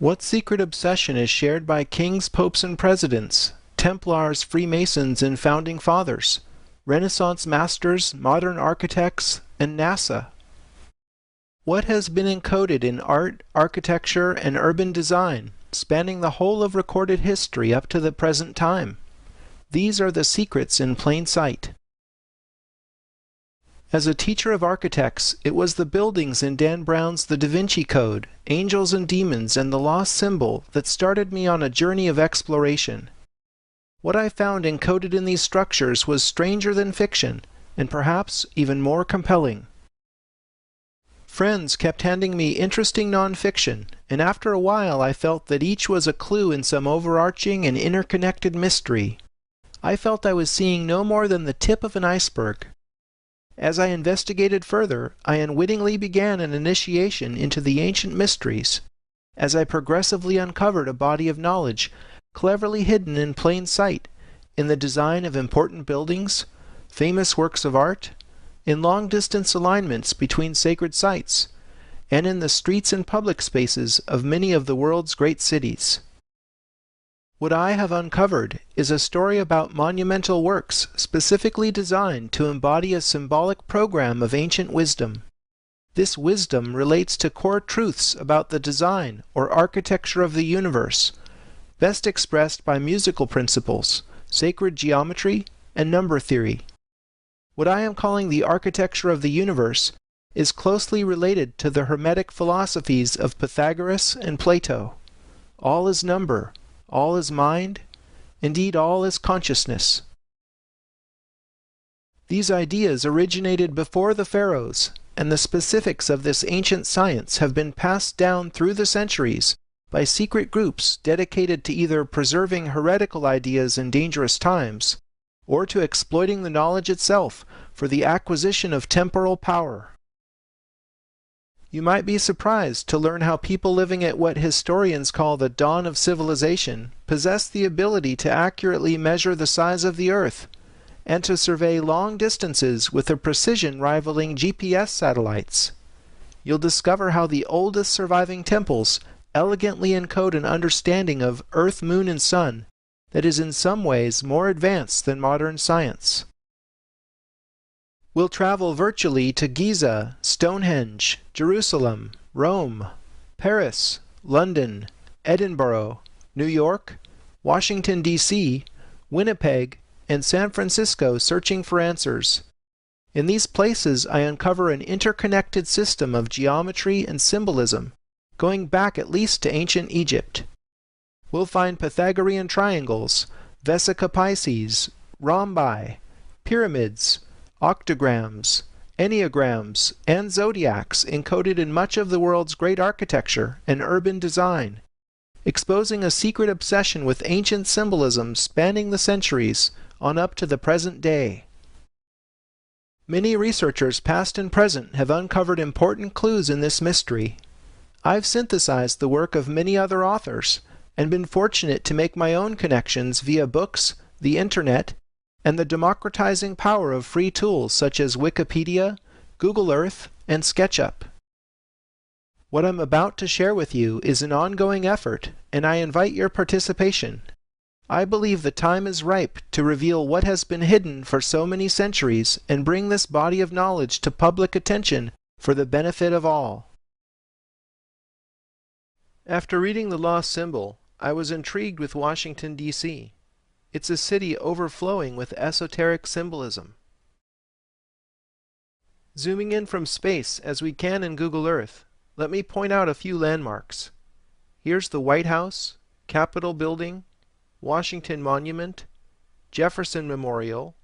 What secret obsession is shared by kings, popes, and presidents, Templars, Freemasons, and Founding Fathers, Renaissance masters, modern architects, and NASA? What has been encoded in art, architecture, and urban design, spanning the whole of recorded history up to the present time? These are the secrets in plain sight. As a teacher of architects, it was the buildings in Dan Brown's The Da Vinci Code, Angels and Demons, and the Lost Symbol that started me on a journey of exploration. What I found encoded in these structures was stranger than fiction, and perhaps even more compelling. Friends kept handing me interesting nonfiction, and after a while I felt that each was a clue in some overarching and interconnected mystery. I felt I was seeing no more than the tip of an iceberg. As I investigated further, I unwittingly began an initiation into the ancient mysteries, as I progressively uncovered a body of knowledge cleverly hidden in plain sight in the design of important buildings, famous works of art, in long-distance alignments between sacred sites, and in the streets and public spaces of many of the world's great cities. What I have uncovered is a story about monumental works specifically designed to embody a symbolic program of ancient wisdom. This wisdom relates to core truths about the design or architecture of the universe, best expressed by musical principles, sacred geometry, and number theory. What I am calling the architecture of the universe is closely related to the Hermetic philosophies of Pythagoras and Plato. All is number. All is mind, indeed all is consciousness. These ideas originated before the pharaohs, and the specifics of this ancient science have been passed down through the centuries by secret groups dedicated to either preserving heretical ideas in dangerous times, or to exploiting the knowledge itself for the acquisition of temporal power. You might be surprised to learn how people living at what historians call the dawn of civilization possessed the ability to accurately measure the size of the Earth, and to survey long distances with a precision rivaling GPS satellites. You'll discover how the oldest surviving temples elegantly encode an understanding of Earth, Moon, and Sun that is in some ways more advanced than modern science. We'll travel virtually to Giza, Stonehenge, Jerusalem, Rome, Paris, London, Edinburgh, New York, Washington, D.C., Winnipeg, and San Francisco searching for answers. In these places I uncover an interconnected system of geometry and symbolism, going back at least to ancient Egypt. We'll find Pythagorean triangles, Vesica Pisces, rhombi, pyramids, octograms, enneagrams, and zodiacs encoded in much of the world's great architecture and urban design, exposing a secret obsession with ancient symbolism spanning the centuries on up to the present day. Many researchers past and present have uncovered important clues in this mystery. I've synthesized the work of many other authors and been fortunate to make my own connections via books, the internet, and the democratizing power of free tools such as Wikipedia, Google Earth, and SketchUp. What I'm about to share with you is an ongoing effort, and I invite your participation. I believe the time is ripe to reveal what has been hidden for so many centuries and bring this body of knowledge to public attention for the benefit of all. After reading The Lost Symbol, I was intrigued with Washington, D.C. It's a city overflowing with esoteric symbolism. Zooming in from space as we can in Google Earth, let me point out a few landmarks. Here's the White House, Capitol Building, Washington Monument, Jefferson Memorial,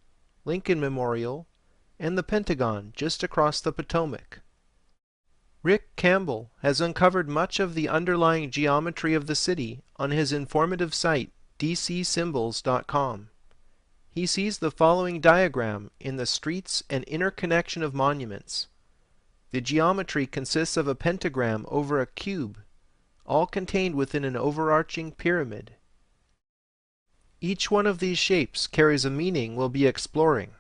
Lincoln Memorial, and the Pentagon just across the Potomac. Rick Campbell has uncovered much of the underlying geometry of the city on his informative site dcsymbols.com. He sees the following diagram in the streets and interconnection of monuments. The geometry consists of a pentagram over a cube, all contained within an overarching pyramid. Each one of these shapes carries a meaning we'll be exploring.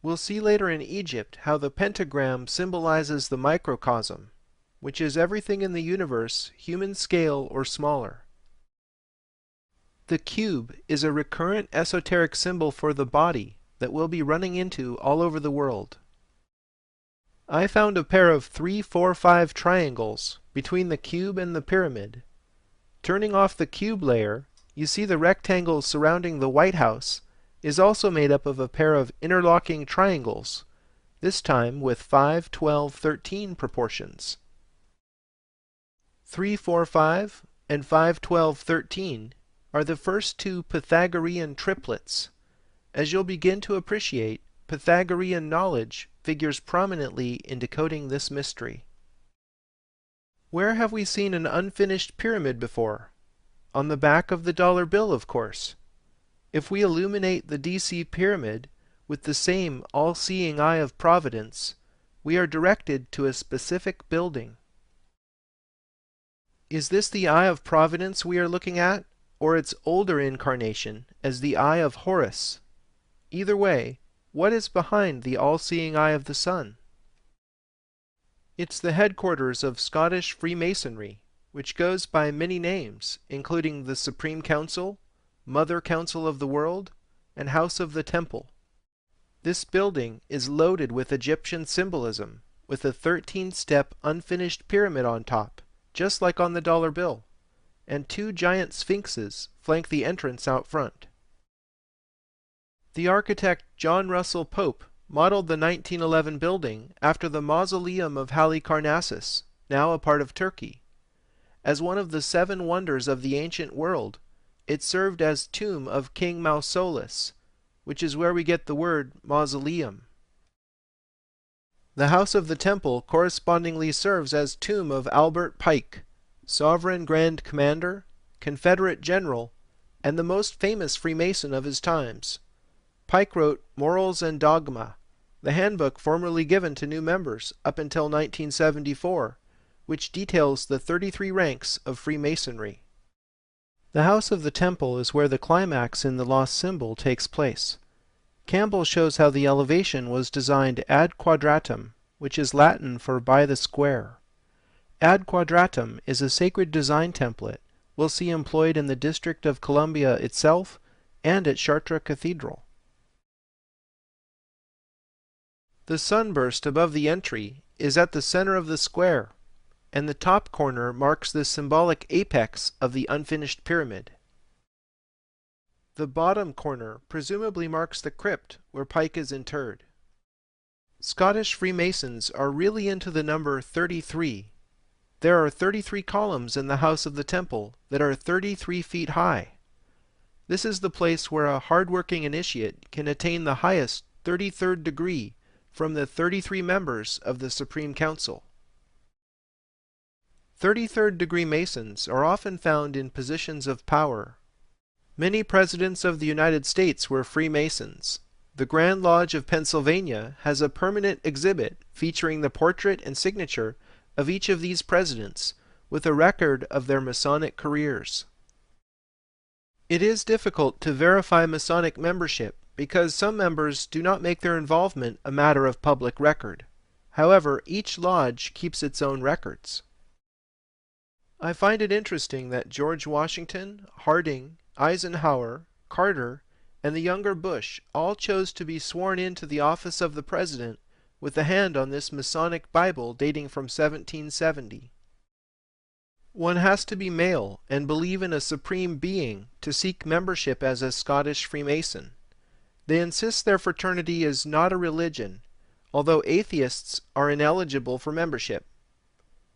We'll see later in Egypt how the pentagram symbolizes the microcosm, which is everything in the universe, human scale or smaller. The cube is a recurrent esoteric symbol for the body that we'll be running into all over the world. I found a pair of 3, 4, 5 triangles between the cube and the pyramid. Turning off the cube layer, you see the rectangle surrounding the White House is also made up of a pair of interlocking triangles, this time with 5, 12, 13 proportions. 3, 4, 5 and 5, 12, 13 are the first two Pythagorean triplets. As you'll begin to appreciate, Pythagorean knowledge figures prominently in decoding this mystery. Where have we seen an unfinished pyramid before? On the back of the dollar bill, of course. If we illuminate the DC pyramid with the same all-seeing eye of providence, we are directed to a specific building. Is this the eye of providence we are looking at, or its older incarnation as the eye of Horus? Either way, what is behind the all-seeing eye of the sun? It's the headquarters of Scottish Freemasonry, which goes by many names, including the Supreme Council, Mother Council of the World, and House of the Temple. This building is loaded with Egyptian symbolism, with a 13-step unfinished pyramid on top, just like on the dollar bill, and 2 giant sphinxes flank the entrance out front. The architect John Russell Pope modeled the 1911 building after the mausoleum of Halicarnassus, now a part of Turkey. As one of the 7 wonders of the ancient world, it served as tomb of King Mausolus, which is where we get the word mausoleum. The House of the Temple correspondingly serves as tomb of Albert Pike, Sovereign Grand Commander, Confederate General, and the most famous Freemason of his times. Pike wrote Morals and Dogma, the handbook formerly given to new members up until 1974, which details the 33 ranks of Freemasonry. The House of the Temple is where the climax in the lost symbol takes place. Campbell shows how the elevation was designed ad quadratum, which is Latin for by the square. Ad quadratum is a sacred design template we'll see employed in the District of Columbia itself and at Chartres Cathedral. The sunburst above the entry is at the center of the square, and the top corner marks the symbolic apex of the unfinished pyramid. The bottom corner presumably marks the crypt where Pike is interred. Scottish Freemasons are really into the number 33. There are 33 columns in the House of the Temple that are 33 feet high. This is the place where a hard-working initiate can attain the highest 33rd degree from the 33 members of the Supreme Council. 33rd degree Masons are often found in positions of power. Many presidents of the United States were Freemasons. The Grand Lodge of Pennsylvania has a permanent exhibit featuring the portrait and signature of each of these presidents, with a record of their Masonic careers. It is difficult to verify Masonic membership because some members do not make their involvement a matter of public record. However, each lodge keeps its own records. I find it interesting that George Washington, Harding, Eisenhower, Carter, and the younger Bush all chose to be sworn into the office of the president with a hand on this Masonic Bible dating from 1770. One has to be male and believe in a supreme being to seek membership as a Scottish Freemason. They insist their fraternity is not a religion, although atheists are ineligible for membership.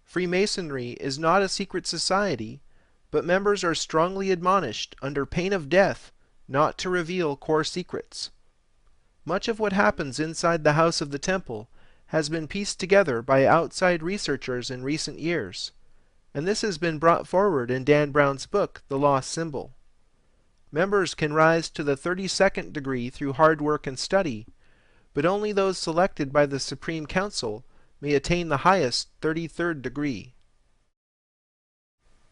Freemasonry is not a secret society, but members are strongly admonished under pain of death not to reveal core secrets. Much of what happens inside the House of the Temple has been pieced together by outside researchers in recent years, and this has been brought forward in Dan Brown's book, The Lost Symbol. Members can rise to the 32nd degree through hard work and study, but only those selected by the Supreme Council may attain the highest 33rd degree.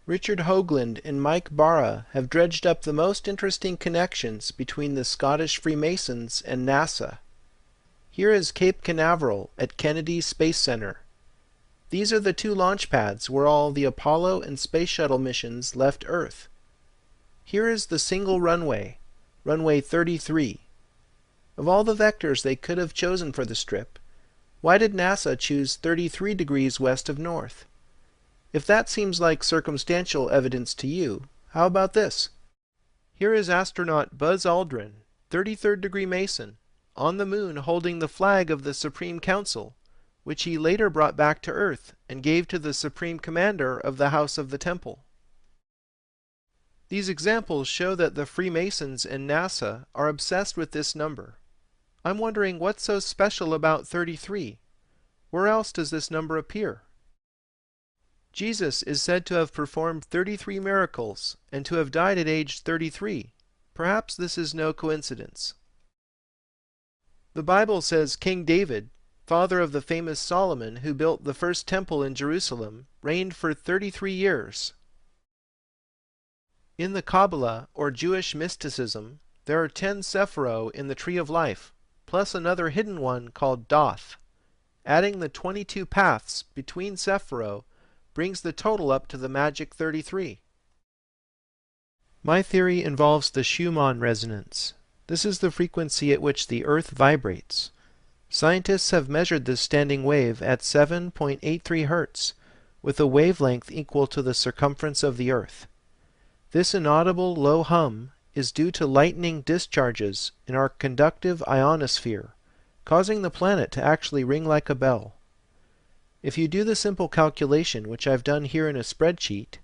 Richard Hoagland and Mike Barra have dredged up the most interesting connections between the Scottish Freemasons and NASA. Here is Cape Canaveral at Kennedy Space Center. These are the two launch pads where all the Apollo and Space Shuttle missions left Earth. Here is the single runway, runway 33. Of all the vectors they could have chosen for the strip, why did NASA choose 33 degrees west of north? If that seems like circumstantial evidence to you, how about this? Here is astronaut Buzz Aldrin, 33rd degree Mason, on the moon holding the flag of the Supreme Council, which he later brought back to Earth and gave to the Supreme Commander of the House of the Temple. These examples show that the Freemasons and NASA are obsessed with this number. I'm wondering what's so special about 33? Where else does this number appear? Jesus is said to have performed 33 miracles and to have died at age 33. Perhaps this is no coincidence. The Bible says King David, father of the famous Solomon who built the first temple in Jerusalem, reigned for 33 years. In the Kabbalah, or Jewish mysticism, there are 10 Sephiro in the Tree of Life, plus another hidden one called Doth. Adding the 22 paths between Sephiro brings the total up to the magic 33. My theory involves the Schumann resonance. This is the frequency at which the Earth vibrates. Scientists have measured this standing wave at 7.83 Hz, with a wavelength equal to the circumference of the Earth. This inaudible low hum is due to lightning discharges in our conductive ionosphere, causing the planet to actually ring like a bell. If you do the simple calculation, which I've done here in a spreadsheet,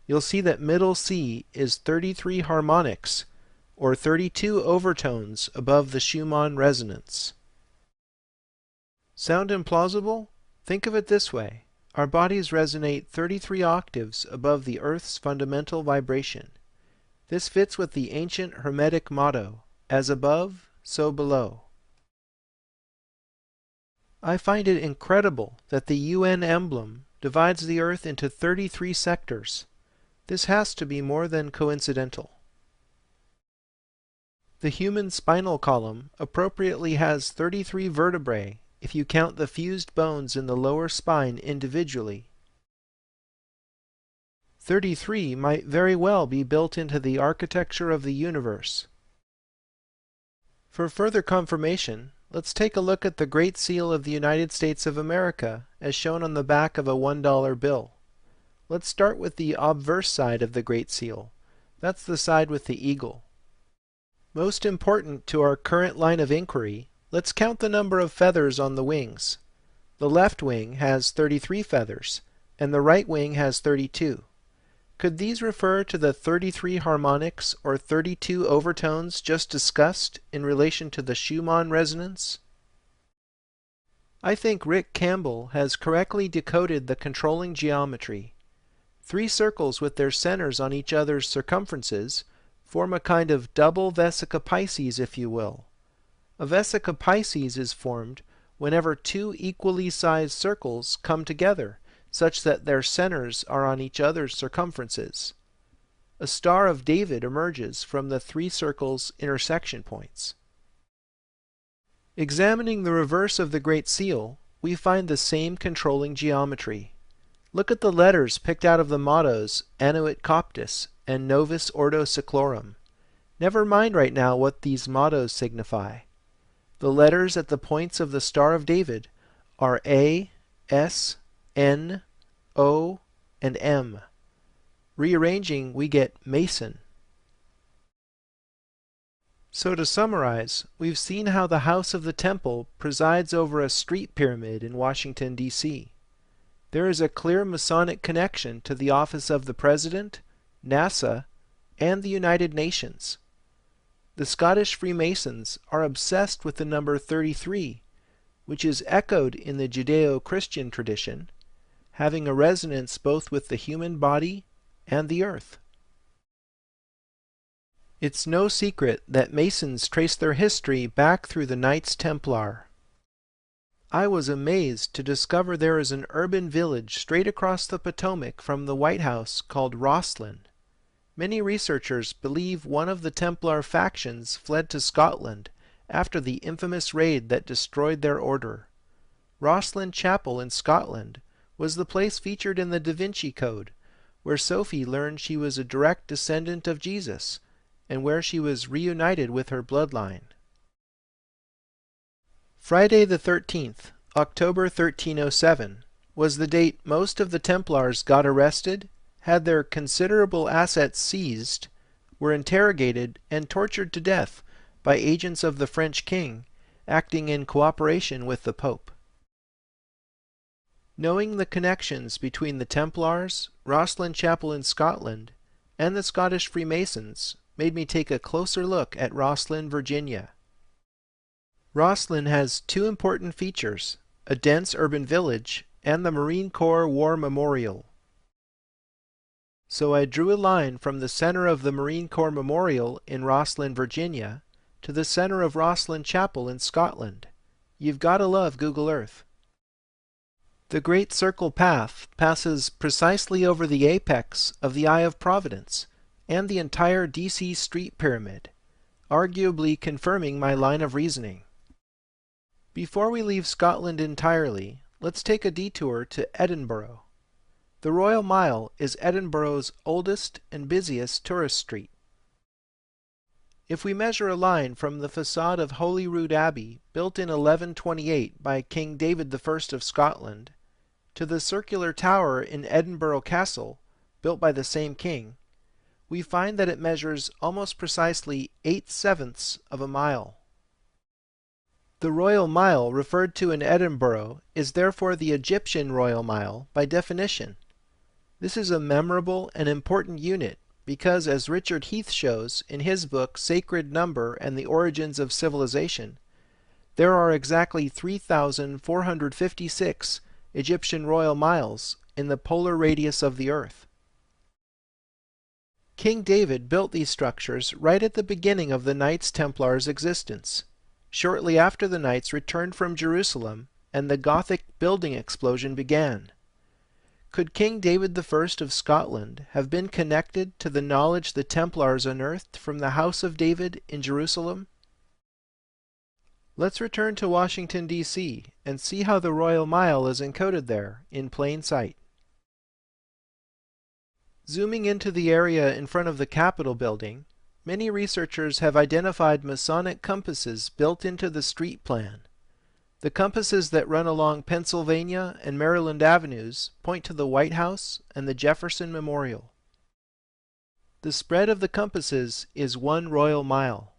you'll see that middle C is 33 harmonics, or 32 overtones above the Schumann resonance. Sound implausible? Think of it this way. Our bodies resonate 33 octaves above the Earth's fundamental vibration. This fits with the ancient Hermetic motto, as above, so below. I find it incredible that the UN emblem divides the Earth into 33 sectors. This has to be more than coincidental. The human spinal column appropriately has 33 vertebrae if you count the fused bones in the lower spine individually. 33 might very well be built into the architecture of the universe. For further confirmation, let's take a look at the Great Seal of the United States of America as shown on the back of a $1 bill. Let's start with the obverse side of the Great Seal. That's the side with the eagle. Most important to our current line of inquiry, let's count the number of feathers on the wings. The left wing has 33 feathers, and the right wing has 32. Could these refer to the 33 harmonics or 32 overtones just discussed in relation to the Schumann resonance? I think Rick Campbell has correctly decoded the controlling geometry. 3 circles with their centers on each other's circumferences form a kind of double vesica Pisces, if you will. A vesica Pisces is formed whenever 2 equally sized circles come together, such that their centers are on each other's circumferences. A Star of David emerges from the 3 circles' intersection points. Examining the reverse of the Great Seal, we find the same controlling geometry. Look at the letters picked out of the mottos Annuit Coptis and Novus Ordo Seclorum. Never mind right now what these mottos signify. The letters at the points of the Star of David are A, S, N, O, and M. Rearranging, we get Mason. So to summarize, we've seen how the House of the Temple presides over a street pyramid in Washington, D.C. There is a clear Masonic connection to the office of the President, NASA, and the United Nations. The Scottish Freemasons are obsessed with the number 33, which is echoed in the Judeo-Christian tradition, having a resonance both with the human body and the earth. It's no secret that Masons trace their history back through the Knights Templar. I was amazed to discover there is an urban village straight across the Potomac from the White House called Rosslyn. Many researchers believe one of the Templar factions fled to Scotland after the infamous raid that destroyed their order. Rosslyn Chapel in Scotland was the place featured in the Da Vinci Code, where Sophie learned she was a direct descendant of Jesus, and where she was reunited with her bloodline. Friday the 13th, October 1307, was the date most of the Templars got arrested, had their considerable assets seized, were interrogated and tortured to death by agents of the French king, acting in cooperation with the Pope. Knowing the connections between the Templars, Rosslyn Chapel in Scotland, and the Scottish Freemasons made me take a closer look at Rosslyn, Virginia. Rosslyn has two important features, a dense urban village and the Marine Corps War Memorial. So I drew a line from the center of the Marine Corps Memorial in Rosslyn, Virginia, to the center of Rosslyn Chapel in Scotland. You've got to love Google Earth. The Great Circle Path passes precisely over the apex of the Eye of Providence and the entire DC Street Pyramid, arguably confirming my line of reasoning. Before we leave Scotland entirely, let's take a detour to Edinburgh. The Royal Mile is Edinburgh's oldest and busiest tourist street. If we measure a line from the facade of Holyrood Abbey, built in 1128 by King David I of Scotland, to the circular tower in Edinburgh Castle, built by the same king, we find that it measures almost precisely 8/7 of a mile. The Royal Mile referred to in Edinburgh is therefore the Egyptian Royal Mile by definition. This is a memorable and important unit because, as Richard Heath shows in his book Sacred Number and the Origins of Civilization, there are exactly 3,456 Egyptian royal miles in the polar radius of the Earth. King David built these structures right at the beginning of the Knights Templars' existence, shortly after the Knights returned from Jerusalem and the Gothic building explosion began. Could King David I of Scotland have been connected to the knowledge the Templars unearthed from the House of David in Jerusalem? Let's return to Washington, D.C. and see how the Royal Mile is encoded there in plain sight. Zooming into the area in front of the Capitol building, many researchers have identified Masonic compasses built into the street plan. The compasses that run along Pennsylvania and Maryland avenues point to the White House and the Jefferson Memorial. The spread of the compasses is 1 royal mile.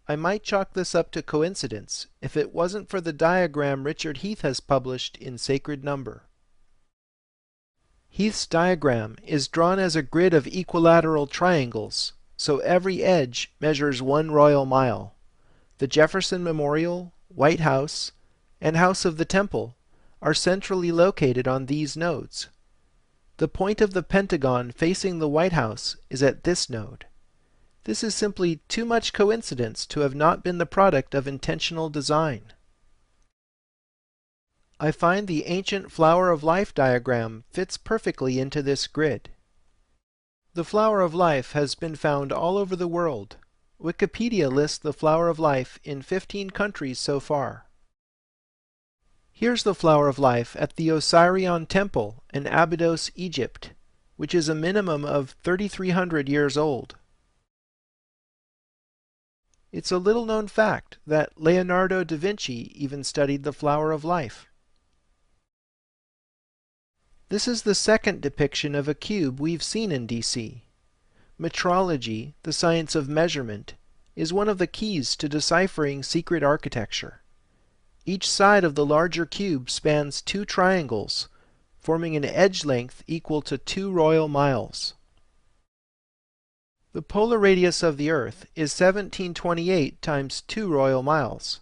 I might chalk this up to coincidence if it wasn't for the diagram Richard Heath has published in Sacred Number. Heath's diagram is drawn as a grid of equilateral triangles, so every edge measures 1 royal mile. The Jefferson Memorial, White House, and House of the Temple are centrally located on these nodes. The point of the pentagon facing the White House is at this node. This is simply too much coincidence to have not been the product of intentional design. I find the ancient Flower of Life diagram fits perfectly into this grid. The Flower of Life has been found all over the world. Wikipedia lists the Flower of Life in 15 countries so far. Here's the Flower of Life at the Osirion Temple in Abydos, Egypt, which is a minimum of 3,300 years old. It's a little-known fact that Leonardo da Vinci even studied the Flower of Life. This is the second depiction of a cube we've seen in DC. Metrology, the science of measurement, is one of the keys to deciphering secret architecture. Each side of the larger cube spans 2 triangles, forming an edge length equal to 2 royal miles. The polar radius of the Earth is 1728 times 2 royal miles.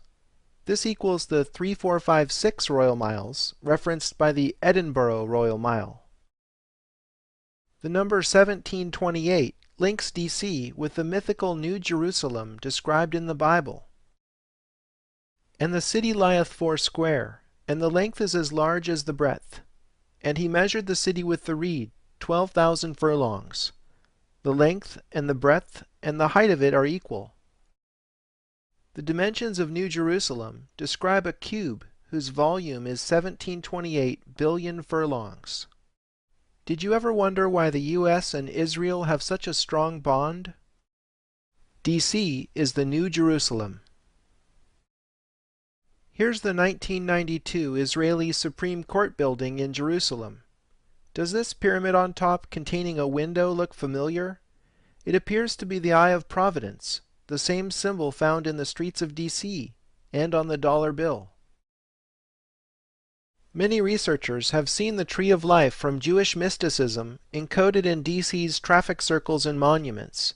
This equals the 3456 royal miles referenced by the Edinburgh Royal Mile. The number 1728 links DC with the mythical New Jerusalem described in the Bible. And the city lieth 4 square, and the length is as large as the breadth. And he measured the city with the reed, 12,000 furlongs. The length and the breadth and the height of it are equal. The dimensions of New Jerusalem describe a cube whose volume is 1728 billion furlongs. Did you ever wonder why the U.S. and Israel have such a strong bond? D.C. is the New Jerusalem. Here's the 1992 Israeli Supreme Court building in Jerusalem. Does this pyramid on top containing a window look familiar? It appears to be the Eye of Providence, the same symbol found in the streets of D.C. and on the dollar bill. Many researchers have seen the Tree of Life from Jewish mysticism encoded in D.C.'s traffic circles and monuments.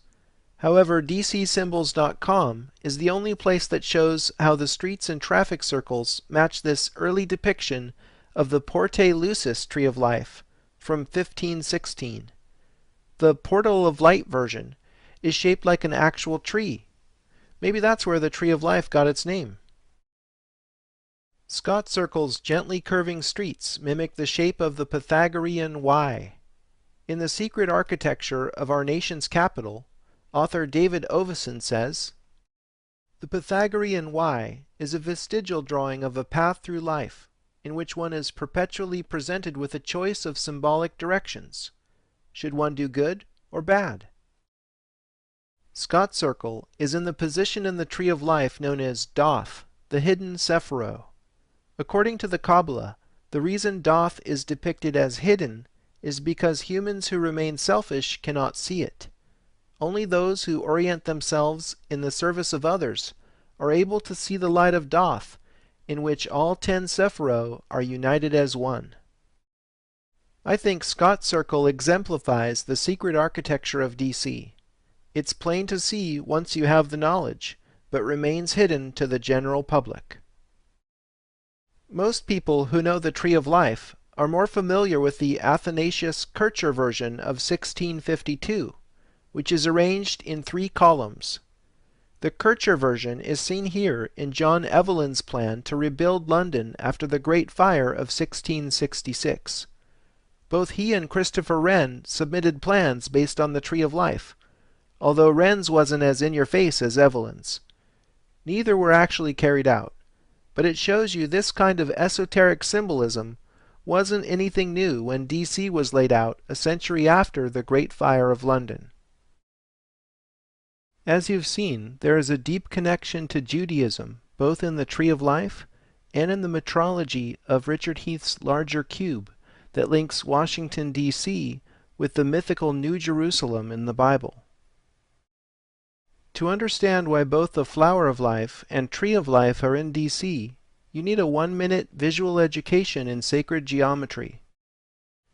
However, DCSymbols.com is the only place that shows how the streets and traffic circles match this early depiction of the Porte Lucis Tree of Life from 1516. The Portal of Light version is shaped like an actual tree. Maybe that's where the Tree of Life got its name. Scott Circle's gently curving streets mimic the shape of the Pythagorean Y. In The Secret Architecture of Our Nation's Capital, author David Oveson says, "The Pythagorean Y is a vestigial drawing of a path through life, in which one is perpetually presented with a choice of symbolic directions. Should one do good or bad?" Scott Circle is in the position in the Tree of Life known as Doth, the hidden Sephiro. According to the Kabbalah, the reason Doth is depicted as hidden is because humans who remain selfish cannot see it. Only those who orient themselves in the service of others are able to see the light of Doth, in which all 10 Sephiro are united as one. I think Scott Circle exemplifies the secret architecture of D.C. It's plain to see once you have the knowledge, but remains hidden to the general public. Most people who know the Tree of Life are more familiar with the Athanasius Kircher version of 1652, which is arranged in 3 columns. The Kircher version is seen here in John Evelyn's plan to rebuild London after the Great Fire of 1666. Both he and Christopher Wren submitted plans based on the Tree of Life, although Wren's wasn't as in-your-face as Evelyn's. Neither were actually carried out, but it shows you this kind of esoteric symbolism wasn't anything new when D.C. was laid out a century after the Great Fire of London. As you've seen, there is a deep connection to Judaism, both in the Tree of Life and in the metrology of Richard Heath's larger cube that links Washington, D.C. with the mythical New Jerusalem in the Bible. To understand why both the Flower of Life and Tree of Life are in D.C., you need a 1-minute visual education in sacred geometry.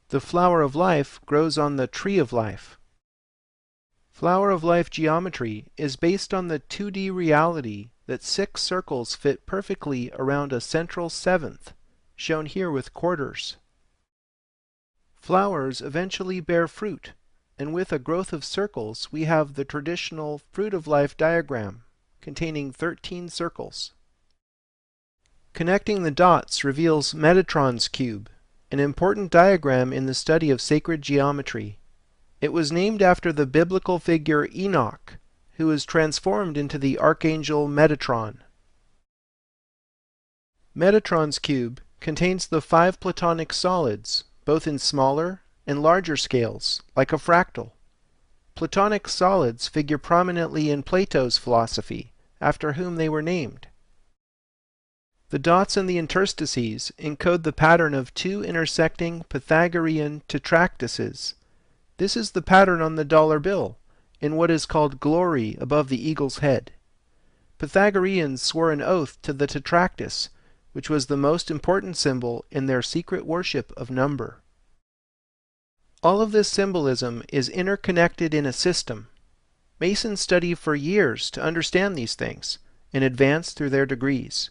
The Flower of Life grows on the Tree of Life. Flower of Life geometry is based on the 2D reality that 6 circles fit perfectly around a central 7th, shown here with quarters. Flowers eventually bear fruit, and with a growth of circles we have the traditional Fruit of Life diagram, containing 13 circles. Connecting the dots reveals Metatron's cube, an important diagram in the study of sacred geometry. It was named after the biblical figure Enoch, who was transformed into the archangel Metatron. Metatron's cube contains the 5 Platonic solids, both in smaller and larger scales, like a fractal. Platonic solids figure prominently in Plato's philosophy, after whom they were named. The dots in the interstices encode the pattern of 2 intersecting Pythagorean tetractyses. This is the pattern on the dollar bill, in what is called glory above the eagle's head. Pythagoreans swore an oath to the tetractys, which was the most important symbol in their secret worship of number. All of this symbolism is interconnected in a system. Masons study for years to understand these things and advance through their degrees.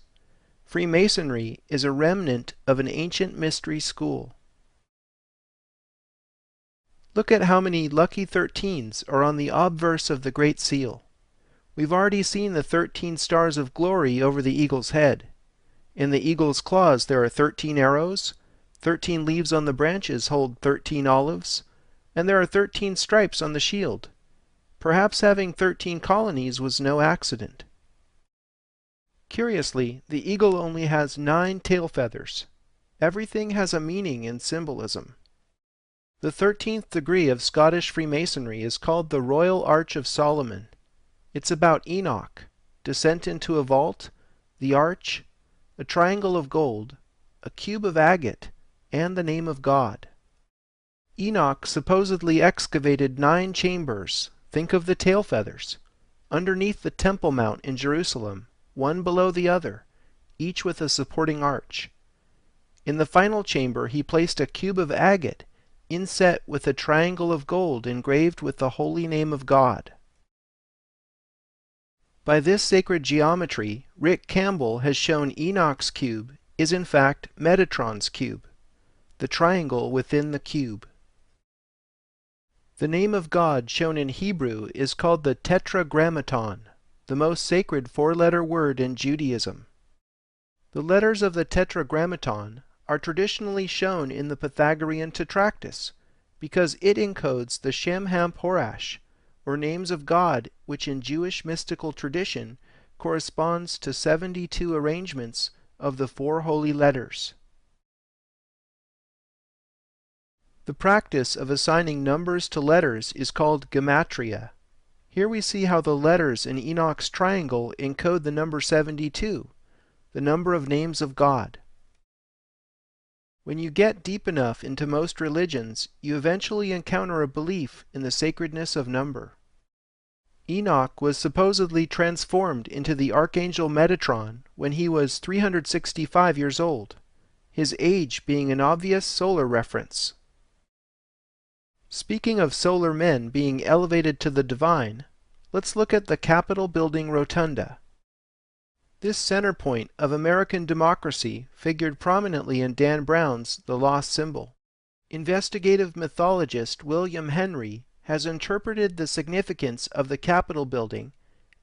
Freemasonry is a remnant of an ancient mystery school. Look at how many lucky 13s are on the obverse of the Great Seal. We've already seen the 13 stars of glory over the eagle's head. In the eagle's claws there are 13 arrows, 13 leaves on the branches hold 13 olives, and there are 13 stripes on the shield. Perhaps having 13 colonies was no accident. Curiously, the eagle only has 9 tail feathers. Everything has a meaning in symbolism. The 13th degree of Scottish Freemasonry is called the Royal Arch of Solomon. It's about Enoch, descent into a vault, the arch, a triangle of gold, a cube of agate, and the name of God. Enoch supposedly excavated 9 chambers, think of the tail feathers, underneath the Temple Mount in Jerusalem, one below the other, each with a supporting arch. In the final chamber he placed a cube of agate, inset with a triangle of gold engraved with the holy name of God. By this sacred geometry, Rick Campbell has shown Enoch's cube is in fact Metatron's cube, the triangle within the cube. The name of God shown in Hebrew is called the Tetragrammaton, the most sacred 4-letter word in Judaism. The letters of the Tetragrammaton are traditionally shown in the Pythagorean Tetractys because it encodes the Shem Ham Porash, or names of God, which in Jewish mystical tradition corresponds to 72 arrangements of the 4 holy letters. The practice of assigning numbers to letters is called gematria. Here we see how the letters in Enoch's triangle encode the number 72, the number of names of God. When you get deep enough into most religions, you eventually encounter a belief in the sacredness of number. Enoch was supposedly transformed into the archangel Metatron when he was 365 years old, his age being an obvious solar reference. Speaking of solar men being elevated to the divine, let's look at the Capitol building rotunda. This center point of American democracy figured prominently in Dan Brown's The Lost Symbol. Investigative mythologist William Henry has interpreted the significance of the Capitol building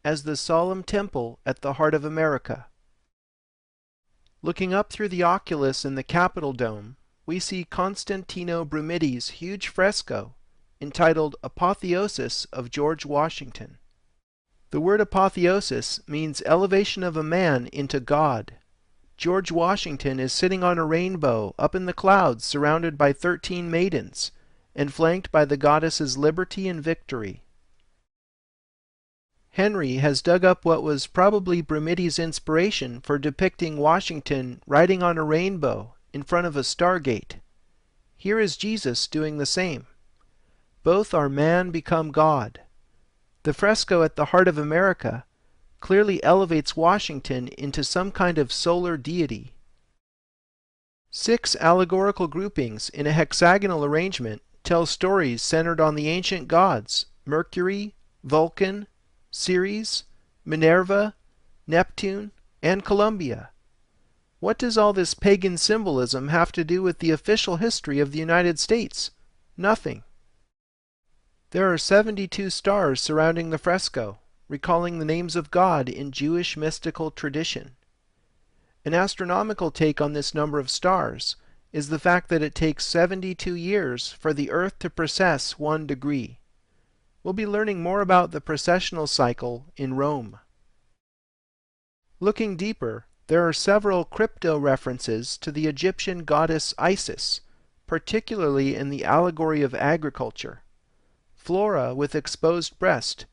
as the solemn temple at the heart of America. Looking up through the oculus in the Capitol dome, we see Constantino Brumitti's huge fresco entitled Apotheosis of George Washington. The word apotheosis means elevation of a man into God. George Washington is sitting on a rainbow up in the clouds surrounded by 13 maidens and flanked by the goddesses Liberty and Victory. Henry has dug up what was probably Brumitti's inspiration for depicting Washington riding on a rainbow in front of a stargate. Here is Jesus doing the same. Both are man become God. The fresco at the heart of America clearly elevates Washington into some kind of solar deity. 6 allegorical groupings in a hexagonal arrangement tell stories centered on the ancient gods Mercury, Vulcan, Ceres, Minerva, Neptune, and Columbia. What does all this pagan symbolism have to do with the official history of the United States? Nothing. There are 72 stars surrounding the fresco, recalling the names of God in Jewish mystical tradition. An astronomical take on this number of stars is the fact that it takes 72 years for the Earth to precess 1 degree. We'll be learning more about the precessional cycle in Rome. Looking deeper, there are several crypto-references to the Egyptian goddess Isis, particularly in the allegory of agriculture. Flora with exposed breast,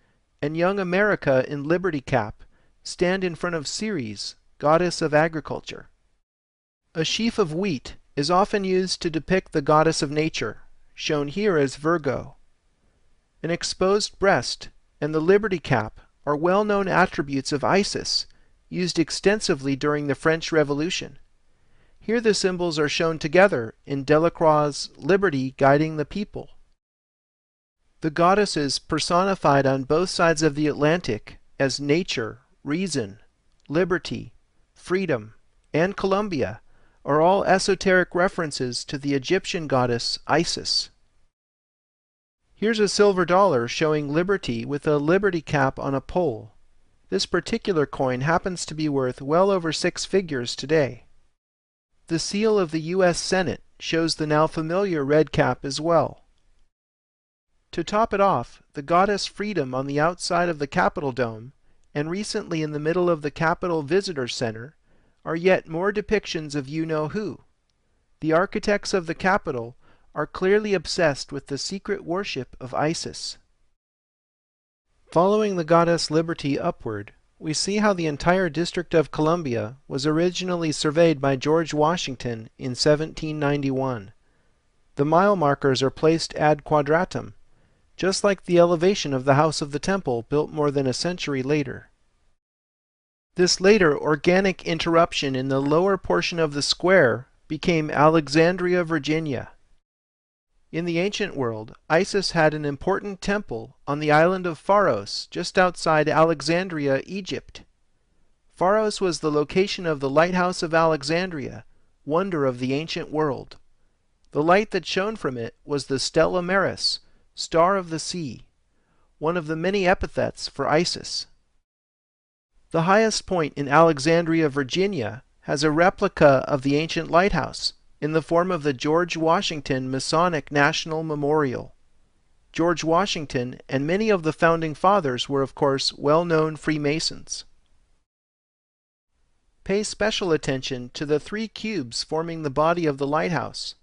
and young America in liberty cap stand in front of Ceres, goddess of agriculture. A sheaf of wheat is often used to depict the goddess of nature, shown here as Virgo. An exposed breast and the liberty cap are well-known attributes of Isis, used extensively during the French Revolution. Here the symbols are shown together in Delacroix's Liberty Guiding the People. The goddesses personified on both sides of the Atlantic as nature, reason, liberty, freedom, and Columbia are all esoteric references to the Egyptian goddess Isis. Here's a silver dollar showing liberty with a liberty cap on a pole. This particular coin happens to be worth well over 6 figures today. The seal of the U.S. Senate shows the now familiar red cap as well. To top it off, the goddess Freedom on the outside of the Capitol dome and recently in the middle of the Capitol Visitor Center, are yet more depictions of you-know-who. The architects of the Capitol are clearly obsessed with the secret worship of Isis. Following the goddess Liberty upward, we see how the entire District of Columbia was originally surveyed by George Washington in 1791. The mile markers are placed ad quadratum, just like the elevation of the House of the Temple built more than a century later. This later organic interruption in the lower portion of the square became Alexandria, Virginia. In the ancient world, Isis had an important temple on the island of Pharos, just outside Alexandria, Egypt. Pharos was the location of the lighthouse of Alexandria, wonder of the ancient world. The light that shone from it was the Stella Maris, star of the sea, one of the many epithets for Isis. The highest point in Alexandria, Virginia, has a replica of the ancient lighthouse, in the form of the George Washington Masonic National Memorial. George Washington and many of the founding fathers were, of course, well-known Freemasons. Pay special attention to the 3 cubes forming the body of the lighthouse.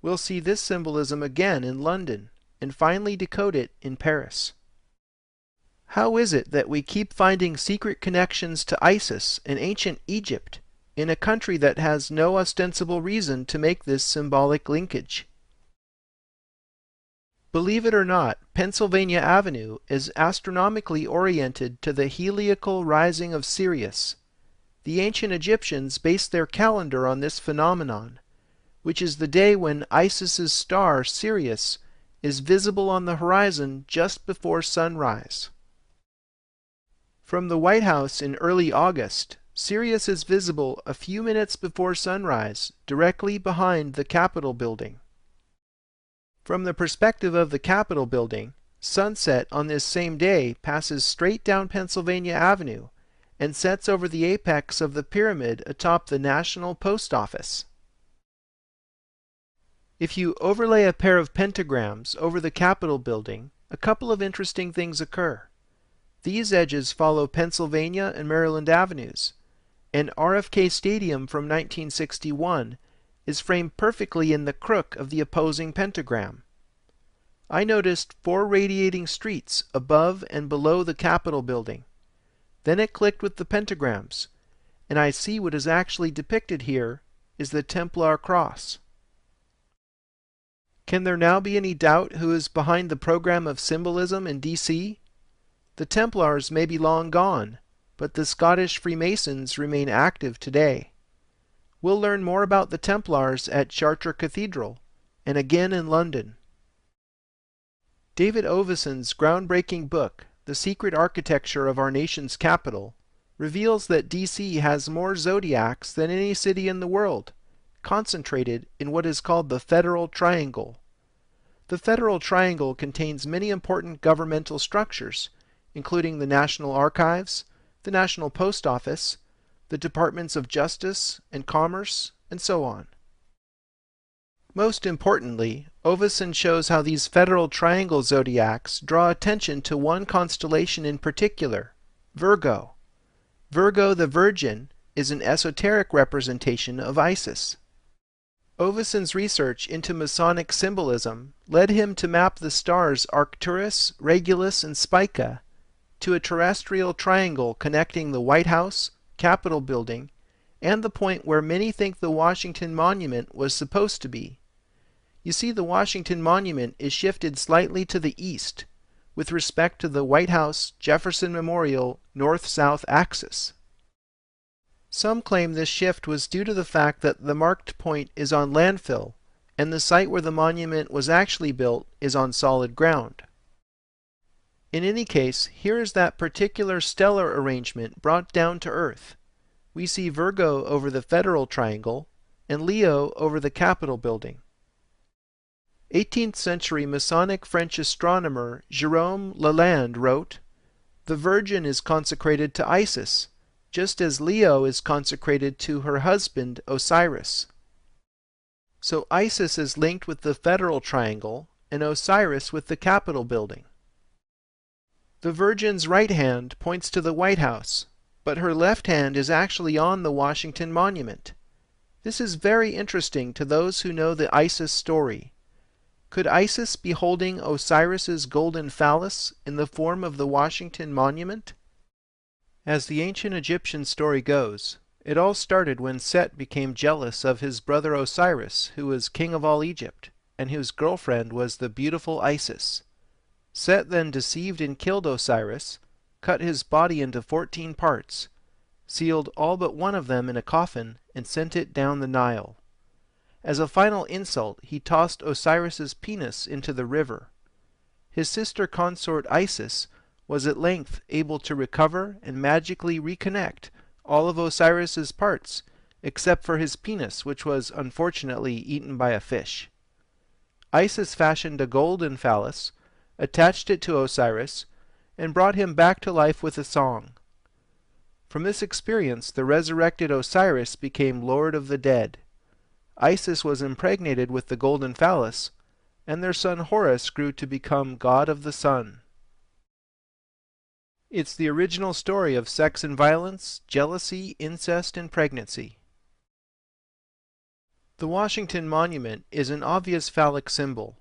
We'll see this symbolism again in London, and finally decode it in Paris. How is it that we keep finding secret connections to Isis and ancient Egypt in a country that has no ostensible reason to make this symbolic linkage? Believe it or not, Pennsylvania Avenue is astronomically oriented to the heliacal rising of Sirius. The ancient Egyptians based their calendar on this phenomenon, which is the day when Isis's star, Sirius, is visible on the horizon just before sunrise. From the White House in early August, Sirius is visible a few minutes before sunrise, directly behind the Capitol building. From the perspective of the Capitol building, sunset on this same day passes straight down Pennsylvania Avenue and sets over the apex of the pyramid atop the National Post Office. If you overlay a pair of pentagrams over the Capitol building, a couple of interesting things occur. These edges follow Pennsylvania and Maryland Avenues, and RFK Stadium from 1961 is framed perfectly in the crook of the opposing pentagram. I noticed 4 radiating streets above and below the Capitol building. Then it clicked with the pentagrams, and I see what is actually depicted here is the Templar cross. Can there now be any doubt who is behind the program of symbolism in D.C.? The Templars may be long gone, but the Scottish Freemasons remain active today. We'll learn more about the Templars at Chartres Cathedral, and again in London. David Oveson's groundbreaking book, The Secret Architecture of Our Nation's Capital, reveals that D.C. has more zodiacs than any city in the world, concentrated in what is called the Federal Triangle. The Federal Triangle contains many important governmental structures, including the National Archives, the National Post Office, the Departments of Justice and Commerce, and so on. Most importantly, Oveson shows how these Federal Triangle zodiacs draw attention to one constellation in particular, Virgo. Virgo the Virgin is an esoteric representation of Isis. Oveson's research into Masonic symbolism led him to map the stars Arcturus, Regulus, and Spica to a terrestrial triangle connecting the White House, Capitol building, and the point where many think the Washington Monument was supposed to be. You see, the Washington Monument is shifted slightly to the east with respect to the White House Jefferson Memorial north-south axis. Some claim this shift was due to the fact that the marked point is on landfill, and the site where the monument was actually built is on solid ground. In any case, here is that particular stellar arrangement brought down to earth. We see Virgo over the Federal Triangle, and Leo over the Capitol building. 18th century Masonic French astronomer Jérôme Lalande wrote, "The Virgin is consecrated to Isis, just as Leo is consecrated to her husband Osiris." So Isis is linked with the Federal Triangle and Osiris with the Capitol building. The Virgin's right hand points to the White House, but her left hand is actually on the Washington Monument. This is very interesting to those who know the Isis story. Could Isis be holding Osiris's golden phallus in the form of the Washington Monument? As the ancient Egyptian story goes, it all started when Set became jealous of his brother Osiris, who was king of all Egypt, and whose girlfriend was the beautiful Isis. Set then deceived and killed Osiris, cut his body into 14 parts, sealed all but one of them in a coffin, and sent it down the Nile. As a final insult, he tossed Osiris's penis into the river. His sister consort Isis was at length able to recover and magically reconnect all of Osiris's parts, except for his penis, which was unfortunately eaten by a fish. Isis fashioned a golden phallus, attached it to Osiris, and brought him back to life with a song. From this experience, the resurrected Osiris became Lord of the Dead. Isis was impregnated with the golden phallus, and their son Horus grew to become god of the sun. It's the original story of sex and violence, jealousy, incest, and pregnancy. The Washington Monument is an obvious phallic symbol.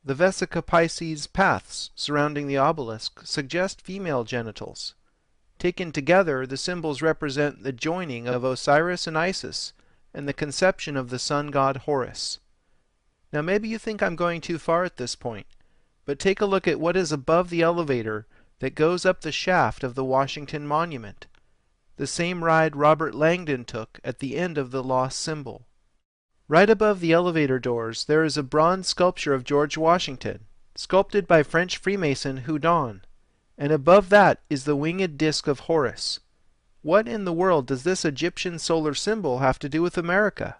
The Vesica Pisces paths surrounding the obelisk suggest female genitals. Taken together, the symbols represent the joining of Osiris and Isis and the conception of the sun god Horus. Now maybe you think I'm going too far at this point, but take a look at what is above the elevator that goes up the shaft of the Washington Monument, the same ride Robert Langdon took at the end of the lost symbol. Right above the elevator doors there is a bronze sculpture of George Washington, sculpted by French Freemason Houdon, and above that is the winged disc of Horus. What in the world does this Egyptian solar symbol have to do with America?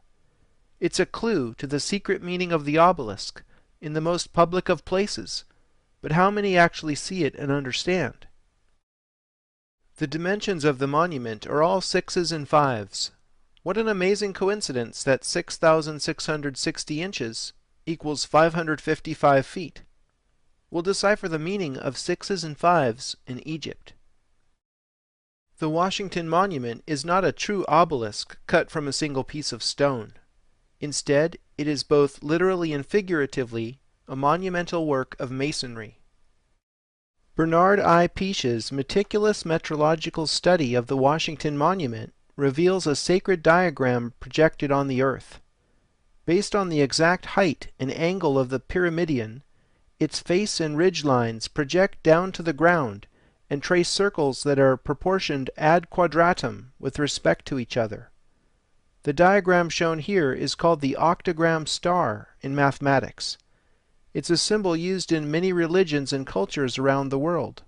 It's a clue to the secret meaning of the obelisk, in the most public of places, but how many actually see it and understand? The dimensions of the monument are all 6s and 5s. What an amazing coincidence that 6,660 inches equals 555 feet. We'll decipher the meaning of 6s and 5s in Egypt. The Washington Monument is not a true obelisk cut from a single piece of stone. Instead, it is both literally and figuratively a monumental work of masonry. Bernard I. Peache's meticulous metrological study of the Washington Monument reveals a sacred diagram projected on the earth. Based on the exact height and angle of the pyramidion, its face and ridge lines project down to the ground and trace circles that are proportioned ad quadratum with respect to each other. The diagram shown here is called the octagram star in mathematics. It's a symbol used in many religions and cultures around the world.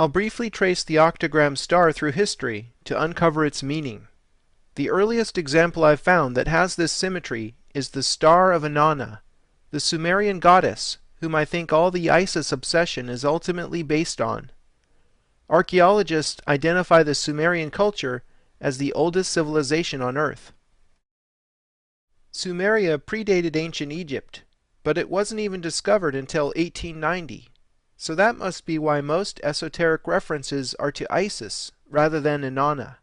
I'll briefly trace the octagram star through history to uncover its meaning. The earliest example I've found that has this symmetry is the Star of Inanna, the Sumerian goddess whom I think all the Isis obsession is ultimately based on. Archaeologists identify the Sumerian culture as the oldest civilization on Earth. Sumeria predated ancient Egypt, but it wasn't even discovered until 1890. So that must be why most esoteric references are to Isis rather than Inanna.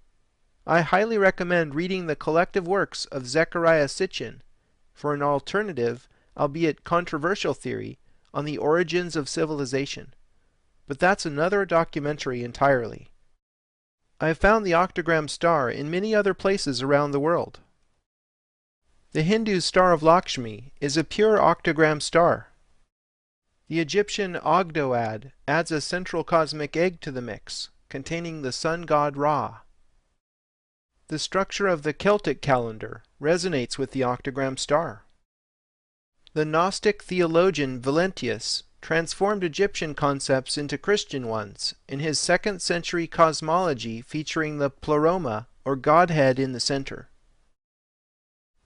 I highly recommend reading the collective works of Zecharia Sitchin for an alternative, albeit controversial theory on the origins of civilization. But that's another documentary entirely. I have found the octagram star in many other places around the world. The Hindu Star of Lakshmi is a pure octagram star. The Egyptian Ogdoad adds a central cosmic egg to the mix, containing the sun god Ra. The structure of the Celtic calendar resonates with the octagram star. The Gnostic theologian Valentius transformed Egyptian concepts into Christian ones in his 2nd century cosmology featuring the pleroma, or Godhead, in the center.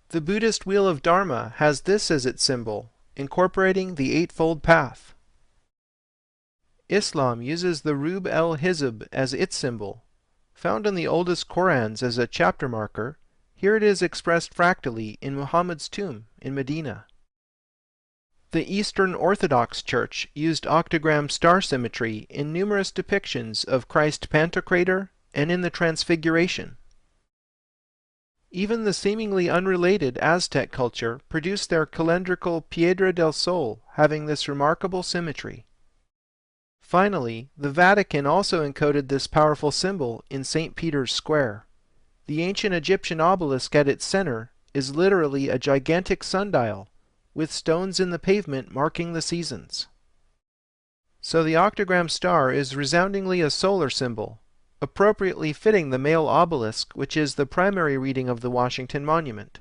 The Buddhist Wheel of Dharma has this as its symbol, incorporating the Eightfold Path. Islam uses the Rub el-Hizb as its symbol. Found in the oldest Korans as a chapter marker, here it is expressed fractally in Muhammad's tomb in Medina. The Eastern Orthodox Church used octagram star symmetry in numerous depictions of Christ Pantocrator and in the Transfiguration. Even the seemingly unrelated Aztec culture produced their calendrical Piedra del Sol having this remarkable symmetry. Finally, the Vatican also encoded this powerful symbol in St. Peter's Square. The ancient Egyptian obelisk at its center is literally a gigantic sundial, with stones in the pavement marking the seasons. So the octagram star is resoundingly a solar symbol, appropriately fitting the male obelisk, which is the primary reading of the Washington Monument.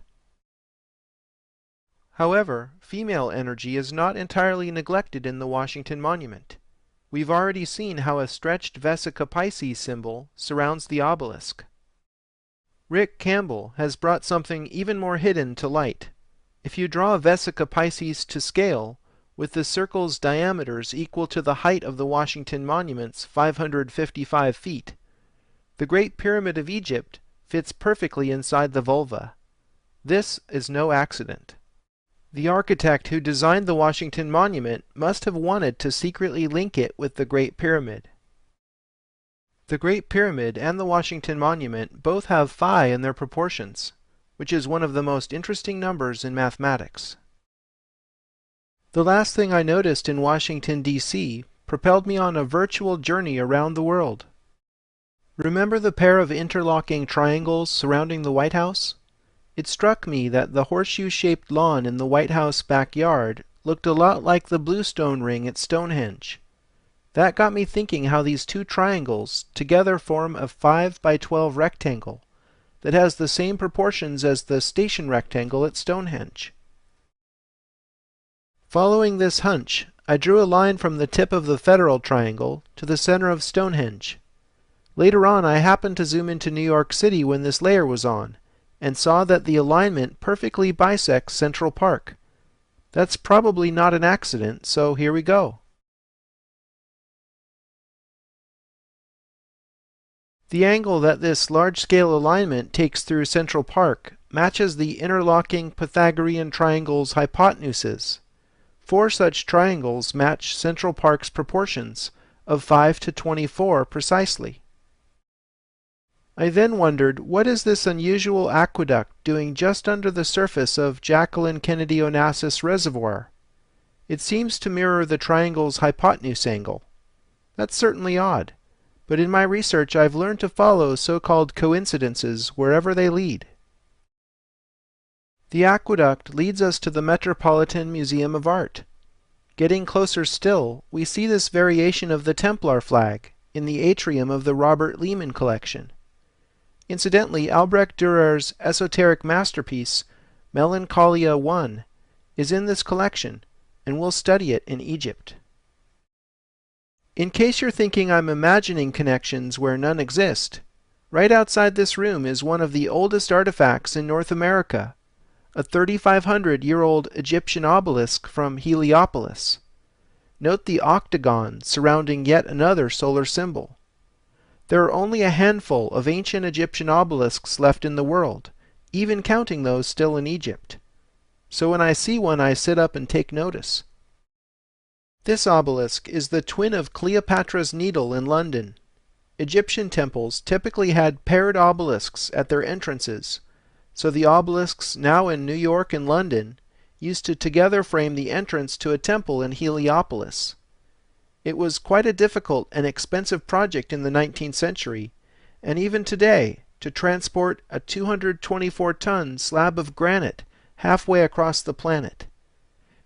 However, female energy is not entirely neglected in the Washington Monument. We've already seen how a stretched Vesica Pisces symbol surrounds the obelisk. Rick Campbell has brought something even more hidden to light. If you draw Vesica Pisces to scale, with the circle's diameters equal to the height of the Washington Monument's 555 feet, the Great Pyramid of Egypt fits perfectly inside the vulva. This is no accident. The architect who designed the Washington Monument must have wanted to secretly link it with the Great Pyramid. The Great Pyramid and the Washington Monument both have phi in their proportions, which is one of the most interesting numbers in mathematics. The last thing I noticed in Washington, D.C. propelled me on a virtual journey around the world. Remember the pair of interlocking triangles surrounding the White House? It struck me that the horseshoe-shaped lawn in the White House backyard looked a lot like the bluestone ring at Stonehenge. That got me thinking how these two triangles together form a 5 by 12 rectangle that has the same proportions as the station rectangle at Stonehenge. Following this hunch, I drew a line from the tip of the Federal Triangle to the center of Stonehenge. Later on, I happened to zoom into New York City when this layer was on, and saw that the alignment perfectly bisects Central Park. That's probably not an accident, so here we go. The angle that this large-scale alignment takes through Central Park matches the interlocking Pythagorean triangle's hypotenuses. 4 such triangles match Central Park's proportions of 5 to 24 precisely. I then wondered, what is this unusual aqueduct doing just under the surface of Jacqueline Kennedy Onassis Reservoir? It seems to mirror the triangle's hypotenuse angle. That's certainly odd, but in my research I've learned to follow so-called coincidences wherever they lead. The aqueduct leads us to the Metropolitan Museum of Art. Getting closer still, we see this variation of the Templar flag in the atrium of the Robert Lehman collection. Incidentally, Albrecht Dürer's esoteric masterpiece, Melancholia I, is in this collection, and we'll study it in Egypt. In case you're thinking I'm imagining connections where none exist, right outside this room is one of the oldest artifacts in North America, a 3,500-year-old Egyptian obelisk from Heliopolis. Note the octagon surrounding yet another solar symbol. There are only a handful of ancient Egyptian obelisks left in the world, even counting those still in Egypt. So when I see one, I sit up and take notice. This obelisk is the twin of Cleopatra's Needle in London. Egyptian temples typically had paired obelisks at their entrances, so the obelisks now in New York and London used to together frame the entrance to a temple in Heliopolis. It was quite a difficult and expensive project in the 19th century, and even today, to transport a 224-ton slab of granite halfway across the planet.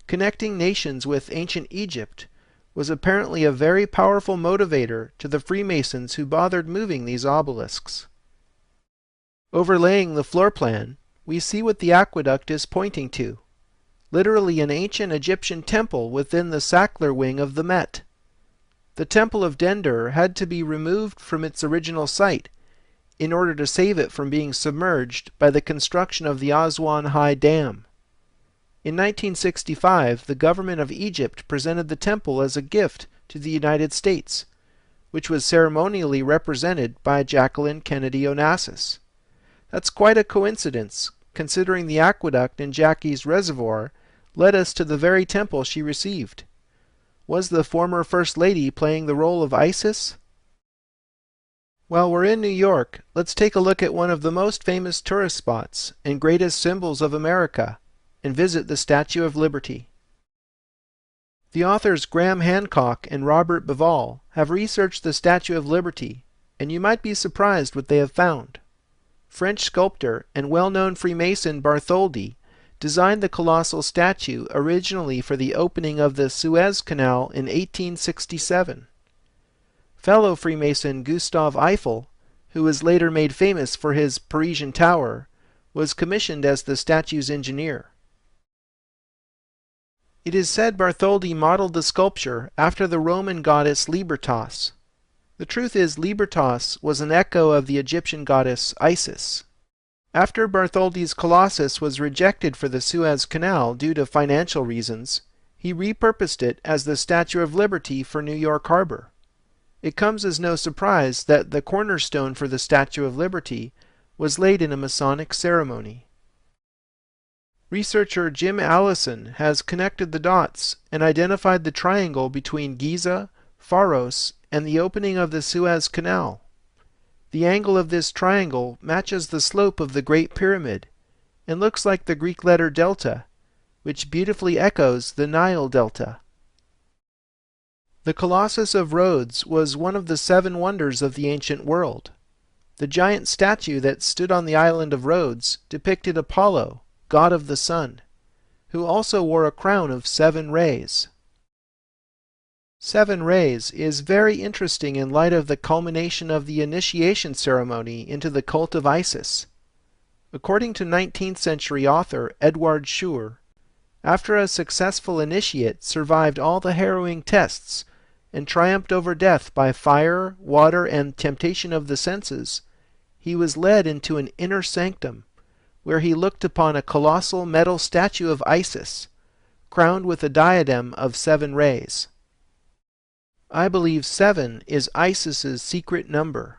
Connecting nations with ancient Egypt was apparently a very powerful motivator to the Freemasons who bothered moving these obelisks. Overlaying the floor plan, we see what the aqueduct is pointing to. Literally an ancient Egyptian temple within the Sackler wing of the Met. The Temple of Dendur had to be removed from its original site in order to save it from being submerged by the construction of the Aswan High Dam. In 1965, the government of Egypt presented the temple as a gift to the United States, which was ceremonially represented by Jacqueline Kennedy Onassis. That's quite a coincidence, considering the aqueduct in Jackie's Reservoir led us to the very temple she received. Was the former First Lady playing the role of Isis? While we're in New York, let's take a look at one of the most famous tourist spots and greatest symbols of America, and visit the Statue of Liberty. The authors Graham Hancock and Robert Bivall have researched the Statue of Liberty, and you might be surprised what they have found. French sculptor and well-known Freemason Bartholdi designed the colossal statue originally for the opening of the Suez Canal in 1867. Fellow Freemason Gustave Eiffel, who was later made famous for his Parisian Tower, was commissioned as the statue's engineer. It is said Bartholdi modeled the sculpture after the Roman goddess Libertas. The truth is, Libertas was an echo of the Egyptian goddess Isis. After Bartholdi's Colossus was rejected for the Suez Canal due to financial reasons, he repurposed it as the Statue of Liberty for New York Harbor. It comes as no surprise that the cornerstone for the Statue of Liberty was laid in a Masonic ceremony. Researcher Jim Allison has connected the dots and identified the triangle between Giza, Pharos, and the opening of the Suez Canal. The angle of this triangle matches the slope of the Great Pyramid and looks like the Greek letter delta, which beautifully echoes the Nile Delta. The Colossus of Rhodes was one of the 7 wonders of the ancient world. The giant statue that stood on the island of Rhodes depicted Apollo, god of the sun, who also wore a crown of 7 rays. 7 rays is very interesting in light of the culmination of the initiation ceremony into the cult of Isis. According to 19th century author Edward Schur, after a successful initiate survived all the harrowing tests and triumphed over death by fire, water, and temptation of the senses, he was led into an inner sanctum, where he looked upon a colossal metal statue of Isis, crowned with a diadem of 7 rays. I believe 7 is Isis's secret number.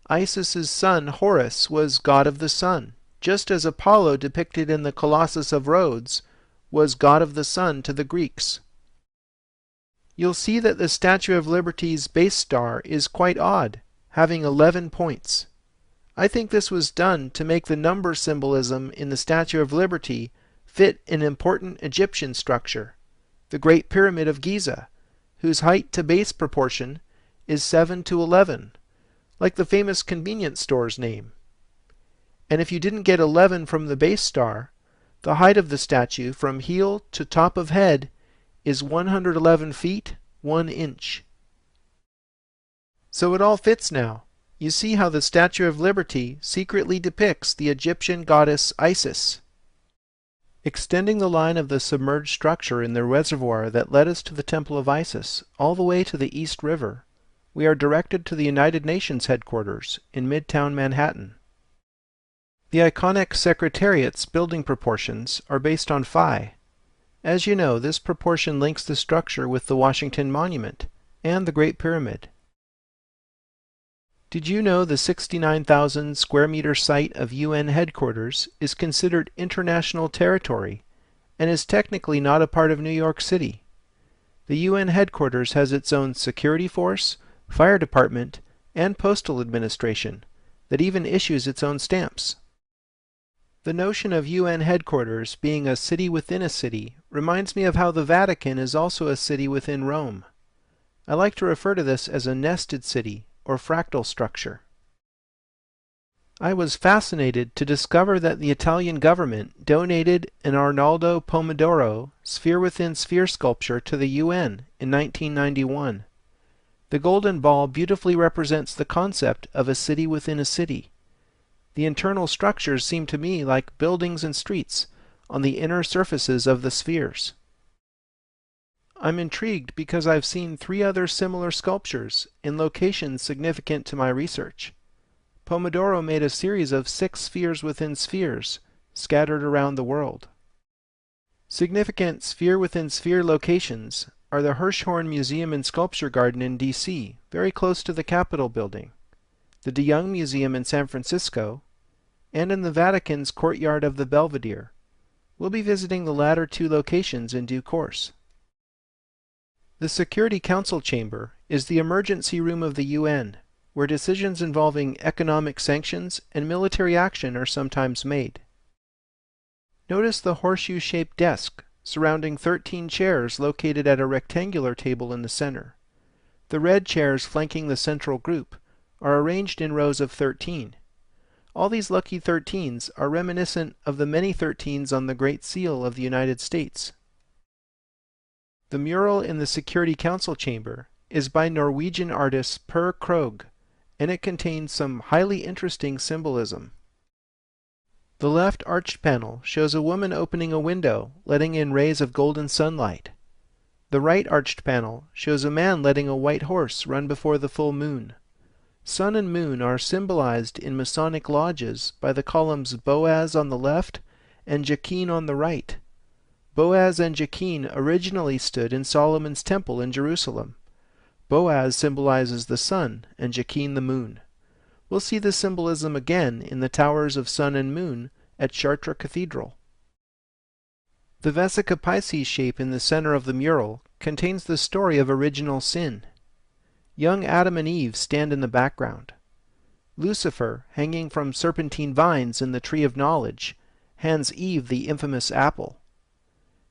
Isis's son Horus was god of the sun, just as Apollo depicted in the Colossus of Rhodes was god of the sun to the Greeks. You'll see that the Statue of Liberty's base star is quite odd, having 11 points. I think this was done to make the number symbolism in the Statue of Liberty fit an important Egyptian structure, the Great Pyramid of Giza, whose height to base proportion is 7:11, like the famous convenience store's name. And if you didn't get 11 from the base star, the height of the statue from heel to top of head is 111 feet, 1 inch. So it all fits now. You see how the Statue of Liberty secretly depicts the Egyptian goddess Isis. Extending the line of the submerged structure in the reservoir that led us to the Temple of Isis all the way to the East River, we are directed to the United Nations headquarters in Midtown Manhattan. The iconic Secretariat's building proportions are based on phi. As you know, this proportion links the structure with the Washington Monument and the Great Pyramid. Did you know the 69,000 square meter site of UN headquarters is considered international territory and is technically not a part of New York City? The UN headquarters has its own security force, fire department, and postal administration that even issues its own stamps. The notion of UN headquarters being a city within a city reminds me of how the Vatican is also a city within Rome. I like to refer to this as a nested city or fractal structure. I was fascinated to discover that the Italian government donated an Arnaldo Pomodoro sphere-within-sphere sculpture to the UN in 1991. The golden ball beautifully represents the concept of a city within a city. The internal structures seem to me like buildings and streets on the inner surfaces of the spheres. I'm intrigued because I've seen 3 other similar sculptures in locations significant to my research. Pomodoro made a series of 6 spheres within spheres scattered around the world. Significant sphere-within-sphere locations are the Hirshhorn Museum and Sculpture Garden in D.C., very close to the Capitol building, the De Young Museum in San Francisco, and in the Vatican's Courtyard of the Belvedere, We'll be visiting the latter two locations in due course. The Security Council Chamber is the emergency room of the UN, where decisions involving economic sanctions and military action are sometimes made. Notice the horseshoe-shaped desk surrounding 13 chairs located at a rectangular table in the center. The red chairs flanking the central group are arranged in rows of 13. All these lucky 13s are reminiscent of the many 13s on the Great Seal of the United States. The mural in the Security Council chamber is by Norwegian artist Per Krogh, and it contains some highly interesting symbolism. The left arched panel shows a woman opening a window, letting in rays of golden sunlight. The right arched panel shows a man letting a white horse run before the full moon. Sun and moon are symbolized in Masonic lodges by the columns Boaz on the left and Jachin on the right. Boaz and Jachin originally stood in Solomon's temple in Jerusalem. Boaz symbolizes the sun and Jachin the moon. We'll see this symbolism again in the towers of sun and moon at Chartres Cathedral. The Vesica Piscis shape in the center of the mural contains the story of original sin. Young Adam and Eve stand in the background. Lucifer, hanging from serpentine vines in the tree of knowledge, hands Eve the infamous apple.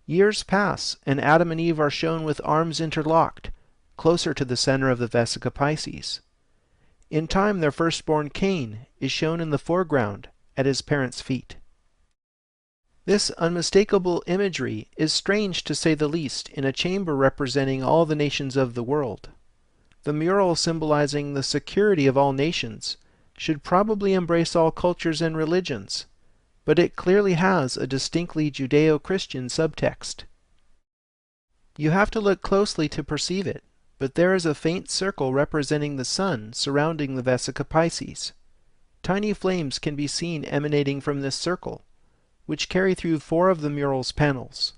Years pass, and Adam and Eve are shown with arms interlocked, closer to the center of the Vesica Piscis. In time, their firstborn Cain is shown in the foreground at his parents' feet. This unmistakable imagery is strange to say the least in a chamber representing all the nations of the world. The mural symbolizing the security of all nations should probably embrace all cultures and religions, but it clearly has a distinctly Judeo-Christian subtext. You have to look closely to perceive it, but there is a faint circle representing the sun surrounding the Vesica Piscis. Tiny flames can be seen emanating from this circle, which carry through 4 of the mural's panels.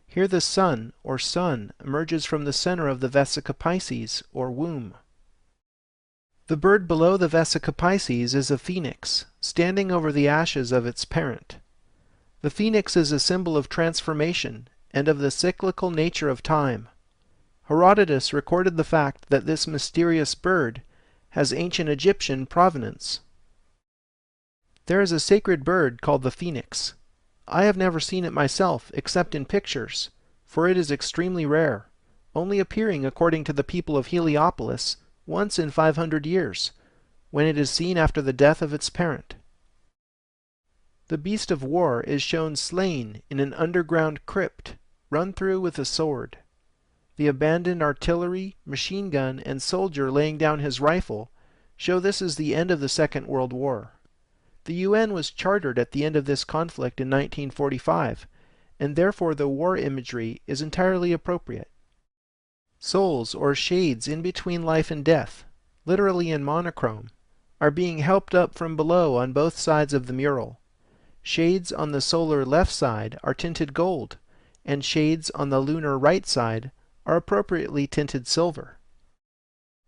Here the sun, or sun, emerges from the center of the Vesica Piscis, or womb. The bird below the Vesica Piscis is a phoenix, standing over the ashes of its parent. The phoenix is a symbol of transformation and of the cyclical nature of time. Herodotus recorded the fact that this mysterious bird has ancient Egyptian provenance. There is a sacred bird called the phoenix. I have never seen it myself except in pictures, for it is extremely rare, only appearing, according to the people of Heliopolis, once in 500 years, when it is seen after the death of its parent. The beast of war is shown slain in an underground crypt, run through with a sword. The abandoned artillery, machine gun, and soldier laying down his rifle show this is the end of the Second World War. The UN was chartered at the end of this conflict in 1945, and therefore the war imagery is entirely appropriate. Souls, or shades in between life and death, literally in monochrome, are being helped up from below on both sides of the mural. Shades on the solar left side are tinted gold, and shades on the lunar right side are appropriately tinted silver.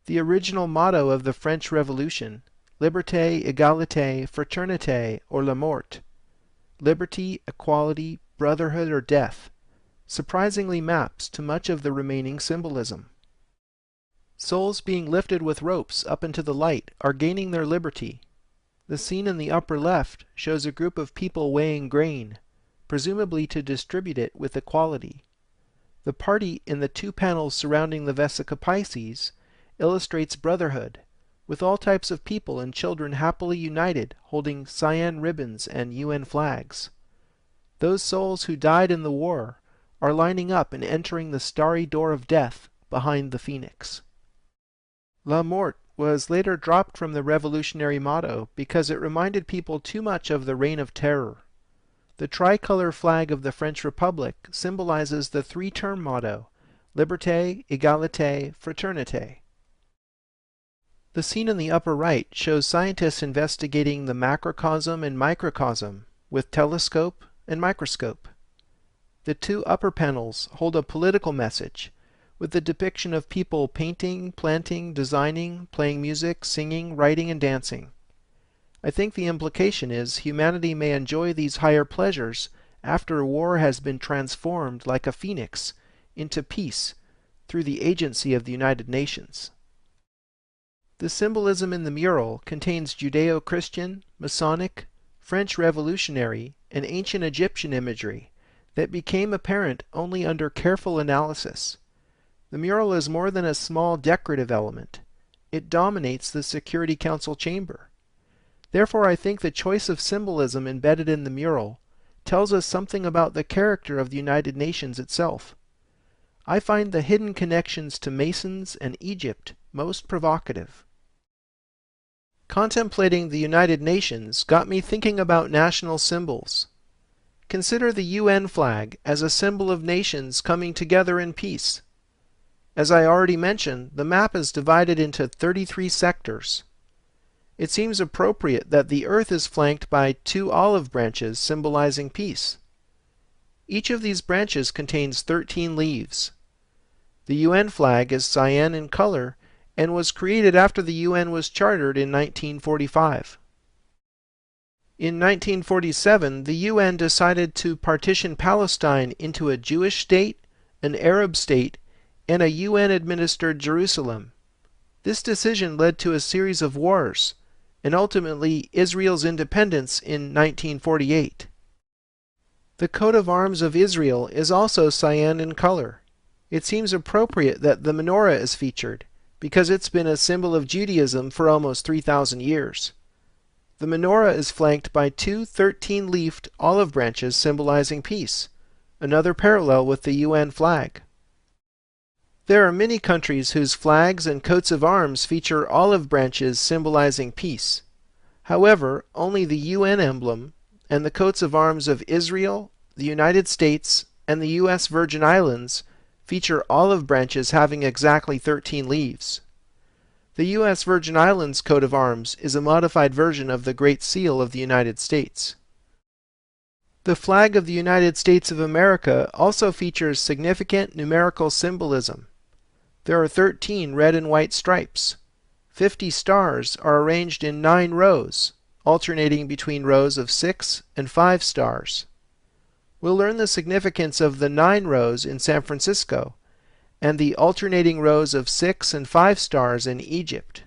The original motto of the French Revolution, Liberté, Égalité, Fraternité, or La Mort, liberty, equality, brotherhood, or death, surprisingly maps to much of the remaining symbolism. Souls being lifted with ropes up into the light are gaining their liberty. The scene in the upper left shows a group of people weighing grain, presumably to distribute it with equality. The party in the 2 panels surrounding the Vesica Piscis illustrates brotherhood, with all types of people and children happily united holding cyan ribbons and UN flags. Those souls who died in the war are lining up and entering the starry door of death behind the phoenix. La Mort was later dropped from the revolutionary motto because it reminded people too much of the Reign of Terror. The tricolor flag of the French Republic symbolizes the 3-term motto, Liberté, Égalité, Fraternité. The scene in the upper right shows scientists investigating the macrocosm and microcosm with telescope and microscope. The 2 upper panels hold a political message, with the depiction of people painting, planting, designing, playing music, singing, writing, and dancing. I think the implication is humanity may enjoy these higher pleasures after war has been transformed like a phoenix into peace through the agency of the United Nations. The symbolism in the mural contains Judeo-Christian, Masonic, French Revolutionary, and ancient Egyptian imagery that became apparent only under careful analysis. The mural is more than a small decorative element. It dominates the Security Council chamber. Therefore, I think the choice of symbolism embedded in the mural tells us something about the character of the United Nations itself. I find the hidden connections to Masons and Egypt most provocative. Contemplating the United Nations got me thinking about national symbols. Consider the UN flag as a symbol of nations coming together in peace. As I already mentioned, the map is divided into 33 sectors. It seems appropriate that the Earth is flanked by 2 olive branches symbolizing peace. Each of these branches contains 13 leaves. The UN flag is cyan in color and was created after the UN was chartered in 1945. In 1947, the UN decided to partition Palestine into a Jewish state, an Arab state, and a UN-administered Jerusalem. This decision led to a series of wars, and ultimately Israel's independence in 1948. The coat of arms of Israel is also cyan in color. It seems appropriate that the menorah is featured, because it's been a symbol of Judaism for almost 3,000 years. The menorah is flanked by 2 13-leafed olive branches symbolizing peace, another parallel with the UN flag. There are many countries whose flags and coats of arms feature olive branches symbolizing peace. However, only the UN emblem and the coats of arms of Israel, the United States, and the U.S. Virgin Islands feature olive branches having exactly 13 leaves. The U.S. Virgin Islands coat of arms is a modified version of the Great Seal of the United States. The flag of the United States of America also features significant numerical symbolism. There are 13 red and white stripes. 50 stars are arranged in 9 rows, alternating between rows of 6 and 5 stars. We'll learn the significance of the 9 rows in San Francisco and the alternating rows of 6 and 5 stars in Egypt.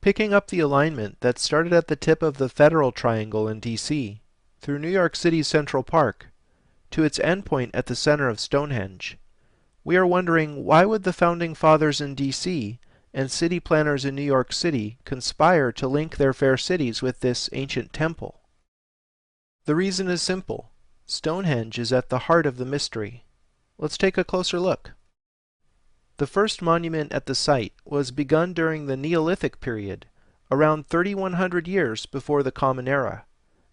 Picking up the alignment that started at the tip of the Federal Triangle in D.C., through New York City's Central Park, to its endpoint at the center of Stonehenge, we are wondering, why would the Founding Fathers in D.C. and city planners in New York City conspire to link their fair cities with this ancient temple? The reason is simple. Stonehenge is at the heart of the mystery. Let's take a closer look. The first monument at the site was begun during the Neolithic period, around 3,100 years before the Common Era,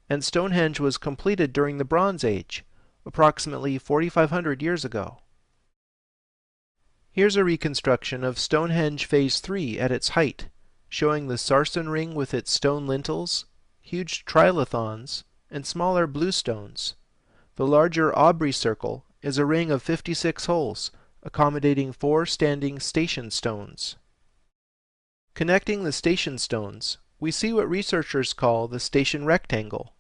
and Stonehenge was completed during the Bronze Age, approximately 4,500 years ago. Here's a reconstruction of Stonehenge Phase 3 at its height, showing the sarsen ring with its stone lintels, huge trilithons, and smaller bluestones. The larger Aubrey circle is a ring of 56 holes, accommodating 4 standing station stones. Connecting the station stones, we see what researchers call the station rectangle.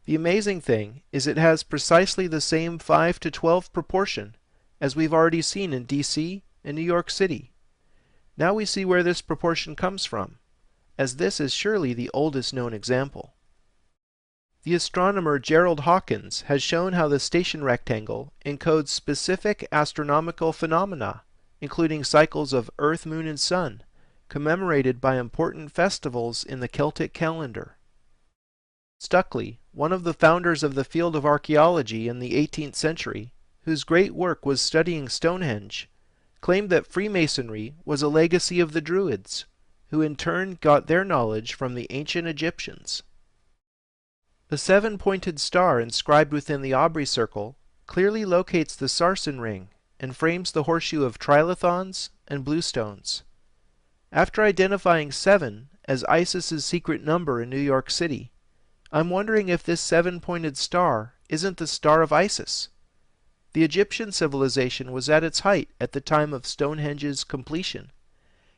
The amazing thing is it has precisely the same 5:12 proportion as we've already seen in D.C. and New York City. Now we see where this proportion comes from, as this is surely the oldest known example. The astronomer Gerald Hawkins has shown how the station rectangle encodes specific astronomical phenomena, including cycles of Earth, Moon, and Sun, commemorated by important festivals in the Celtic calendar. Stuckley, one of the founders of the field of archaeology in the 18th century, whose great work was studying Stonehenge, claimed that Freemasonry was a legacy of the Druids, who in turn got their knowledge from the ancient Egyptians. The 7-pointed star inscribed within the Aubrey circle clearly locates the sarsen ring and frames the horseshoe of trilithons and bluestones. After identifying 7 as ISIS's secret number in New York City, I'm wondering if this 7-pointed star isn't the Star of Isis. The Egyptian civilization was at its height at the time of Stonehenge's completion,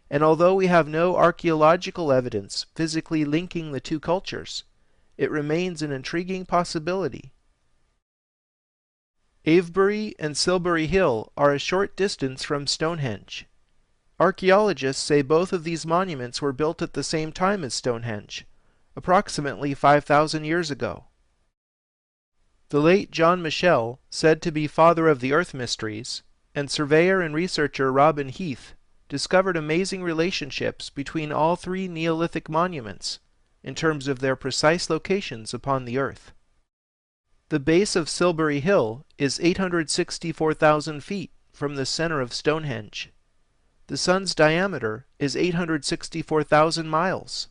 and although we have no archaeological evidence physically linking the two cultures, it remains an intriguing possibility. Avebury and Silbury Hill are a short distance from Stonehenge. Archaeologists say both of these monuments were built at the same time as Stonehenge, approximately 5,000 years ago. The late John Michell, said to be father of the earth mysteries, and surveyor and researcher Robin Heath, discovered amazing relationships between all three Neolithic monuments in terms of their precise locations upon the earth. The base of Silbury Hill is 864,000 feet from the center of Stonehenge. The sun's diameter is 864,000 miles.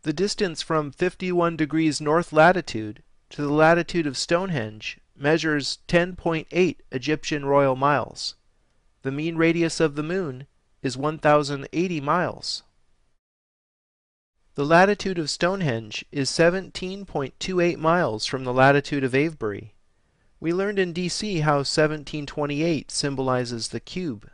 The distance from 51 degrees north latitude to the latitude of Stonehenge measures 10.8 Egyptian royal miles. The mean radius of the moon is 1,080 miles. The latitude of Stonehenge is 17.28 miles from the latitude of Avebury. We learned in DC how 1728 symbolizes the cube.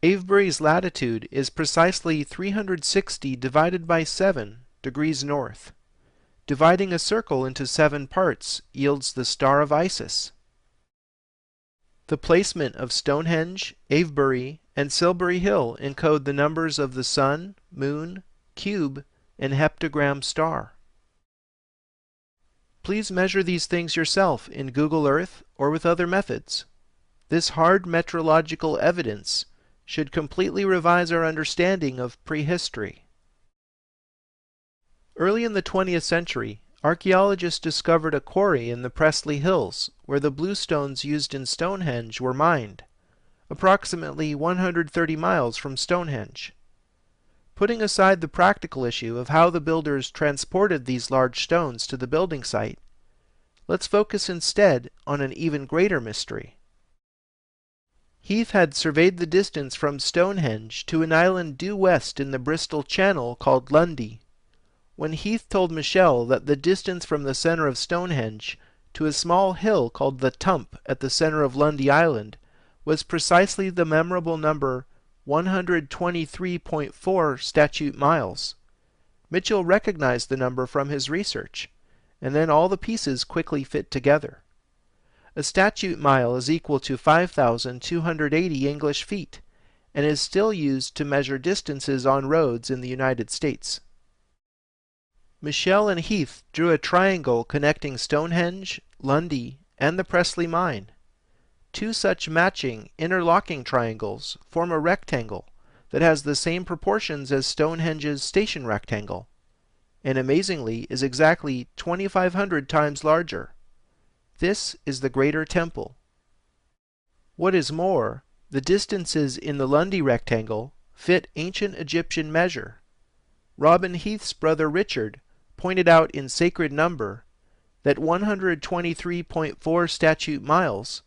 Avebury's latitude is precisely 360 divided by 7 degrees north. Dividing a circle into 7 parts yields the Star of Isis. The placement of Stonehenge, Avebury, and Silbury Hill encode the numbers of the sun, moon, cube, and heptagram star. Please measure these things yourself in Google Earth or with other methods. This hard metrological evidence should completely revise our understanding of prehistory. Early in the 20th century, archaeologists discovered a quarry in the Pressley Hills where the bluestones used in Stonehenge were mined, approximately 130 miles from Stonehenge. Putting aside the practical issue of how the builders transported these large stones to the building site, let's focus instead on an even greater mystery. Heath had surveyed the distance from Stonehenge to an island due west in the Bristol Channel called Lundy. When Heath told Michell that the distance from the center of Stonehenge to a small hill called the Tump at the center of Lundy Island was precisely the memorable number 123.4 statute miles, Mitchell recognized the number from his research, and then all the pieces quickly fit together. A statute mile is equal to 5,280 English feet, and is still used to measure distances on roads in the United States. Michell and Heath drew a triangle connecting Stonehenge, Lundy, and the Pressley mine. Two such matching, interlocking triangles form a rectangle that has the same proportions as Stonehenge's station rectangle, and amazingly is exactly 2,500 times larger. This is the Greater Temple. What is more, the distances in the Lundy rectangle fit ancient Egyptian measure. Robin Heath's brother Richard pointed out in Sacred Number that 123.4 statute miles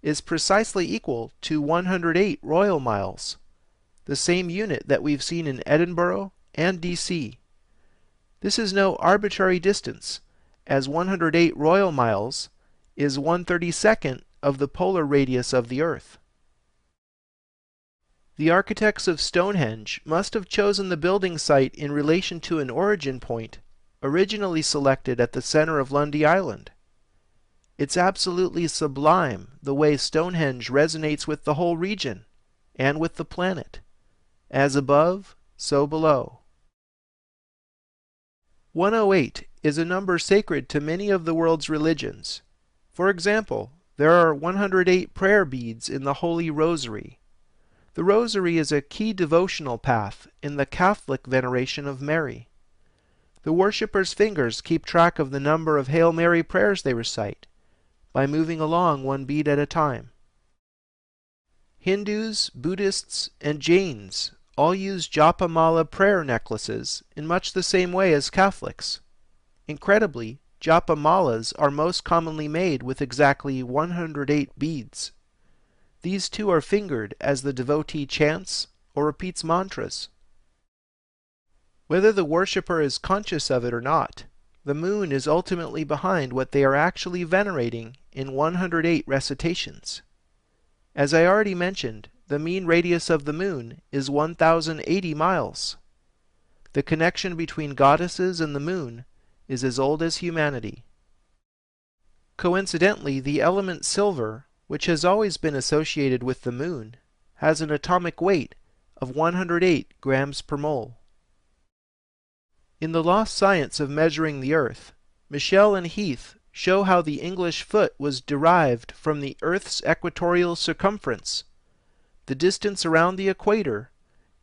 is precisely equal to 108 royal miles, the same unit that we've seen in Edinburgh and DC. This is no arbitrary distance, as 108 royal miles is 1/32 of the polar radius of the Earth. The architects of Stonehenge must have chosen the building site in relation to an origin point originally selected at the center of Lundy Island. It's absolutely sublime the way Stonehenge resonates with the whole region and with the planet. As above, so below. 108 is a number sacred to many of the world's religions. For example, there are 108 prayer beads in the Holy Rosary. The Rosary is a key devotional path in the Catholic veneration of Mary. The worshippers' fingers keep track of the number of Hail Mary prayers they recite by moving along one bead at a time. Hindus, Buddhists, and Jains all use japa mala prayer necklaces in much the same way as Catholics. Incredibly, japa malas are most commonly made with exactly 108 beads. These too are fingered as the devotee chants or repeats mantras. Whether the worshipper is conscious of it or not, the moon is ultimately behind what they are actually venerating in 108 recitations. As I already mentioned, the mean radius of the moon is 1,080 miles. The connection between goddesses and the moon is as old as humanity. Coincidentally, the element silver, which has always been associated with the moon, has an atomic weight of 108 grams per mole. In The Lost Science of Measuring the Earth, Michell and Heath show how the English foot was derived from the Earth's equatorial circumference. The distance around the equator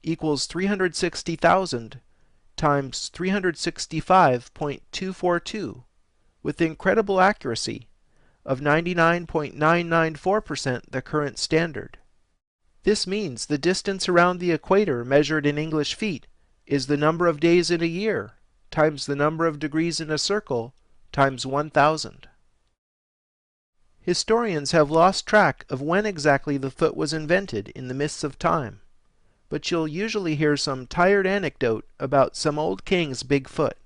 equals 360,000 times 365.242, with incredible accuracy of 99.994% the current standard. This means the distance around the equator measured in English feet is the number of days in a year times the number of degrees in a circle times 1,000. Historians have lost track of when exactly the foot was invented in the mists of time, but you'll usually hear some tired anecdote about some old king's big foot.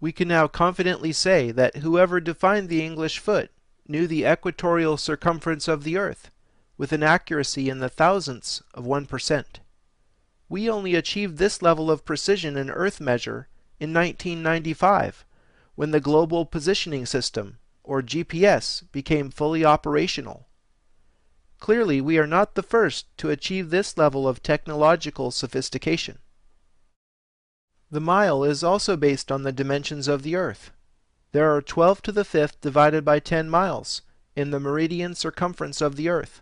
We can now confidently say that whoever defined the English foot knew the equatorial circumference of the Earth with an accuracy in the thousandths of 1%. We only achieved this level of precision in Earth measure in 1995, when the Global Positioning System, or GPS, became fully operational. Clearly, we are not the first to achieve this level of technological sophistication. The mile is also based on the dimensions of the Earth. There are 12 to the 5th divided by 10 miles in the meridian circumference of the Earth.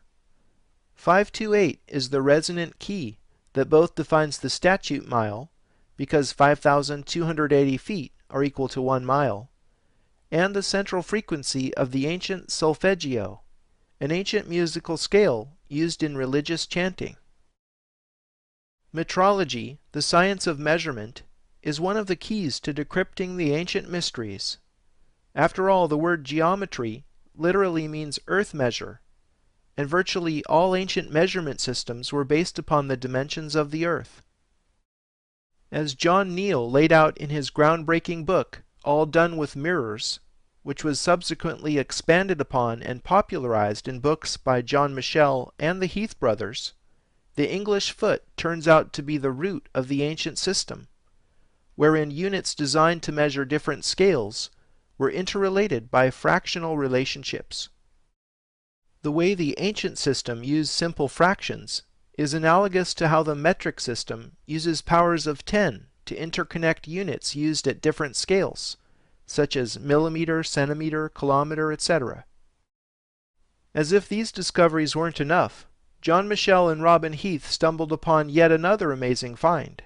528 is the resonant key that both defines the statute mile, because 5,280 feet are equal to 1 mile, and the central frequency of the ancient solfeggio, an ancient musical scale used in religious chanting. Metrology, the science of measurement, is one of the keys to decrypting the ancient mysteries. After all, the word geometry literally means earth measure, and virtually all ancient measurement systems were based upon the dimensions of the Earth. As John Neal laid out in his groundbreaking book, All Done with Mirrors, which was subsequently expanded upon and popularized in books by John Michell and the Heath brothers, the English foot turns out to be the root of the ancient system, wherein units designed to measure different scales were interrelated by fractional relationships. The way the ancient system used simple fractions is analogous to how the metric system uses powers of 10 to interconnect units used at different scales, such as millimeter, centimeter, kilometer, etc. As if these discoveries weren't enough, John Michell and Robin Heath stumbled upon yet another amazing find.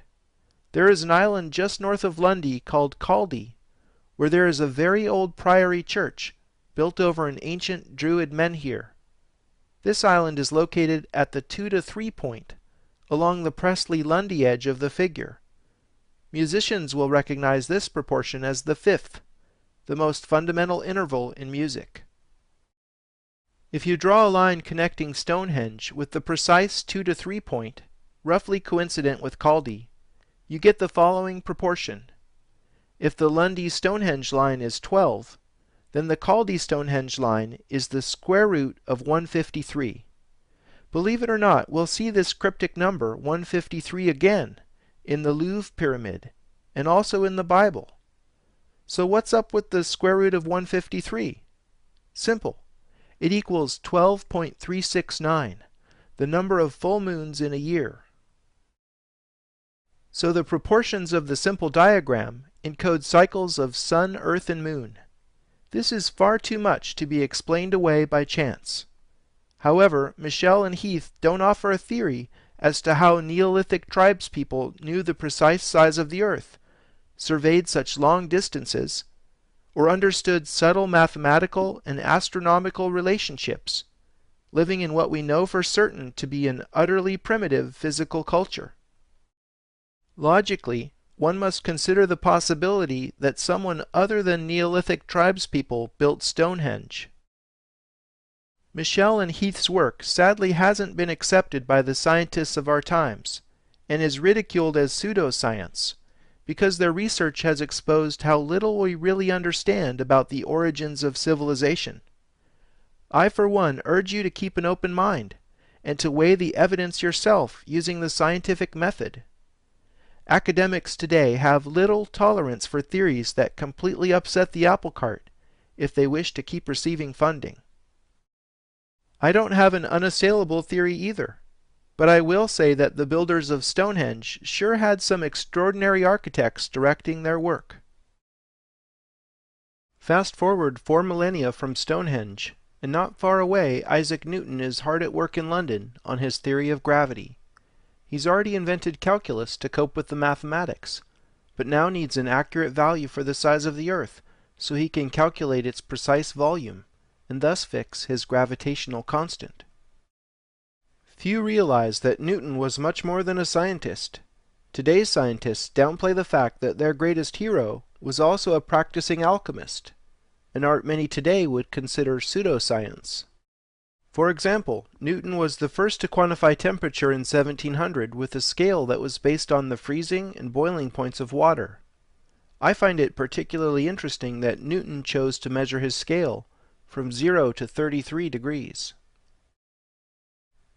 There is an island just north of Lundy called Caldy, where there is a very old priory church built over an ancient Druid menhir. This island is located at the 2 to 3 point, along the Presley-Lundy edge of the figure. Musicians will recognize this proportion as the 5th, the most fundamental interval in music. If you draw a line connecting Stonehenge with the precise 2 to 3 point, roughly coincident with Caldy, you get the following proportion. If the Lundy-Stonehenge line is 12, then the Caldy-Stonehenge line is the square root of 153. Believe it or not, we'll see this cryptic number 153 again in the Louvre Pyramid and also in the Bible. So what's up with the square root of 153? Simple. It equals 12.369, the number of full moons in a year. So the proportions of the simple diagram encode cycles of sun, earth, and moon. This is far too much to be explained away by chance. However, Michell and Heath don't offer a theory as to how Neolithic tribespeople knew the precise size of the Earth, surveyed such long distances, or understood subtle mathematical and astronomical relationships, living in what we know for certain to be an utterly primitive physical culture. Logically, one must consider the possibility that someone other than Neolithic tribespeople built Stonehenge. Michell and Heath's work sadly hasn't been accepted by the scientists of our times, and is ridiculed as pseudoscience, because their research has exposed how little we really understand about the origins of civilization. I, for one, urge you to keep an open mind, and to weigh the evidence yourself using the scientific method. Academics today have little tolerance for theories that completely upset the apple cart if they wish to keep receiving funding. I don't have an unassailable theory either, but I will say that the builders of Stonehenge sure had some extraordinary architects directing their work. Fast forward 4 millennia from Stonehenge, and not far away Isaac Newton is hard at work in London on his theory of gravity. He's already invented calculus to cope with the mathematics, but now needs an accurate value for the size of the Earth so he can calculate its precise volume, and thus fix his gravitational constant. Few realize that Newton was much more than a scientist. Today's scientists downplay the fact that their greatest hero was also a practicing alchemist, an art many today would consider pseudoscience. For example, Newton was the first to quantify temperature in 1700 with a scale that was based on the freezing and boiling points of water. I find it particularly interesting that Newton chose to measure his scale from 0 to 33 degrees.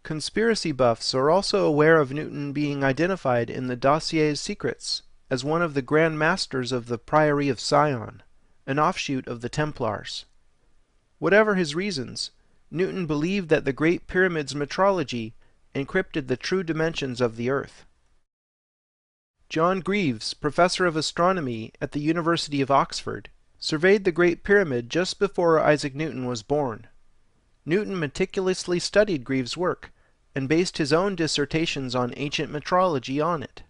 Conspiracy buffs are also aware of Newton being identified in the dossier's secrets as one of the Grand Masters of the Priory of Sion, an offshoot of the Templars. Whatever his reasons, Newton believed that the Great Pyramid's metrology encrypted the true dimensions of the Earth. John Greaves, professor of astronomy at the University of Oxford, surveyed the Great Pyramid just before Isaac Newton was born. Newton meticulously studied Greaves' work and based his own dissertations on ancient metrology on it.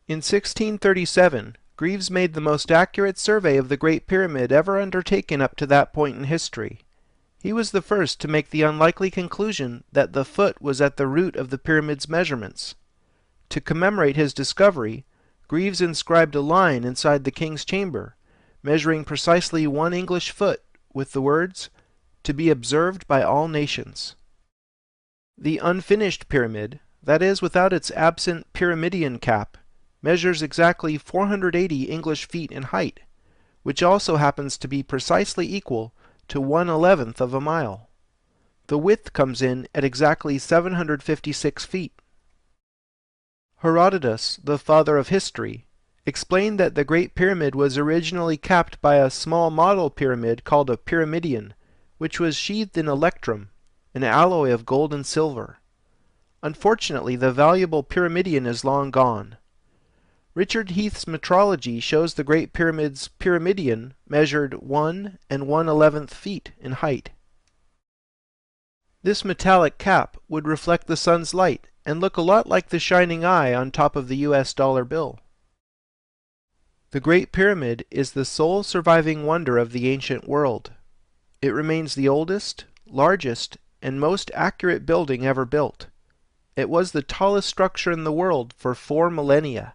In 1637, Greaves made the most accurate survey of the Great Pyramid ever undertaken up to that point in history. He was the first to make the unlikely conclusion that the foot was at the root of the pyramid's measurements. To commemorate his discovery, Greaves inscribed a line inside the king's chamber, measuring precisely 1 English foot, with the words, "To be observed by all nations." The unfinished pyramid, that is without its absent pyramidion cap, measures exactly 480 English feet in height, which also happens to be precisely equal to 1/11th of a mile. The width comes in at exactly 756 feet. Herodotus, the father of history, explained that the Great Pyramid was originally capped by a small model pyramid called a pyramidion, which was sheathed in electrum, an alloy of gold and silver. Unfortunately, the valuable pyramidion is long gone. Richard Heath's metrology shows the Great Pyramid's pyramidion measured 1 1/11th feet in height. This metallic cap would reflect the sun's light and look a lot like the shining eye on top of the US dollar bill. The Great Pyramid is the sole surviving wonder of the ancient world. It remains the oldest, largest, and most accurate building ever built. It was the tallest structure in the world for 4 millennia.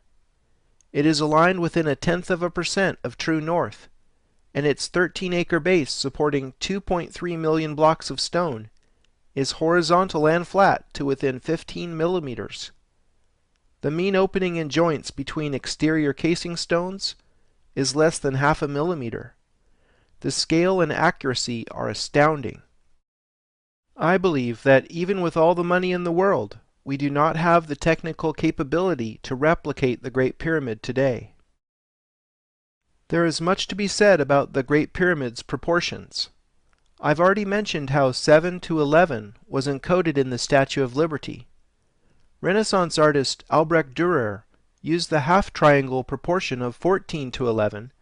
It is aligned within 0.1% of true north, and its 13-acre base supporting 2.3 million blocks of stone is horizontal and flat to within 15 millimeters. The mean opening in joints between exterior casing stones is less than 0.5 millimeter. The scale and accuracy are astounding. I believe that even with all the money in the world, we do not have the technical capability to replicate the Great Pyramid today. There is much to be said about the Great Pyramid's proportions. I've already mentioned how 7:11 was encoded in the Statue of Liberty. Renaissance artist Albrecht Dürer used the half-triangle proportion of 14:11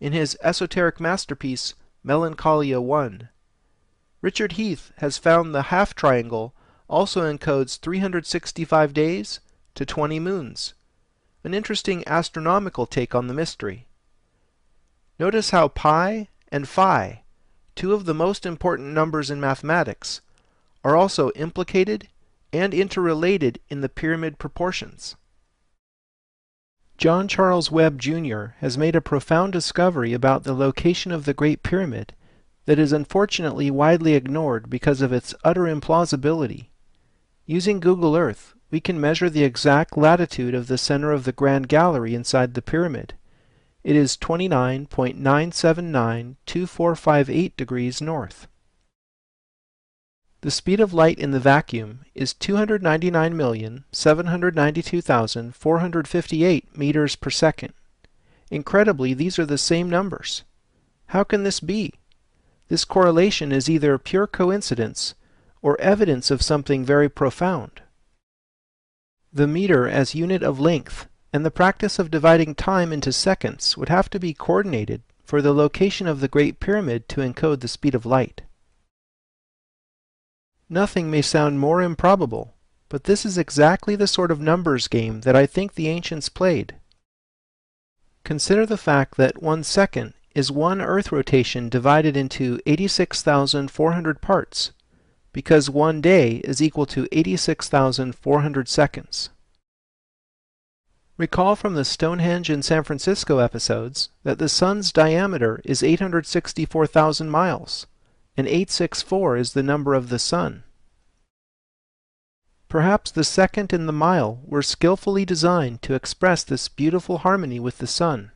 in his esoteric masterpiece Melancholia I. Richard Heath has found the half-triangle also encodes 365 days to 20 moons, an interesting astronomical take on the mystery. Notice how pi and phi, two of the most important numbers in mathematics, are also implicated and interrelated in the pyramid proportions. John Charles Webb Jr. has made a profound discovery about the location of the Great Pyramid that is unfortunately widely ignored because of its utter implausibility. Using Google Earth, we can measure the exact latitude of the center of the Grand Gallery inside the pyramid. It is 29.9792458 degrees north. The speed of light in the vacuum is 299,792,458 meters per second. Incredibly, these are the same numbers. How can this be? This correlation is either pure coincidence or evidence of something very profound. The meter as unit of length and the practice of dividing time into seconds would have to be coordinated for the location of the Great Pyramid to encode the speed of light. Nothing may sound more improbable, but this is exactly the sort of numbers game that I think the ancients played. Consider the fact that 1 second is one Earth rotation divided into 86,400 parts, because 1 day is equal to 86,400 seconds. Recall from the Stonehenge and San Francisco episodes that the Sun's diameter is 864,000 miles, and 864 is the number of the Sun. Perhaps the second and the mile were skillfully designed to express this beautiful harmony with the Sun.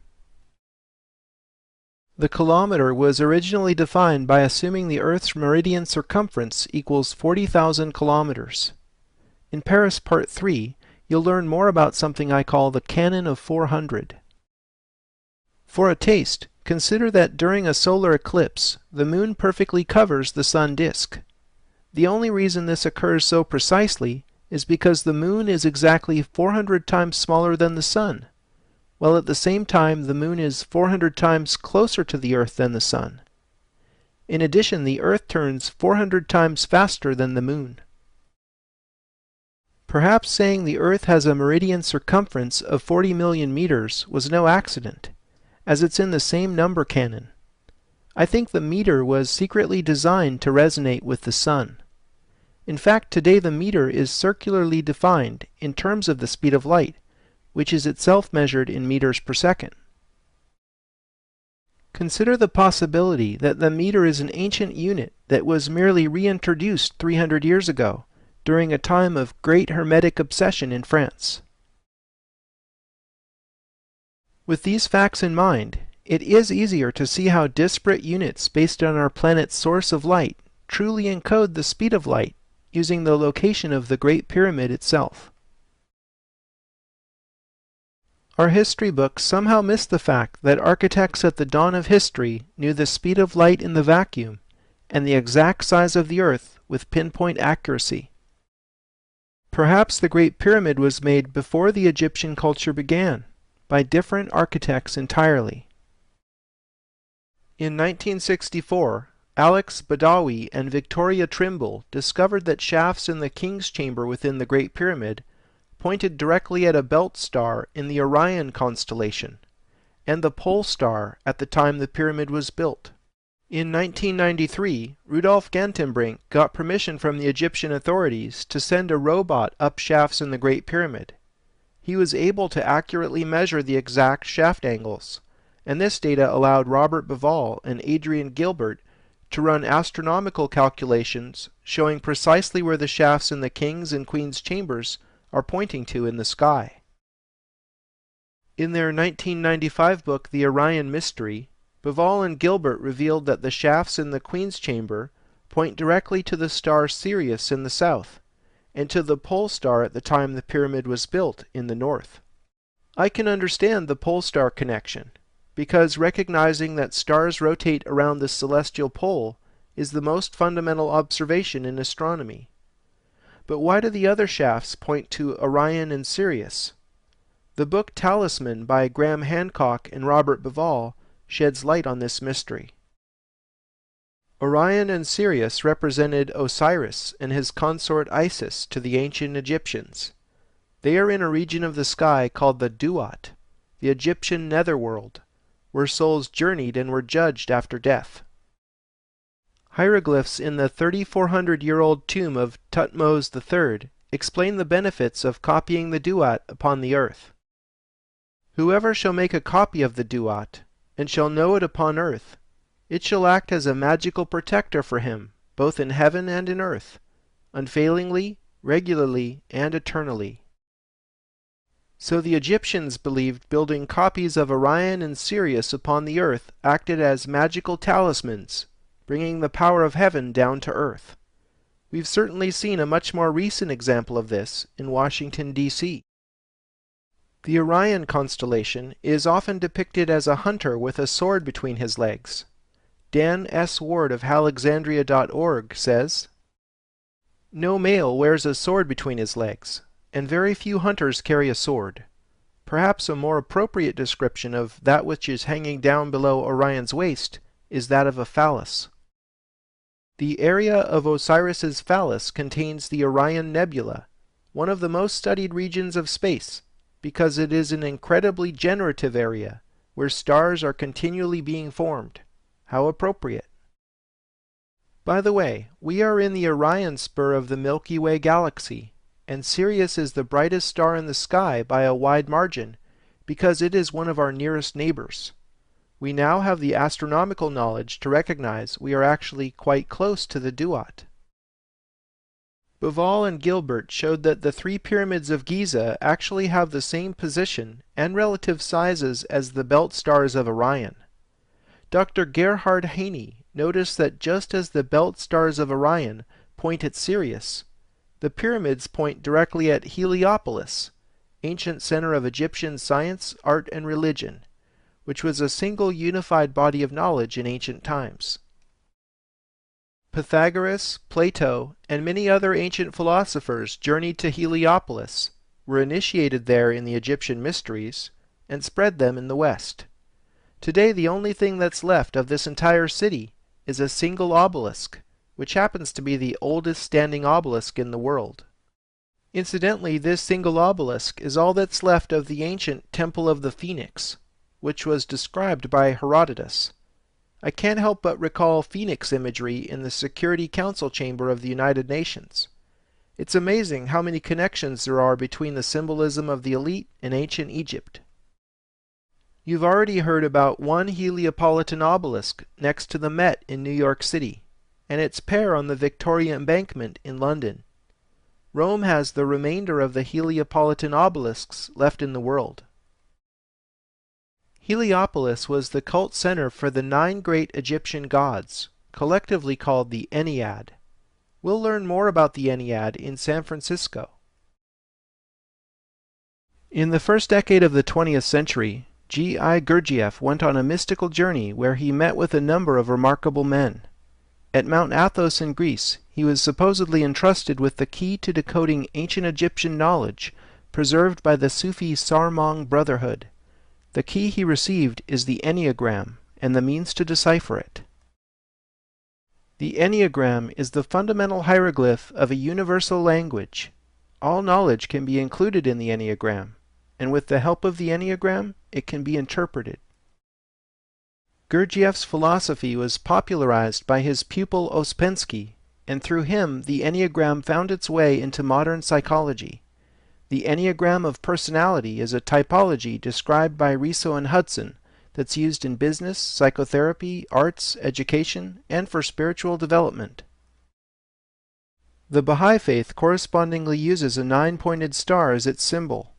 The kilometer was originally defined by assuming the Earth's meridian circumference equals 40,000 kilometers. In Paris Part 3, you'll learn more about something I call the Canon of 400. For a taste, consider that during a solar eclipse, the Moon perfectly covers the Sun disk. The only reason this occurs so precisely is because the Moon is exactly 400 times smaller than the Sun, while at the same time the Moon is 400 times closer to the Earth than the Sun. In addition, the Earth turns 400 times faster than the Moon. Perhaps saying the Earth has a meridian circumference of 40 million meters was no accident, as it's in the same number canon. I think the meter was secretly designed to resonate with the Sun. In fact, today the meter is circularly defined in terms of the speed of light, which is itself measured in meters per second. Consider the possibility that the meter is an ancient unit that was merely reintroduced 300 years ago, during a time of great Hermetic obsession in France. With these facts in mind, it is easier to see how disparate units based on our planet's source of light truly encode the speed of light using the location of the Great Pyramid itself. Our history books somehow miss the fact that architects at the dawn of history knew the speed of light in the vacuum and the exact size of the Earth with pinpoint accuracy. Perhaps the Great Pyramid was made before the Egyptian culture began, by different architects entirely. In 1964, Alex Badawi and Victoria Trimble discovered that shafts in the King's Chamber within the Great Pyramid pointed directly at a belt star in the Orion constellation, and the pole star at the time the pyramid was built. In 1993, Rudolf Gantenbrink got permission from the Egyptian authorities to send a robot up shafts in the Great Pyramid. He was able to accurately measure the exact shaft angles, and this data allowed Robert Bivol and Adrian Gilbert to run astronomical calculations showing precisely where the shafts in the King's and Queen's chambers are pointing to in the sky. In their 1995 book, The Orion Mystery, Bivol and Gilbert revealed that the shafts in the Queen's chamber point directly to the star Sirius in the south, and to the pole star at the time the pyramid was built in the north. I can understand the pole star connection, because recognizing that stars rotate around the celestial pole is the most fundamental observation in astronomy. But why do the other shafts point to Orion and Sirius? The book Talisman by Graham Hancock and Robert Bivol sheds light on this mystery. Orion and Sirius represented Osiris and his consort Isis to the ancient Egyptians. They are in a region of the sky called the Duat, the Egyptian netherworld, where souls journeyed and were judged after death. Hieroglyphs in the 3,400-year-old tomb of Thutmose III explain the benefits of copying the Duat upon the earth. Whoever shall make a copy of the Duat, and shall know it upon earth, it shall act as a magical protector for him, both in heaven and in earth, unfailingly, regularly, and eternally. So the Egyptians believed building copies of Orion and Sirius upon the earth acted as magical talismans, bringing the power of heaven down to earth. We've certainly seen a much more recent example of this in Washington, D.C. The Orion constellation is often depicted as a hunter with a sword between his legs. Dan S. Ward of Halexandria.org says, "No male wears a sword between his legs, and very few hunters carry a sword. Perhaps a more appropriate description of that which is hanging down below Orion's waist is that of a phallus. The area of Osiris's phallus contains the Orion Nebula, one of the most studied regions of space, because it is an incredibly generative area where stars are continually being formed. How appropriate." By the way, we are in the Orion spur of the Milky Way galaxy, and Sirius is the brightest star in the sky by a wide margin, because it is one of our nearest neighbors. We now have the astronomical knowledge to recognize we are actually quite close to the duat. Bauval and Gilbert showed that the three pyramids of Giza actually have the same position and relative sizes as the belt stars of Orion. Dr. Gerhard Haney noticed that just as the belt stars of Orion point at Sirius, the pyramids point directly at Heliopolis, ancient center of Egyptian science, art, and religion, which was a single unified body of knowledge in ancient times. Pythagoras, Plato, and many other ancient philosophers journeyed to Heliopolis, were initiated there in the Egyptian mysteries, and spread them in the West. Today the only thing that's left of this entire city is a single obelisk, which happens to be the oldest standing obelisk in the world. Incidentally, this single obelisk is all that's left of the ancient Temple of the Phoenix, which was described by Herodotus. I can't help but recall phoenix imagery in the Security Council chamber of the United Nations. It's amazing how many connections there are between the symbolism of the elite and ancient Egypt. You've already heard about one Heliopolitan obelisk next to the Met in New York City, and its pair on the Victoria Embankment in London. Rome has the remainder of the Heliopolitan obelisks left in the world. Heliopolis was the cult center for the 9 great Egyptian gods, collectively called the Ennead. We'll learn more about the Ennead in San Francisco. In the first decade of the 20th century, G.I. Gurdjieff went on a mystical journey where he met with a number of remarkable men. At Mount Athos in Greece, he was supposedly entrusted with the key to decoding ancient Egyptian knowledge preserved by the Sufi Sarmang Brotherhood. The key he received is the Enneagram, and the means to decipher it. The Enneagram is the fundamental hieroglyph of a universal language. All knowledge can be included in the Enneagram, and with the help of the Enneagram, it can be interpreted. Gurdjieff's philosophy was popularized by his pupil Ouspensky, and through him the Enneagram found its way into modern psychology. The Enneagram of personality is a typology described by Riso and Hudson that's used in business, psychotherapy, arts, education, and for spiritual development. The Baha'i Faith correspondingly uses a 9-pointed star as its symbol.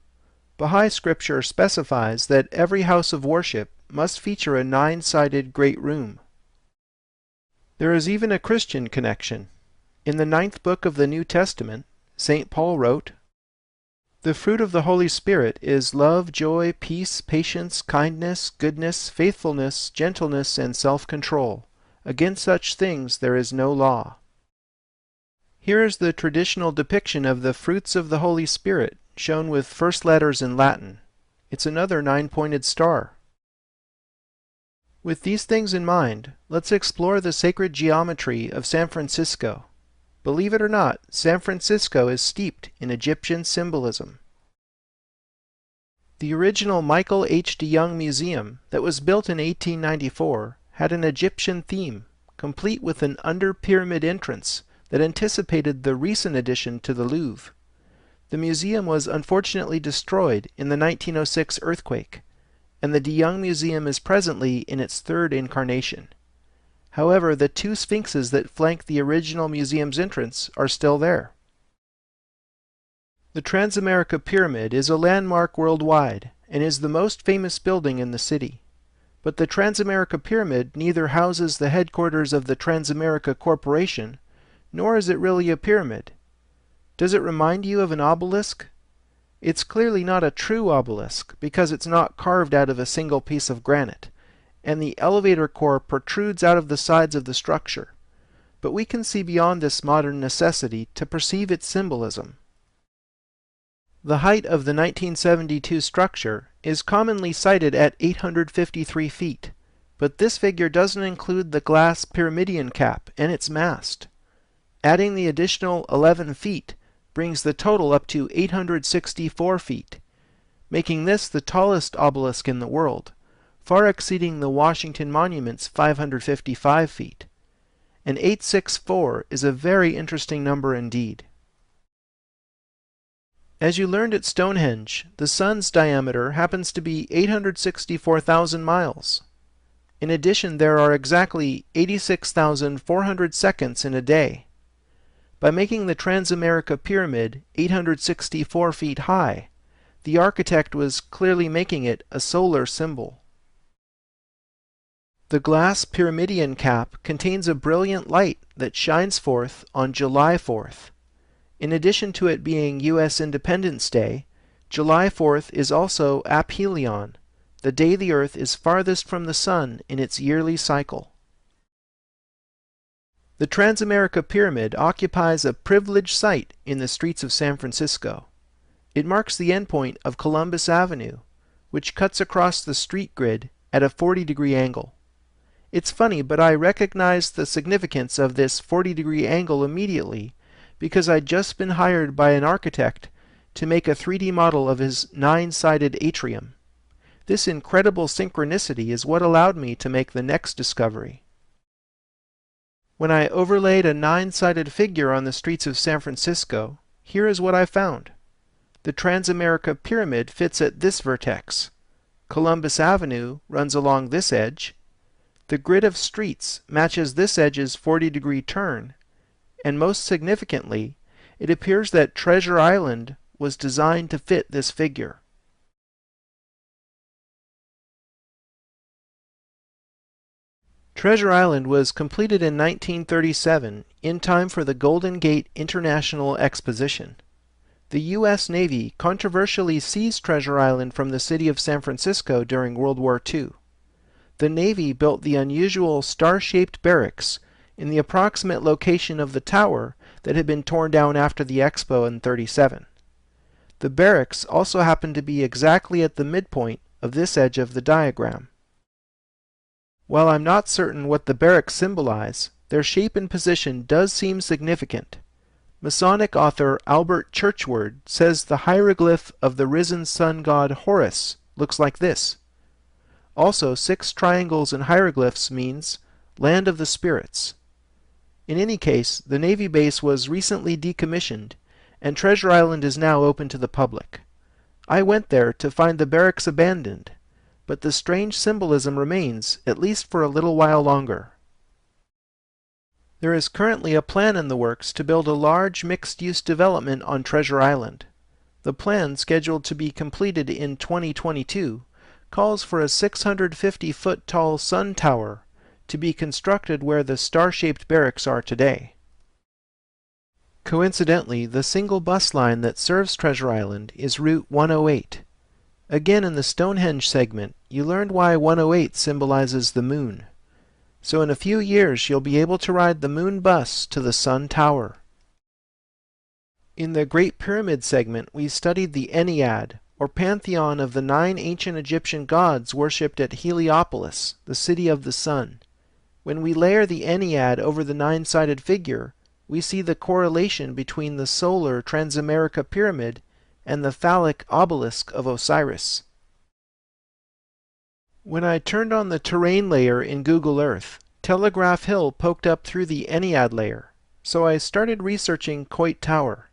Baha'i scripture specifies that every house of worship must feature a 9-sided great room. There is even a Christian connection. In the 9th book of the New Testament, St. Paul wrote, "The fruit of the Holy Spirit is love, joy, peace, patience, kindness, goodness, faithfulness, gentleness, and self-control. Against such things there is no law." Here is the traditional depiction of the fruits of the Holy Spirit, shown with first letters in Latin. It's another 9-pointed star. With these things in mind, let's explore the sacred geometry of San Francisco. Believe it or not, San Francisco is steeped in Egyptian symbolism. The original Michael H. DeYoung Museum that was built in 1894 had an Egyptian theme, complete with an under-pyramid entrance that anticipated the recent addition to the Louvre. The museum was unfortunately destroyed in the 1906 earthquake, and the DeYoung Museum is presently in its 3rd incarnation. However, the 2 sphinxes that flank the original museum's entrance are still there. The Transamerica Pyramid is a landmark worldwide and is the most famous building in the city. But the Transamerica Pyramid neither houses the headquarters of the Transamerica Corporation nor is it really a pyramid. Does it remind you of an obelisk? It's clearly not a true obelisk because it's not carved out of a single piece of granite, and the elevator core protrudes out of the sides of the structure. But we can see beyond this modern necessity to perceive its symbolism. The height of the 1972 structure is commonly cited at 853 feet, but this figure doesn't include the glass pyramidion cap and its mast. Adding the additional 11 feet brings the total up to 864 feet, making this the tallest obelisk in the world, far exceeding the Washington Monument's 555 feet. And 864 is a very interesting number indeed. As you learned at Stonehenge, the Sun's diameter happens to be 864,000 miles. In addition, there are exactly 86,400 seconds in a day. By making the Transamerica Pyramid 864 feet high, the architect was clearly making it a solar symbol. The glass pyramidion cap contains a brilliant light that shines forth on July 4th. In addition to it being U.S. Independence Day, July 4th is also aphelion, the day the Earth is farthest from the Sun in its yearly cycle. The Transamerica Pyramid occupies a privileged site in the streets of San Francisco. It marks the endpoint of Columbus Avenue, which cuts across the street grid at a 40-degree angle. It's funny, but I recognized the significance of this 40-degree angle immediately because I'd just been hired by an architect to make a 3D model of his 9-sided atrium. This incredible synchronicity is what allowed me to make the next discovery. When I overlaid a 9-sided figure on the streets of San Francisco, here is what I found. The Transamerica Pyramid fits at this vertex. Columbus Avenue runs along this edge. The grid of streets matches this edge's 40-degree turn, and most significantly, it appears that Treasure Island was designed to fit this figure. Treasure Island was completed in 1937 in time for the Golden Gate International Exposition. The U.S. Navy controversially seized Treasure Island from the city of San Francisco during World War II. The Navy built the unusual star-shaped barracks in the approximate location of the tower that had been torn down after the Expo in 1937. The barracks also happened to be exactly at the midpoint of this edge of the diagram. While I'm not certain what the barracks symbolize, their shape and position does seem significant. Masonic author Albert Churchward says the hieroglyph of the risen sun god Horus looks like this. Also, 6 triangles in hieroglyphs means land of the spirits. In any case, the Navy base was recently decommissioned, and Treasure Island is now open to the public. I went there to find the barracks abandoned, but the strange symbolism remains, at least for a little while longer. There is currently a plan in the works to build a large mixed-use development on Treasure Island. The plan, scheduled to be completed in 2022, calls for a 650-foot-tall sun tower to be constructed where the star-shaped barracks are today. Coincidentally, the single bus line that serves Treasure Island is Route 108. Again, in the Stonehenge segment, you learned why 108 symbolizes the moon. So in a few years, you'll be able to ride the moon bus to the Sun Tower. In the Great Pyramid segment, we studied the Ennead, or pantheon of the 9 ancient Egyptian gods worshipped at Heliopolis, the city of the sun. When we layer the Ennead over the 9-sided figure, we see the correlation between the solar Transamerica Pyramid and the phallic obelisk of Osiris. When I turned on the terrain layer in Google Earth, Telegraph Hill poked up through the Ennead layer, so I started researching Coit Tower.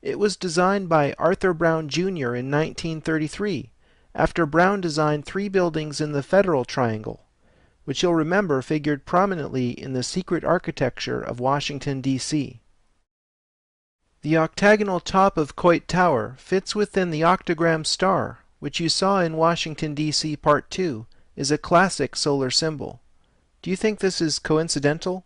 It was designed by Arthur Brown Jr. in 1933, after Brown designed 3 buildings in the Federal Triangle, which you'll remember figured prominently in the secret architecture of Washington, D.C. The octagonal top of Coit Tower fits within the octagram star, which you saw in Washington, D.C. Part 2, is a classic solar symbol. Do you think this is coincidental?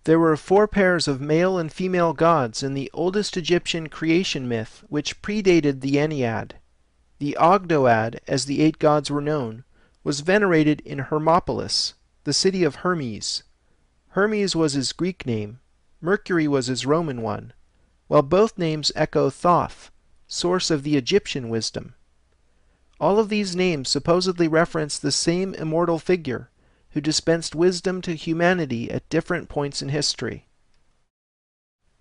There were 4 pairs of male and female gods in the oldest Egyptian creation myth, which predated the Ennead. The Ogdoad, as the 8 gods were known, was venerated in Hermopolis, the city of Hermes. Hermes was his Greek name, Mercury was his Roman one, while both names echo Thoth, source of the Egyptian wisdom. All of these names supposedly reference the same immortal figure who dispensed wisdom to humanity at different points in history.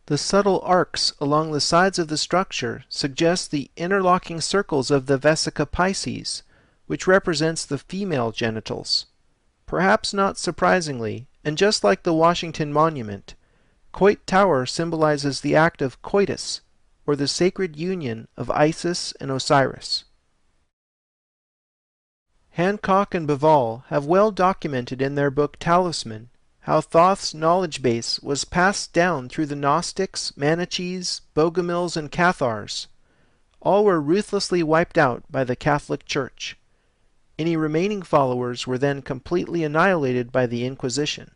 The subtle arcs along the sides of the structure suggest the interlocking circles of the vesica Pisces, which represents the female genitals. Perhaps not surprisingly, and just like the Washington Monument, Coit Tower symbolizes the act of coitus, or the sacred union of Isis and Osiris. Hancock and Bivall have well documented in their book Talisman how Thoth's knowledge base was passed down through the Gnostics, Manichees, Bogomils, and Cathars. All were ruthlessly wiped out by the Catholic Church. Any remaining followers were then completely annihilated by the Inquisition.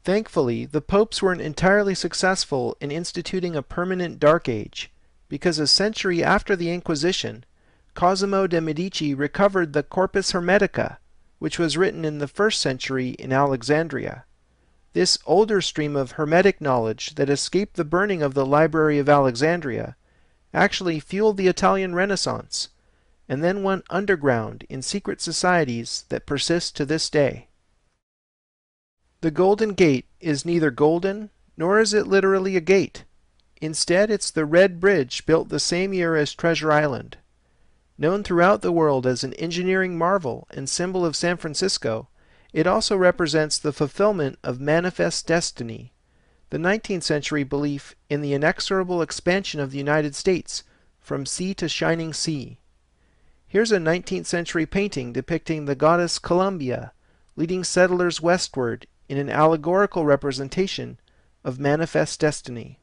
Thankfully, the popes weren't entirely successful in instituting a permanent Dark Age, because a century after the Inquisition, Cosimo de' Medici recovered the Corpus Hermetica, which was written in the 1st century in Alexandria. This older stream of Hermetic knowledge that escaped the burning of the Library of Alexandria actually fueled the Italian Renaissance, and then went underground in secret societies that persist to this day. The Golden Gate is neither golden, nor is it literally a gate. Instead, it's the red bridge built the same year as Treasure Island. Known throughout the world as an engineering marvel and symbol of San Francisco, it also represents the fulfillment of manifest destiny, the 19th century belief in the inexorable expansion of the United States from sea to shining sea. Here's a 19th century painting depicting the goddess Columbia leading settlers westward in an allegorical representation of manifest destiny.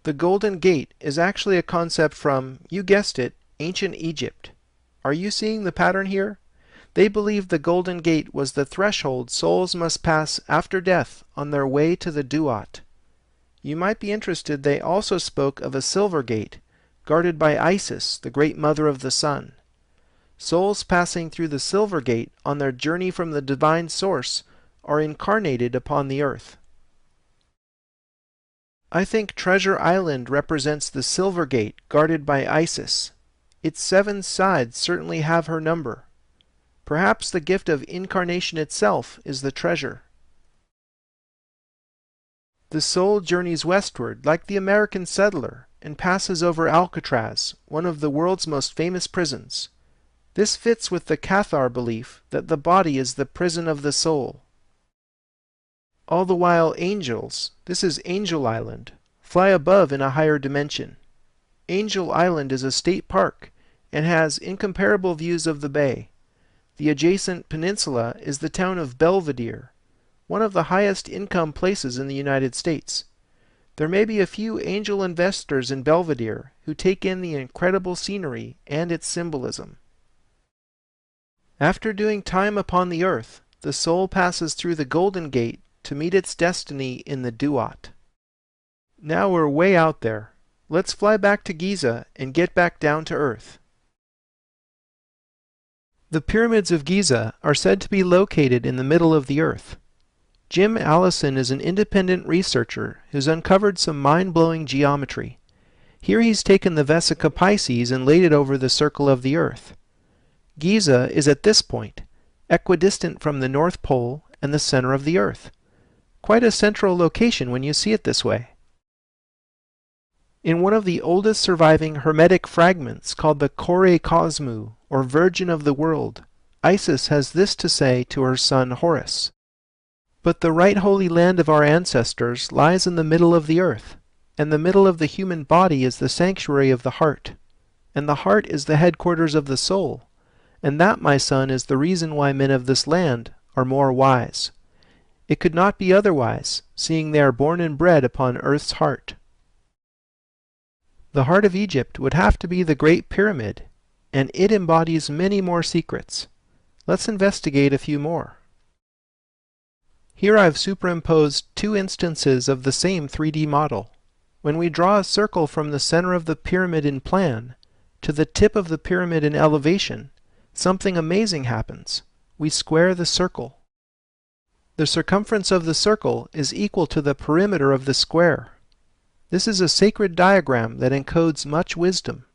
The Golden Gate is actually a concept from, you guessed it, ancient Egypt. Are you seeing the pattern here? They believed the Golden Gate was the threshold souls must pass after death on their way to the Duat. You might be interested they also spoke of a silver gate, guarded by Isis, the great mother of the sun. Souls passing through the silver gate on their journey from the divine source are incarnated upon the earth. I think Treasure Island represents the silver gate guarded by Isis. Its 7 sides certainly have her number. Perhaps the gift of incarnation itself is the treasure. The soul journeys westward like the American settler and passes over Alcatraz, one of the world's most famous prisons. This fits with the Cathar belief that the body is the prison of the soul. All the while angels, this is Angel Island, fly above in a higher dimension. Angel Island is a state park and has incomparable views of the bay. The adjacent peninsula is the town of Belvedere, one of the highest income places in the United States. There may be a few angel investors in Belvedere who take in the incredible scenery and its symbolism. After doing time upon the earth, the soul passes through the Golden Gate to meet its destiny in the Duat. Now we're way out there. Let's fly back to Giza and get back down to earth. The pyramids of Giza are said to be located in the middle of the earth. Jim Allison is an independent researcher who's uncovered some mind-blowing geometry. Here he's taken the Vesica Pisces and laid it over the circle of the earth. Giza is at this point, equidistant from the North Pole and the center of the earth. Quite a central location when you see it this way. In one of the oldest surviving Hermetic fragments called the Kore Cosmu, or Virgin of the World, Isis has this to say to her son Horus. But the right holy land of our ancestors lies in the middle of the earth, and the middle of the human body is the sanctuary of the heart, and the heart is the headquarters of the soul, and that, my son, is the reason why men of this land are more wise. It could not be otherwise, seeing they are born and bred upon earth's heart. The heart of Egypt would have to be the Great Pyramid, and it embodies many more secrets. Let's investigate a few more. Here I've superimposed two instances of the same 3D model. When we draw a circle from the center of the pyramid in plan to the tip of the pyramid in elevation, something amazing happens. We square the circle. The circumference of the circle is equal to the perimeter of the square. This is a sacred diagram that encodes much wisdom.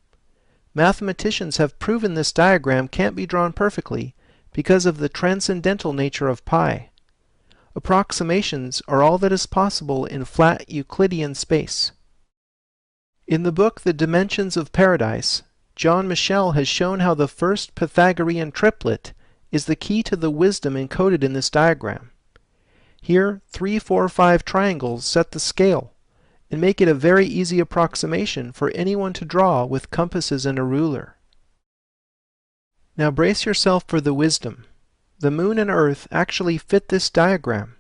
Mathematicians have proven this diagram can't be drawn perfectly because of the transcendental nature of pi. Approximations are all that is possible in flat Euclidean space. In the book The Dimensions of Paradise, John Michel has shown how the first Pythagorean triplet is the key to the wisdom encoded in this diagram. Here, 3, 4, 5 triangles set the scale and make it a very easy approximation for anyone to draw with compasses and a ruler. Now brace yourself for the wisdom. The moon and Earth actually fit this diagram.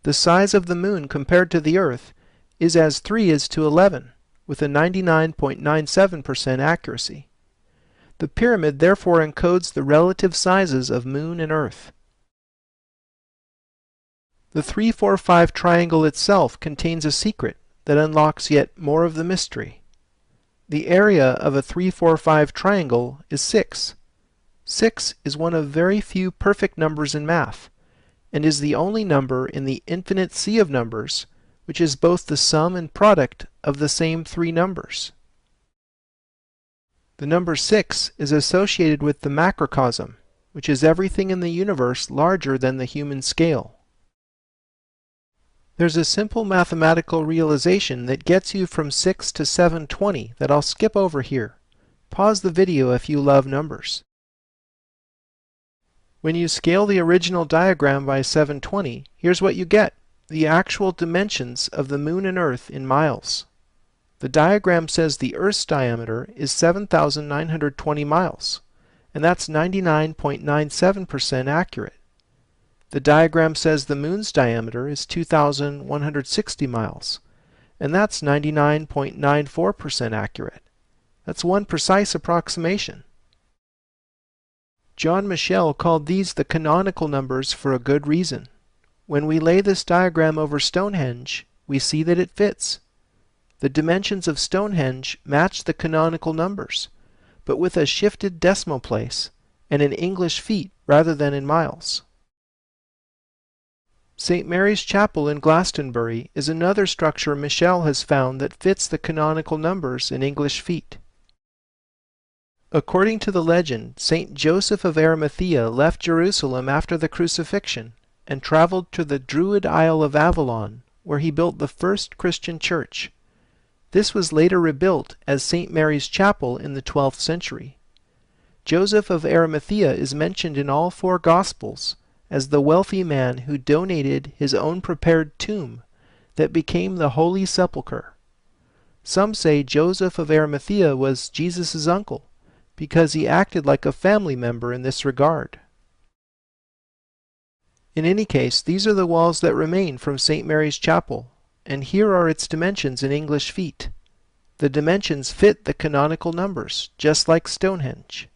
The size of the moon compared to the Earth is as 3 is to 11, with a 99.97% accuracy. The pyramid therefore encodes the relative sizes of moon and Earth. The 3, 4, 5 triangle itself contains a secret that unlocks yet more of the mystery. The area of a 3, 4, 5 triangle is 6. 6 is one of very few perfect numbers in math, and is the only number in the infinite sea of numbers which is both the sum and product of the same three numbers. The number 6 is associated with the macrocosm, which is everything in the universe larger than the human scale. There's a simple mathematical realization that gets you from 6 to 720 that I'll skip over here. Pause the video if you love numbers. When you scale the original diagram by 720, here's what you get: the actual dimensions of the moon and Earth in miles. The diagram says the Earth's diameter is 7,920 miles, and that's 99.97% accurate. The diagram says the moon's diameter is 2,160 miles, and that's 99.94% accurate. That's one precise approximation. John Michel called these the canonical numbers for a good reason. When we lay this diagram over Stonehenge, we see that it fits. The dimensions of Stonehenge match the canonical numbers, but with a shifted decimal place and in English feet rather than in miles. St. Mary's Chapel in Glastonbury is another structure Michel has found that fits the canonical numbers in English feet. According to the legend, St. Joseph of Arimathea left Jerusalem after the crucifixion and traveled to the Druid Isle of Avalon, where he built the first Christian church. This was later rebuilt as St. Mary's Chapel in the 12th century. Joseph of Arimathea is mentioned in all four Gospels as the wealthy man who donated his own prepared tomb that became the Holy Sepulchre. Some say Joseph of Arimathea was Jesus' uncle because he acted like a family member in this regard. In any case, these are the walls that remain from St. Mary's Chapel, and here are its dimensions in English feet. The dimensions fit the canonical numbers, just like Stonehenge.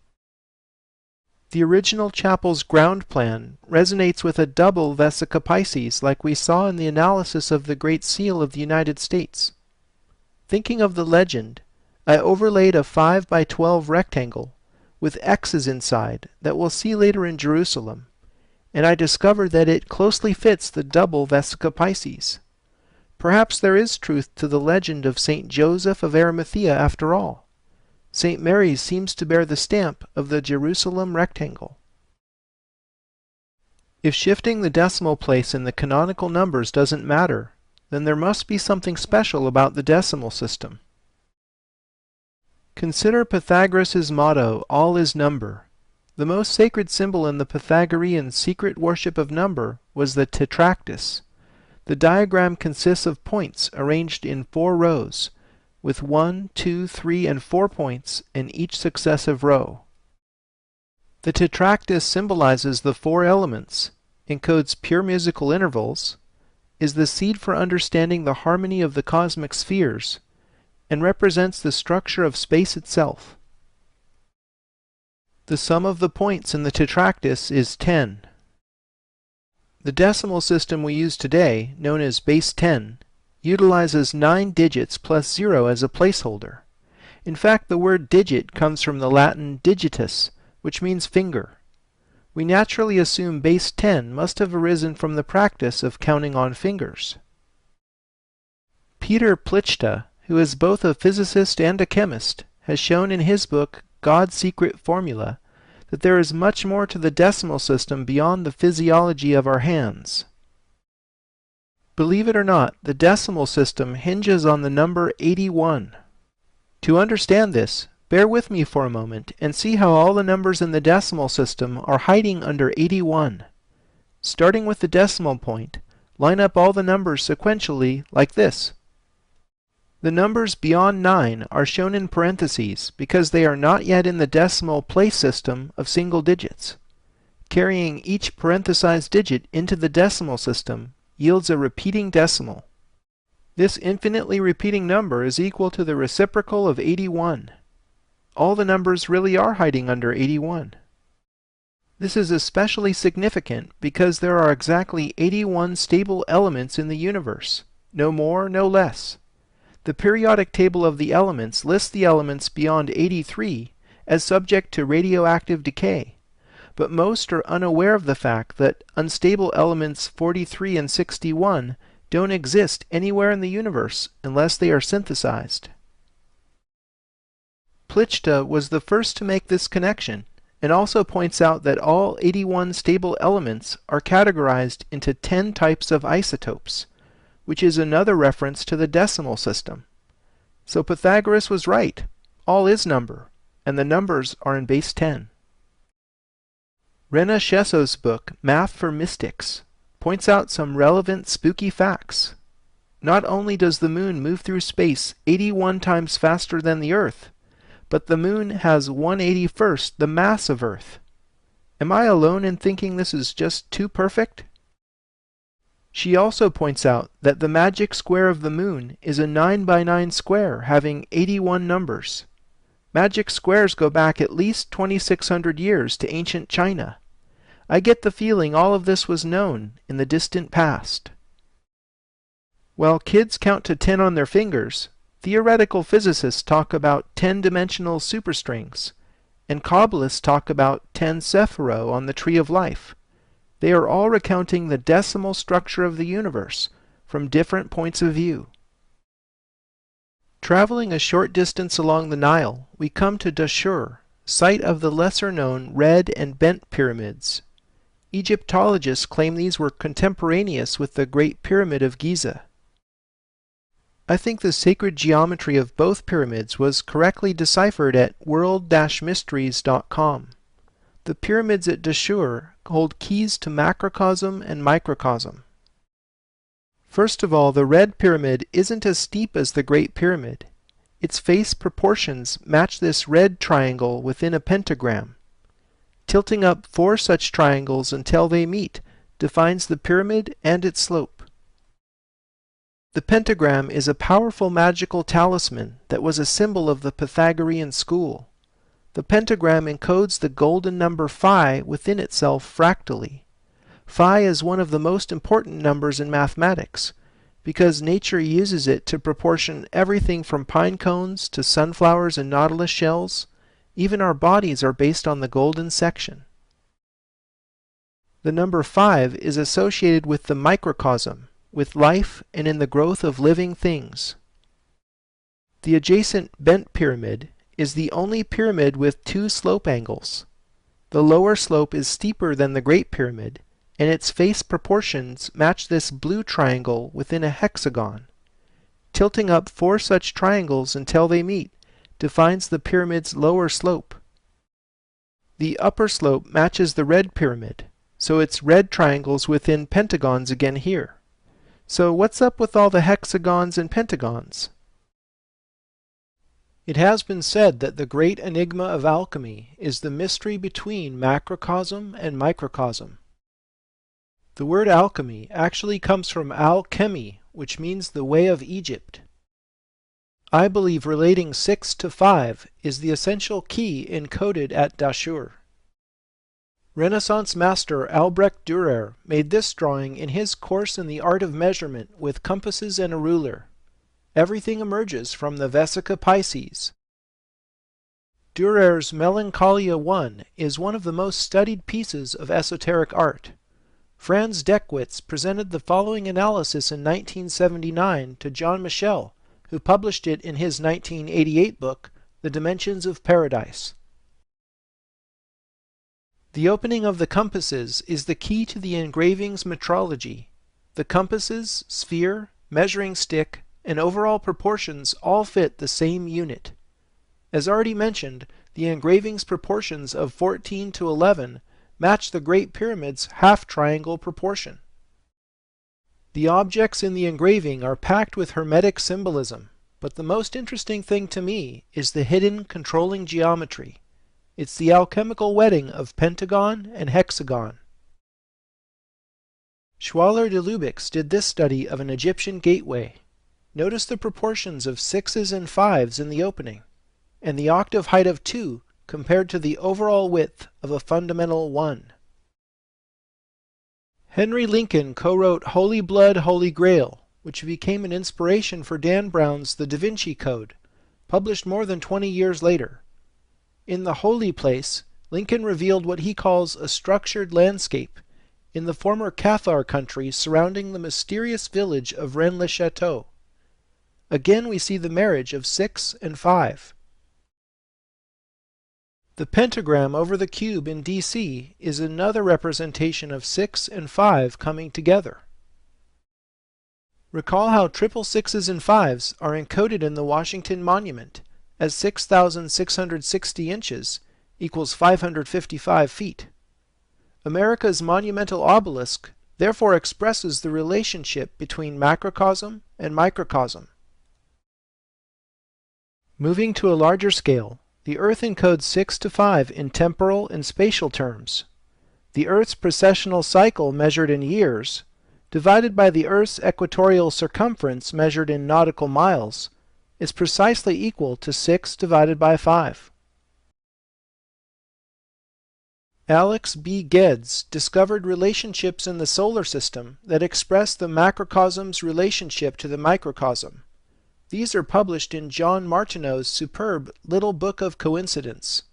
The original chapel's ground plan resonates with a double Vesica Pisces like we saw in the analysis of the Great Seal of the United States. Thinking of the legend, I overlaid a 5 by 12 rectangle with X's inside that we'll see later in Jerusalem, and I discovered that it closely fits the double Vesica Pisces. Perhaps there is truth to the legend of St. Joseph of Arimathea after all. St. Mary's seems to bear the stamp of the Jerusalem rectangle. If shifting the decimal place in the canonical numbers doesn't matter, then there must be something special about the decimal system. Consider Pythagoras' motto, "All is number." The most sacred symbol in the Pythagorean secret worship of number was the tetractys. The diagram consists of points arranged in 4 rows, with 1, 2, 3, and 4 points in each successive row. The tetractys symbolizes the 4 elements, encodes pure musical intervals, is the seed for understanding the harmony of the cosmic spheres, and represents the structure of space itself. The sum of the points in the tetractys is 10. The decimal system we use today, known as base 10, utilizes 9 digits plus 0 as a placeholder. In fact, the word digit comes from the Latin digitus, which means finger. We naturally assume base 10 must have arisen from the practice of counting on fingers. Peter Plichta, who is both a physicist and a chemist, has shown in his book God's Secret Formula that there is much more to the decimal system beyond the physiology of our hands. Believe it or not, the decimal system hinges on the number 81. To understand this, bear with me for a moment and see how all the numbers in the decimal system are hiding under 81. Starting with the decimal point, line up all the numbers sequentially like this. The numbers beyond 9 are shown in parentheses because they are not yet in the decimal place system of single digits. Carrying each parenthesized digit into the decimal system yields a repeating decimal. This infinitely repeating number is equal to the reciprocal of 81. All the numbers really are hiding under 81. This is especially significant because there are exactly 81 stable elements in the universe, no more, no less. The periodic table of the elements lists the elements beyond 83 as subject to radioactive decay, but most are unaware of the fact that unstable elements 43 and 61 don't exist anywhere in the universe unless they are synthesized. Plichta was the first to make this connection, and also points out that all 81 stable elements are categorized into 10 types of isotopes, which is another reference to the decimal system. So Pythagoras was right. All is number, and the numbers are in base 10. Rena Shesso's book, Math for Mystics, points out some relevant spooky facts. Not only does the moon move through space 81 times faster than the Earth, but the moon has 1/81st the mass of Earth. Am I alone in thinking this is just too perfect? She also points out that the magic square of the moon is a 9 by 9 square having 81 numbers. Magic squares go back at least 2,600 years to ancient China. I get the feeling all of this was known in the distant past. While kids count to 10 on their fingers, theoretical physicists talk about 10-dimensional superstrings, and Kabbalists talk about 10 sephiro on the Tree of Life. They are all recounting the decimal structure of the universe from different points of view. Traveling a short distance along the Nile, we come to Dashur, site of the lesser-known red and bent pyramids. Egyptologists claim these were contemporaneous with the Great Pyramid of Giza. I think the sacred geometry of both pyramids was correctly deciphered at world-mysteries.com. The pyramids at Dashur hold keys to macrocosm and microcosm. First of all, the red pyramid isn't as steep as the Great Pyramid. Its face proportions match this red triangle within a pentagram. Tilting up 4 such triangles until they meet defines the pyramid and its slope. The pentagram is a powerful magical talisman that was a symbol of the Pythagorean school. The pentagram encodes the golden number phi within itself fractally. Phi is one of the most important numbers in mathematics, because nature uses it to proportion everything from pine cones to sunflowers and nautilus shells. Even our bodies are based on the golden section. The number 5 is associated with the microcosm, with life and in the growth of living things. The adjacent bent pyramid is the only pyramid with 2 slope angles. The lower slope is steeper than the Great Pyramid, and its face proportions match this blue triangle within a hexagon. Tilting up 4 such triangles until they meet defines the pyramid's lower slope. The upper slope matches the red pyramid, so it's red triangles within pentagons again here. So what's up with all the hexagons and pentagons? It has been said that the great enigma of alchemy is the mystery between macrocosm and microcosm. The word alchemy actually comes from al-chemi, which means the way of Egypt. I believe relating 6 to 5 is the essential key encoded at Dashur. Renaissance master Albrecht Dürer made this drawing in his course in the art of measurement with compasses and a ruler. Everything emerges from the Vesica Pisces. Dürer's Melancholia I is one of the most studied pieces of esoteric art. Franz Deckwitz presented the following analysis in 1979 to John Michel, who published it in his 1988 book, The Dimensions of Paradise. The opening of the compasses is the key to the engraving's metrology. The compasses, sphere, measuring stick, and overall proportions all fit the same unit. As already mentioned, the engraving's proportions of 14:11 match the Great Pyramid's half-triangle proportion. The objects in the engraving are packed with Hermetic symbolism, but the most interesting thing to me is the hidden controlling geometry. It's the alchemical wedding of pentagon and hexagon. Schwaller de Lubicz did this study of an Egyptian gateway. Notice the proportions of 6s and 5s in the opening, and the octave height of 2 compared to the overall width of a fundamental 1. Henry Lincoln co-wrote Holy Blood, Holy Grail, which became an inspiration for Dan Brown's The Da Vinci Code, published more than 20 years later. In The Holy Place, Lincoln revealed what he calls a structured landscape in the former Cathar country surrounding the mysterious village of Rennes-le-Château. Again we see the marriage of 6 and 5. The pentagram over the cube in DC is another representation of 6 and 5 coming together. Recall how triple 6s and 5s are encoded in the Washington Monument as 6,660 inches equals 555 feet. America's monumental obelisk therefore expresses the relationship between macrocosm and microcosm. Moving to a larger scale, the Earth encodes 6 to 5 in temporal and spatial terms. The Earth's precessional cycle measured in years, divided by the Earth's equatorial circumference measured in nautical miles, is precisely equal to 6 divided by 5. Alex B. Geddes discovered relationships in the solar system that express the macrocosm's relationship to the microcosm. These are published in John Martineau's superb Little Book of Coincidence.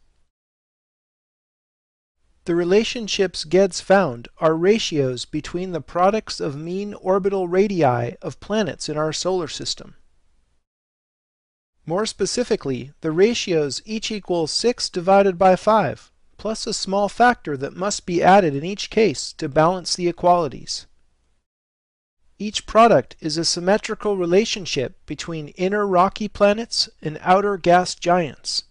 The relationships Geddes found are ratios between the products of mean orbital radii of planets in our solar system. More specifically, the ratios each equal 6 divided by 5, plus a small factor that must be added in each case to balance the equalities. Each product is a symmetrical relationship between inner rocky planets and outer gas giants.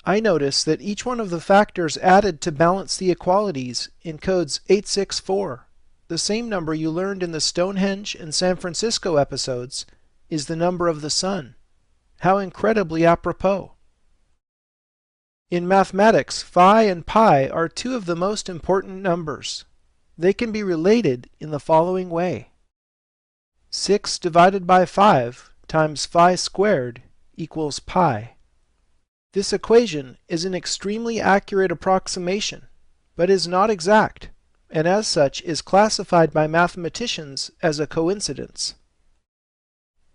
I notice that each one of the factors added to balance the equalities encodes 864. The same number you learned in the Stonehenge and San Francisco episodes is the number of the sun. How incredibly apropos. In mathematics, phi and pi are two of the most important numbers. They can be related in the following way. 6 divided by 5 times phi squared equals pi. This equation is an extremely accurate approximation, but is not exact, and as such is classified by mathematicians as a coincidence.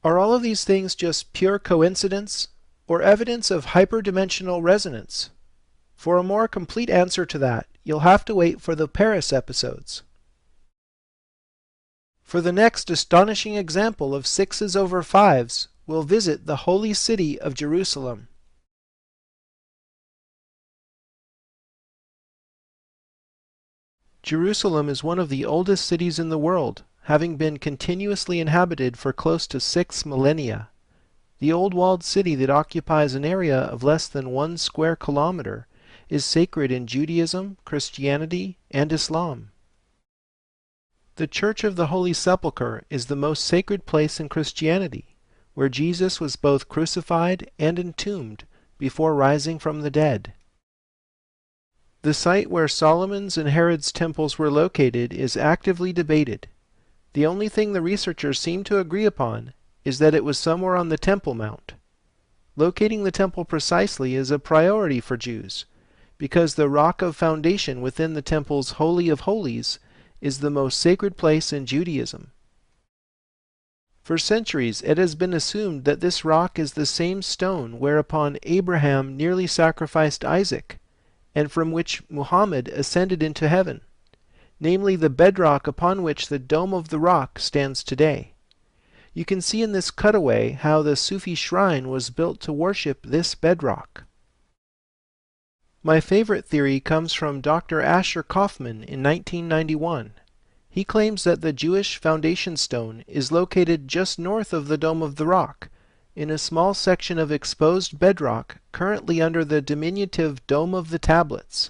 Are all of these things just pure coincidence, or evidence of hyperdimensional resonance? For a more complete answer to that, you'll have to wait for the Paris episodes. For the next astonishing example of 6s over 5s, we'll visit the holy city of Jerusalem. Jerusalem is one of the oldest cities in the world, having been continuously inhabited for close to 6 millennia. The old walled city that occupies an area of less than 1 square kilometer is sacred in Judaism, Christianity, and Islam. The Church of the Holy Sepulchre is the most sacred place in Christianity, where Jesus was both crucified and entombed before rising from the dead. The site where Solomon's and Herod's temples were located is actively debated. The only thing the researchers seem to agree upon is that it was somewhere on the Temple Mount. Locating the temple precisely is a priority for Jews, because the rock of foundation within the temple's Holy of Holies is the most sacred place in Judaism. For centuries it has been assumed that this rock is the same stone whereupon Abraham nearly sacrificed Isaac, and from which Muhammad ascended into heaven, namely the bedrock upon which the Dome of the Rock stands today. You can see in this cutaway how the Sufi shrine was built to worship this bedrock. My favorite theory comes from Dr. Asher Kaufman in 1991. He claims that the Jewish foundation stone is located just north of the Dome of the Rock, in a small section of exposed bedrock currently under the diminutive Dome of the Tablets.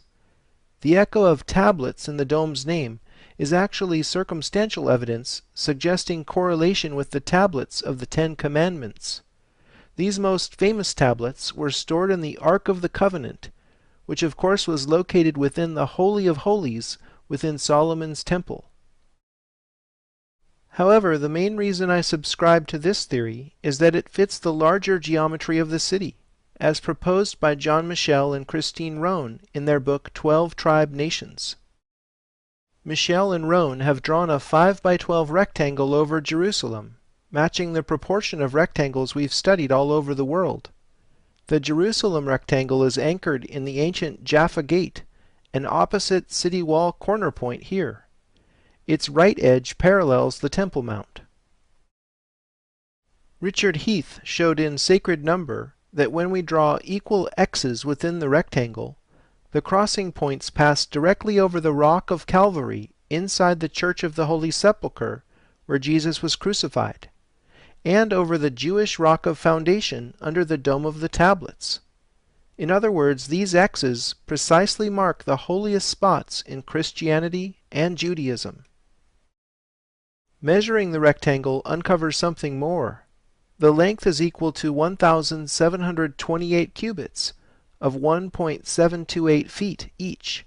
The echo of tablets in the dome's name is actually circumstantial evidence suggesting correlation with the tablets of the Ten Commandments. These most famous tablets were stored in the Ark of the Covenant, which of course was located within the Holy of Holies within Solomon's temple. However, the main reason I subscribe to this theory is that it fits the larger geometry of the city, as proposed by John Michel and Christine Rohn in their book 12 Tribe Nations. Michel and Rohn have drawn a 5 by 12 rectangle over Jerusalem, matching the proportion of rectangles we've studied all over the world. The Jerusalem rectangle is anchored in the ancient Jaffa Gate, an opposite city wall corner point here. Its right edge parallels the Temple Mount. Richard Heath showed in Sacred Number that when we draw equal x's within the rectangle, the crossing points pass directly over the rock of Calvary inside the Church of the Holy Sepulchre, where Jesus was crucified, and over the Jewish rock of foundation under the Dome of the Tablets. In other words, these x's precisely mark the holiest spots in Christianity and Judaism. Measuring the rectangle uncovers something more. The length is equal to 1,728 cubits of 1.728 feet each.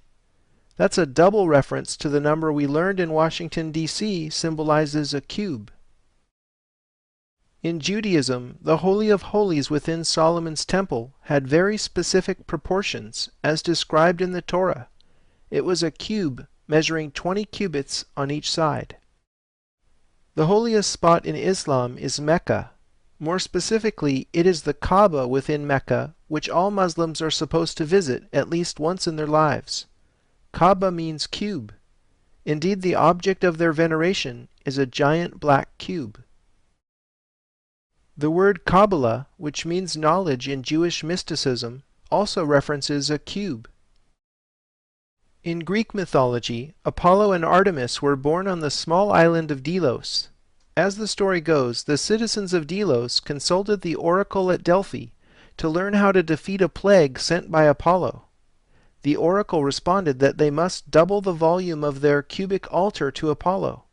That's a double reference to the number we learned in Washington, D.C. symbolizes a cube. In Judaism, the Holy of Holies within Solomon's temple had very specific proportions, as described in the Torah. It was a cube measuring 20 cubits on each side. The holiest spot in Islam is Mecca. More specifically, it is the Kaaba within Mecca, which all Muslims are supposed to visit at least once in their lives. Kaaba means cube. Indeed, the object of their veneration is a giant black cube. The word Kabbalah, which means knowledge in Jewish mysticism, also references a cube. In Greek mythology, Apollo and Artemis were born on the small island of Delos. As the story goes, the citizens of Delos consulted the oracle at Delphi to learn how to defeat a plague sent by Apollo. The oracle responded that they must double the volume of their cubic altar to Apollo.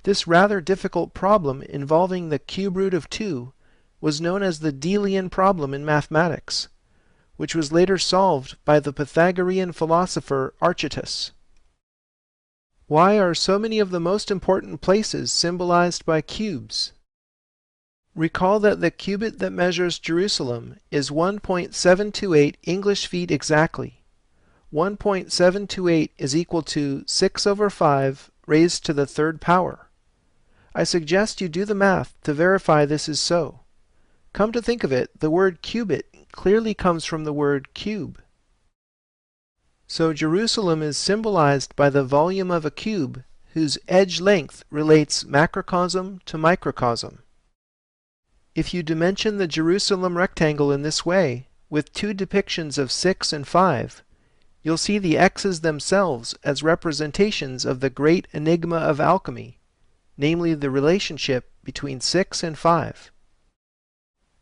This rather difficult problem involving the cube root of 2 was known as the Delian problem in mathematics, which was later solved by the Pythagorean philosopher Archytas. Why are so many of the most important places symbolized by cubes? Recall that the cubit that measures Jerusalem is 1.728 English feet exactly. 1.728 is equal to 6 over 5 raised to the third power. I suggest you do the math to verify this is so. Come to think of it, the word cubit clearly comes from the word cube. So Jerusalem is symbolized by the volume of a cube whose edge length relates macrocosm to microcosm. If you dimension the Jerusalem rectangle in this way, with two depictions of 6 and 5, you'll see the x's themselves as representations of the great enigma of alchemy, namely the relationship between 6 and 5.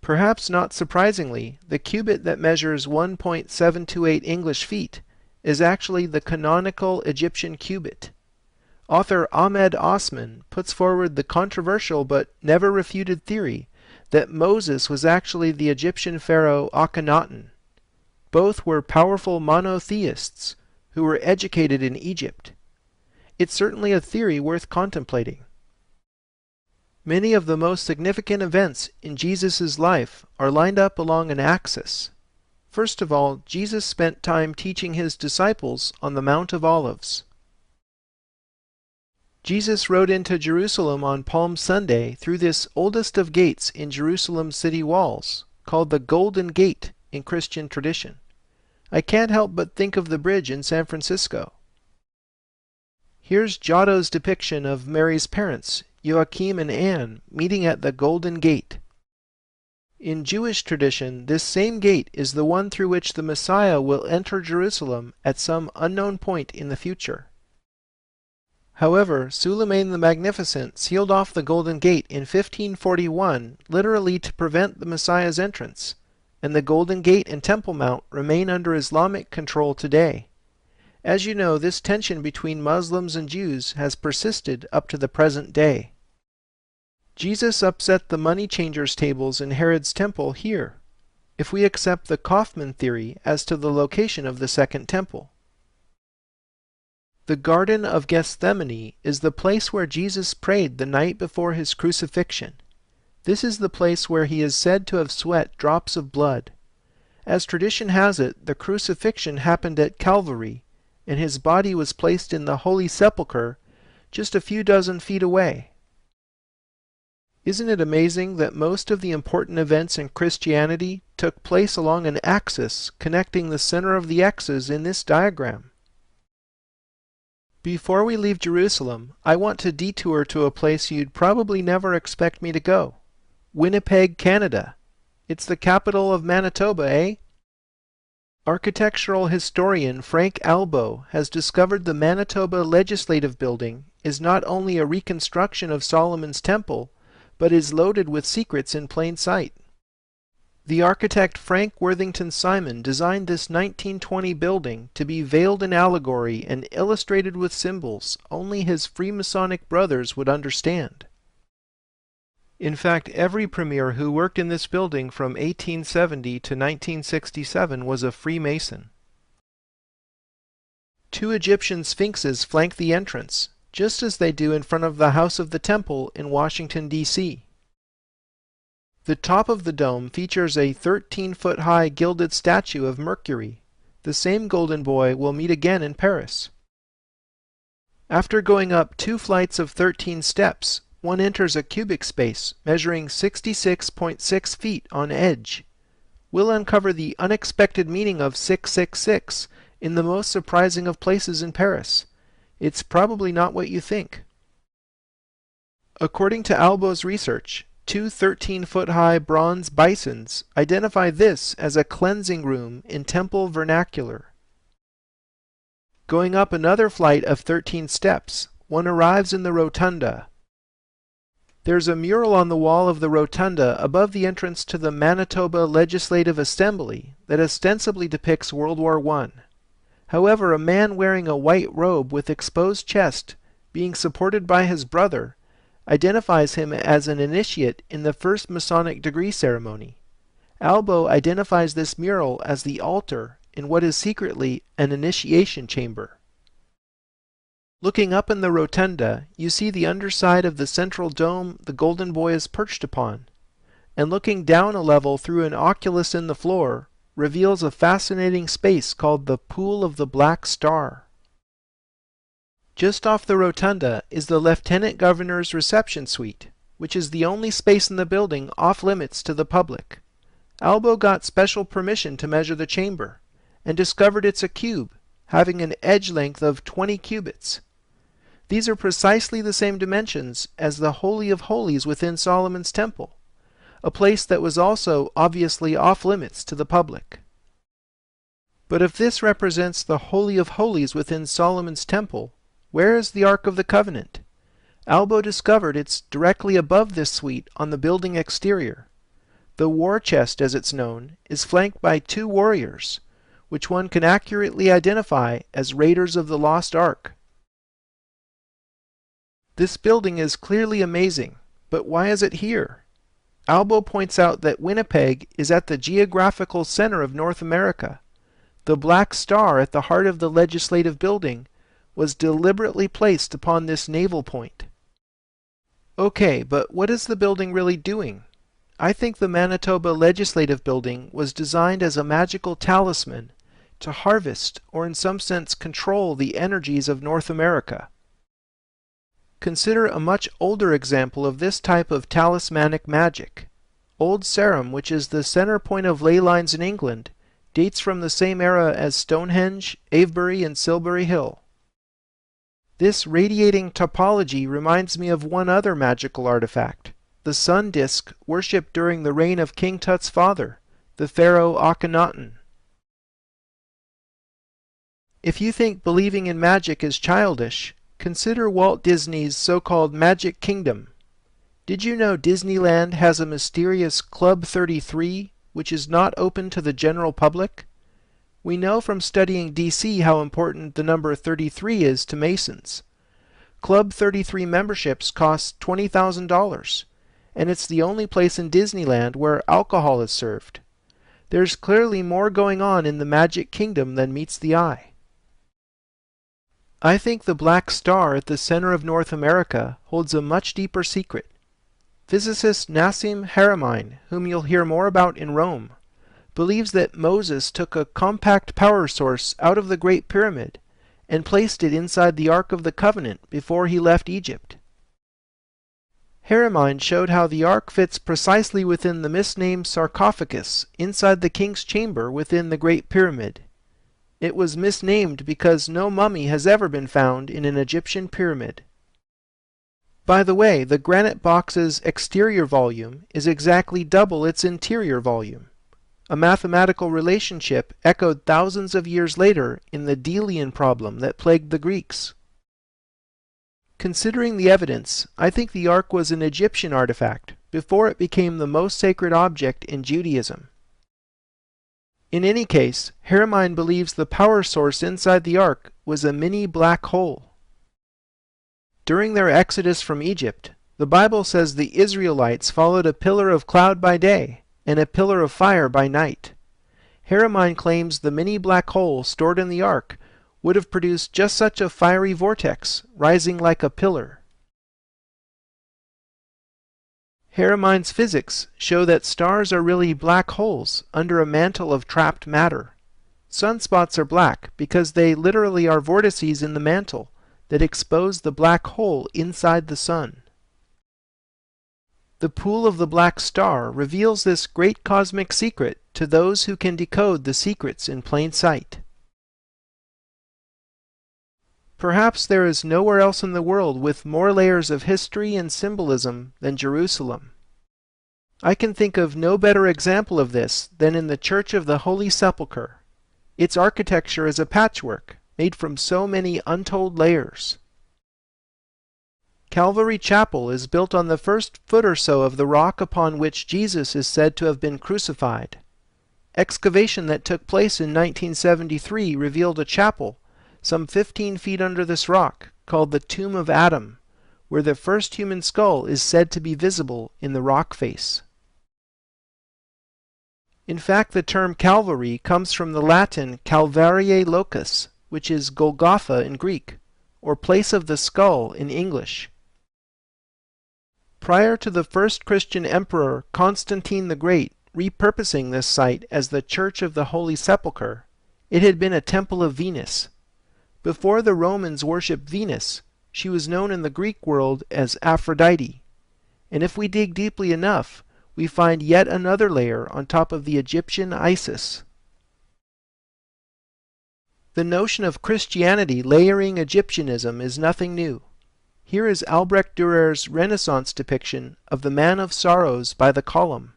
Perhaps not surprisingly, the cubit that measures 1.728 English feet is actually the canonical Egyptian cubit. Author Ahmed Osman puts forward the controversial but never refuted theory that Moses was actually the Egyptian pharaoh Akhenaten. Both were powerful monotheists who were educated in Egypt. It's certainly a theory worth contemplating. Many of the most significant events in Jesus' life are lined up along an axis. First of all, Jesus spent time teaching his disciples on the Mount of Olives. Jesus rode into Jerusalem on Palm Sunday through this oldest of gates in Jerusalem's city walls, called the Golden Gate in Christian tradition. I can't help but think of the bridge in San Francisco. Here's Giotto's depiction of Mary's parents, Joachim and Anne, meeting at the Golden Gate. In Jewish tradition, this same gate is the one through which the Messiah will enter Jerusalem at some unknown point in the future. However, Suleiman the Magnificent sealed off the Golden Gate in 1541, literally to prevent the Messiah's entrance, and the Golden Gate and Temple Mount remain under Islamic control today. As you know, this tension between Muslims and Jews has persisted up to the present day. Jesus upset the money changers' tables in Herod's temple here, if we accept the Kaufman theory as to the location of the Second Temple. The Garden of Gethsemane is the place where Jesus prayed the night before his crucifixion. This is the place where he is said to have sweat drops of blood. As tradition has it, the crucifixion happened at Calvary, and his body was placed in the Holy Sepulchre just a few dozen feet away. Isn't it amazing that most of the important events in Christianity took place along an axis connecting the center of the X's in this diagram? Before we leave Jerusalem, I want to detour to a place you'd probably never expect me to go. Winnipeg, Canada. It's the capital of Manitoba, eh? Architectural historian Frank Albo has discovered the Manitoba Legislative Building is not only a reconstruction of Solomon's Temple, but is loaded with secrets in plain sight. The architect Frank Worthington Simon designed this 1920 building to be veiled in allegory and illustrated with symbols only his Freemasonic brothers would understand. In fact, every premier who worked in this building from 1870 to 1967 was a Freemason. 2 Egyptian sphinxes flank the entrance, just as they do in front of the House of the Temple in Washington, D.C. The top of the dome features a 13-foot-high gilded statue of Mercury, the same golden boy we'll meet again in Paris. After going up 2 flights of 13 steps, one enters a cubic space measuring 66.6 feet on edge. We'll uncover the unexpected meaning of 666 in the most surprising of places in Paris. It's probably not what you think. According to Albo's research, 2 13-foot-high bronze bisons identify this as a cleansing room in temple vernacular. Going up another flight of 13 steps, one arrives in the rotunda. There's a mural on the wall of the rotunda above the entrance to the Manitoba Legislative Assembly that ostensibly depicts World War I. However, a man wearing a white robe with exposed chest, being supported by his brother, identifies him as an initiate in the first Masonic degree ceremony. Albo identifies this mural as the altar in what is secretly an initiation chamber. Looking up in the rotunda, you see the underside of the central dome the golden boy is perched upon, and looking down a level through an oculus in the floor reveals a fascinating space called the Pool of the Black Star. Just off the rotunda is the Lieutenant Governor's reception suite, which is the only space in the building off limits to the public. Albo got special permission to measure the chamber, and discovered it's a cube, having an edge length of 20 cubits. These are precisely the same dimensions as the Holy of Holies within Solomon's Temple, a place that was also obviously off limits to the public. But if this represents the Holy of Holies within Solomon's Temple, where is the Ark of the Covenant? Albo discovered it's directly above this suite on the building exterior. The war chest, as it's known, is flanked by 2 warriors, which one can accurately identify as raiders of the lost Ark. This building is clearly amazing, but why is it here? Albo points out that Winnipeg is at the geographical center of North America. The black star at the heart of the legislative building was deliberately placed upon this naval point. Okay, but what is the building really doing? I think the Manitoba Legislative Building was designed as a magical talisman to harvest, or in some sense control, the energies of North America. Consider a much older example of this type of talismanic magic. Old Sarum, which is the center point of ley lines in England, dates from the same era as Stonehenge, Avebury, and Silbury Hill. This radiating topology reminds me of one other magical artifact, the sun disk worshipped during the reign of King Tut's father, the pharaoh Akhenaten. If you think believing in magic is childish, consider Walt Disney's so-called Magic Kingdom. Did you know Disneyland has a mysterious Club 33, which is not open to the general public? We know from studying DC how important the number 33 is to Masons. Club 33 memberships cost $20,000, and it's the only place in Disneyland where alcohol is served. There's clearly more going on in the Magic Kingdom than meets the eye. I think the black star at the center of North America holds a much deeper secret. Physicist Nassim Haramein, whom you'll hear more about in Rome, believes that Moses took a compact power source out of the Great Pyramid and placed it inside the Ark of the Covenant before he left Egypt. Haramein showed how the Ark fits precisely within the misnamed sarcophagus inside the king's chamber within the Great Pyramid. It was misnamed because no mummy has ever been found in an Egyptian pyramid. By the way, the granite box's exterior volume is exactly double its interior volume, a mathematical relationship echoed thousands of years later in the Delian problem that plagued the Greeks. Considering the evidence, I think the Ark was an Egyptian artifact before it became the most sacred object in Judaism. In any case, Haramein believes the power source inside the Ark was a mini black hole. During their exodus from Egypt, the Bible says the Israelites followed a pillar of cloud by day and a pillar of fire by night. Haramein claims the mini black hole stored in the Ark would have produced just such a fiery vortex, rising like a pillar. Haramein's physics show that stars are really black holes under a mantle of trapped matter. Sunspots are black because they literally are vortices in the mantle that expose the black hole inside the sun. The pool of the black star reveals this great cosmic secret to those who can decode the secrets in plain sight. Perhaps there is nowhere else in the world with more layers of history and symbolism than Jerusalem. I can think of no better example of this than in the Church of the Holy Sepulchre. Its architecture is a patchwork made from so many untold layers. Calvary Chapel is built on the first foot or so of the rock upon which Jesus is said to have been crucified. Excavation that took place in 1973 revealed a chapel some 15 feet under this rock, called the Tomb of Adam, where the first human skull is said to be visible in the rock face. In fact, the term Calvary comes from the Latin Calvariae Locus, which is Golgotha in Greek, or place of the skull in English. Prior to the first Christian emperor Constantine the Great repurposing this site as the Church of the Holy Sepulchre, it had been a temple of Venus. Before the Romans worshipped Venus, she was known in the Greek world as Aphrodite. And if we dig deeply enough, we find yet another layer on top of the Egyptian Isis. The notion of Christianity layering Egyptianism is nothing new. Here is Albrecht Dürer's Renaissance depiction of the Man of Sorrows by the column.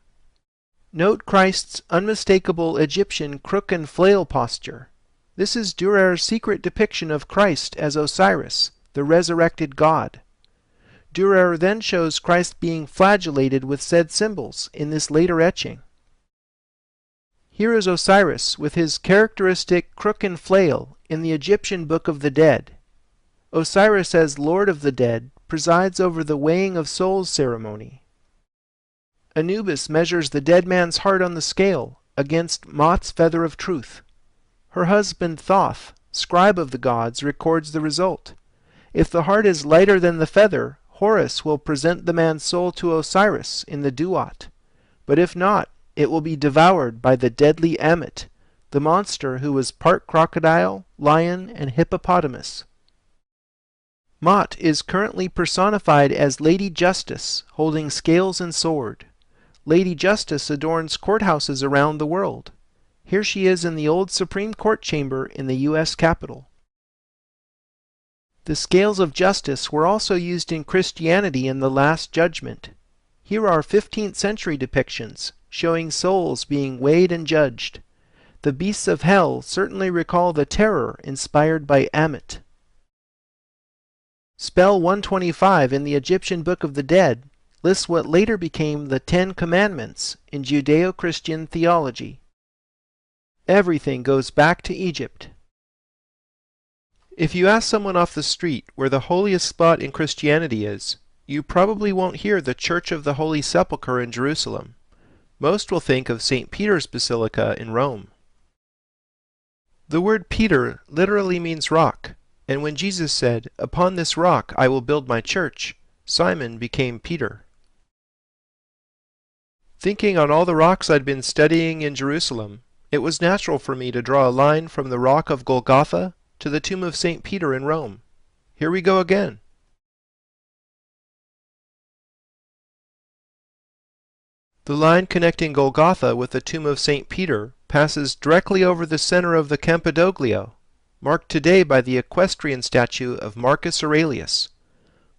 Note Christ's unmistakable Egyptian crook and flail posture. This is Dürer's secret depiction of Christ as Osiris, the resurrected God. Dürer then shows Christ being flagellated with said symbols in this later etching. Here is Osiris with his characteristic crook and flail in the Egyptian Book of the Dead. Osiris as Lord of the Dead presides over the weighing of souls ceremony. Anubis measures the dead man's heart on the scale against Mot's feather of truth. Her husband Thoth, scribe of the gods, records the result. If the heart is lighter than the feather, Horus will present the man's soul to Osiris in the duat. but if not, it will be devoured by the deadly Ammit, the monster who was part crocodile, lion, and hippopotamus. Mot is currently personified as Lady Justice, holding scales and sword. Lady Justice adorns courthouses around the world. Here she is in the old Supreme Court chamber in the U.S. Capitol. The scales of justice were also used in Christianity in the Last Judgment. Here are 15th century depictions, showing souls being weighed and judged. The beasts of hell certainly recall the terror inspired by Ammit. Spell 125 in the Egyptian Book of the Dead lists what later became the Ten Commandments in Judeo-Christian theology. Everything goes back to Egypt. If you ask someone off the street where the holiest spot in Christianity is, you probably won't hear the Church of the Holy Sepulchre in Jerusalem. Most will think of St. Peter's Basilica in Rome. The word Peter literally means rock, and when Jesus said, "Upon this rock I will build my church," Simon became Peter. Thinking on all the rocks I'd been studying in Jerusalem, it was natural for me to draw a line from the rock of Golgotha to the tomb of St. Peter in Rome. Here we go again. The line connecting Golgotha with the tomb of St. Peter passes directly over the center of the Campidoglio, marked today by the equestrian statue of Marcus Aurelius.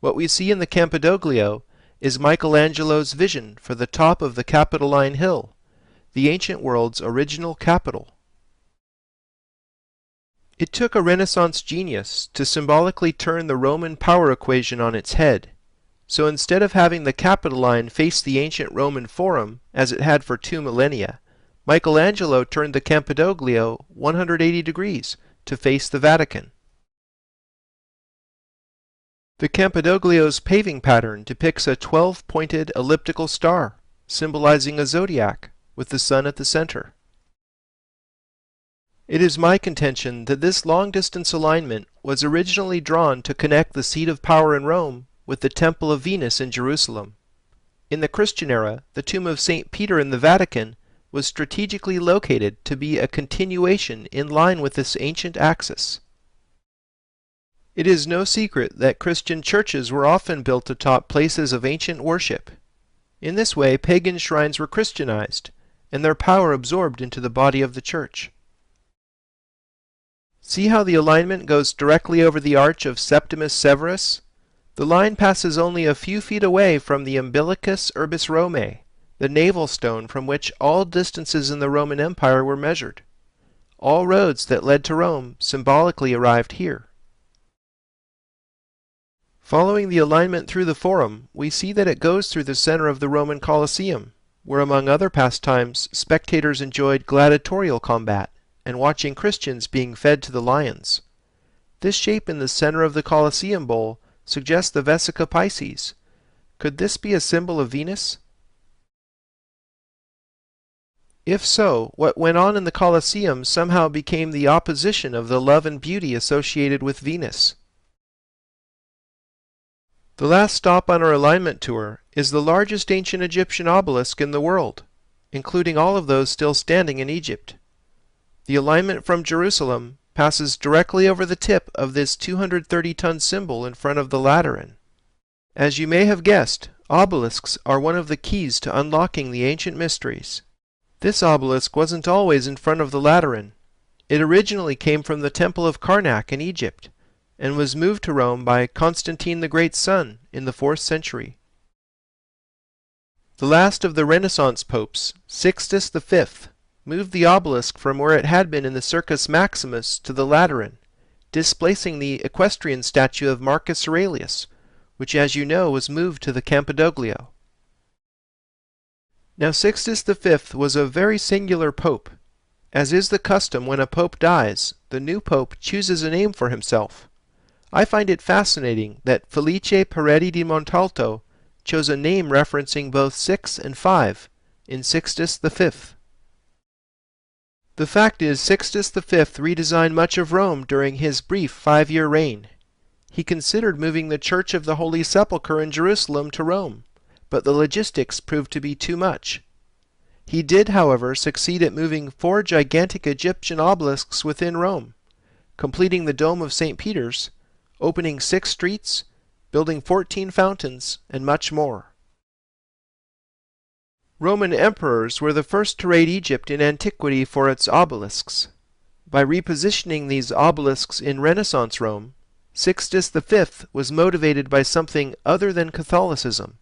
What we see in the Campidoglio is Michelangelo's vision for the top of the Capitoline Hill, the ancient world's original capital. It took a Renaissance genius to symbolically turn the Roman power equation on its head. So instead of having the Capitoline face the ancient Roman Forum, as it had for 2 millennia, Michelangelo turned the Campidoglio 180 degrees to face the Vatican. The Campidoglio's paving pattern depicts a 12-pointed elliptical star, symbolizing a zodiac, with the sun at the center. It is my contention that this long-distance alignment was originally drawn to connect the seat of power in Rome with the Temple of Venus in Jerusalem. In the Christian era, the tomb of St. Peter in the Vatican was strategically located to be a continuation in line with this ancient axis. It is no secret that Christian churches were often built atop places of ancient worship. In this way, pagan shrines were Christianized, and their power absorbed into the body of the church. See how the alignment goes directly over the arch of Septimus Severus? The line passes only a few feet away from the Umbilicus Urbis Romae, the navel stone from which all distances in the Roman Empire were measured. All roads that led to Rome symbolically arrived here. Following the alignment through the Forum, we see that it goes through the center of the Roman Colosseum, where among other pastimes, spectators enjoyed gladiatorial combat and watching Christians being fed to the lions. This shape in the center of the Colosseum bowl suggests the Vesica Piscis. Could this be a symbol of Venus? If so, what went on in the Colosseum somehow became the opposition of the love and beauty associated with Venus. The last stop on our alignment tour is the largest ancient Egyptian obelisk in the world, including all of those still standing in Egypt. The alignment from Jerusalem passes directly over the tip of this 230-ton symbol in front of the Lateran. As you may have guessed, obelisks are one of the keys to unlocking the ancient mysteries. This obelisk wasn't always in front of the Lateran. It originally came from the Temple of Karnak in Egypt, and was moved to Rome by Constantine the Great's son in the 4th century. The last of the Renaissance popes, Sixtus V, moved the obelisk from where it had been in the Circus Maximus to the Lateran, displacing the equestrian statue of Marcus Aurelius, which, as you know, was moved to the Campidoglio. Now Sixtus V was a very singular pope. As is the custom when a pope dies, the new pope chooses a name for himself. I find it fascinating that Felice Peretti di Montalto chose a name referencing both 6 and 5 in Sixtus V. The fact is, Sixtus V redesigned much of Rome during his brief 5-year reign. He considered moving the Church of the Holy Sepulchre in Jerusalem to Rome, but the logistics proved to be too much. He did, however, succeed at moving 4 gigantic Egyptian obelisks within Rome, completing the Dome of St. Peter's, opening 6 streets, building 14 fountains, and much more. Roman emperors were the first to rate Egypt in antiquity for its obelisks. By repositioning these obelisks in Renaissance Rome, Sixtus V was motivated by something other than Catholicism.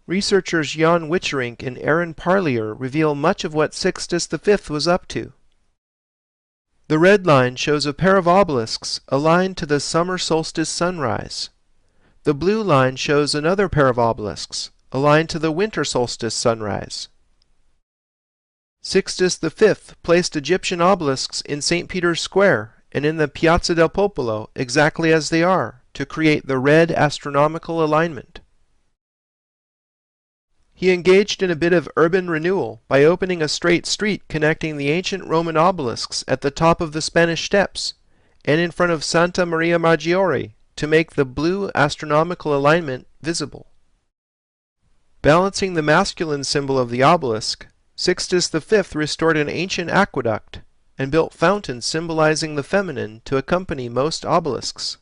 Researchers Jan Witcherink and Aaron Parlier reveal much of what Sixtus V was up to. The red line shows a pair of obelisks aligned to the summer solstice sunrise. The blue line shows another pair of obelisks aligned to the winter solstice sunrise. Sixtus V placed Egyptian obelisks in St. Peter's Square and in the Piazza del Popolo exactly as they are, to create the red astronomical alignment. He engaged in a bit of urban renewal by opening a straight street connecting the ancient Roman obelisks at the top of the Spanish Steps and in front of Santa Maria Maggiore to make the blue astronomical alignment visible. Balancing the masculine symbol of the obelisk, Sixtus V restored an ancient aqueduct and built fountains symbolizing the feminine to accompany most obelisks.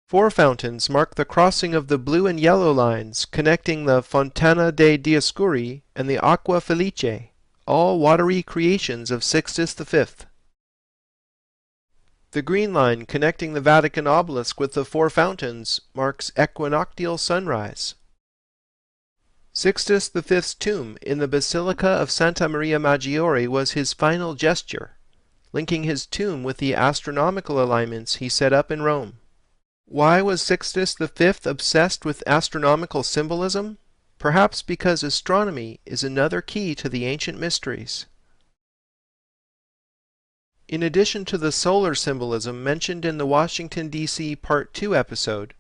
4 fountains mark the crossing of the blue and yellow lines connecting the Fontana dei Dioscuri and the Aqua Felice, all watery creations of Sixtus V. The green line connecting the Vatican obelisk with the 4 fountains marks equinoctial sunrise. Sixtus V's tomb in the Basilica of Santa Maria Maggiore was his final gesture, linking his tomb with the astronomical alignments he set up in Rome. Why was Sixtus V obsessed with astronomical symbolism? Perhaps because astronomy is another key to the ancient mysteries. In addition to the solar symbolism mentioned in the Washington, D.C. Part 2 episode,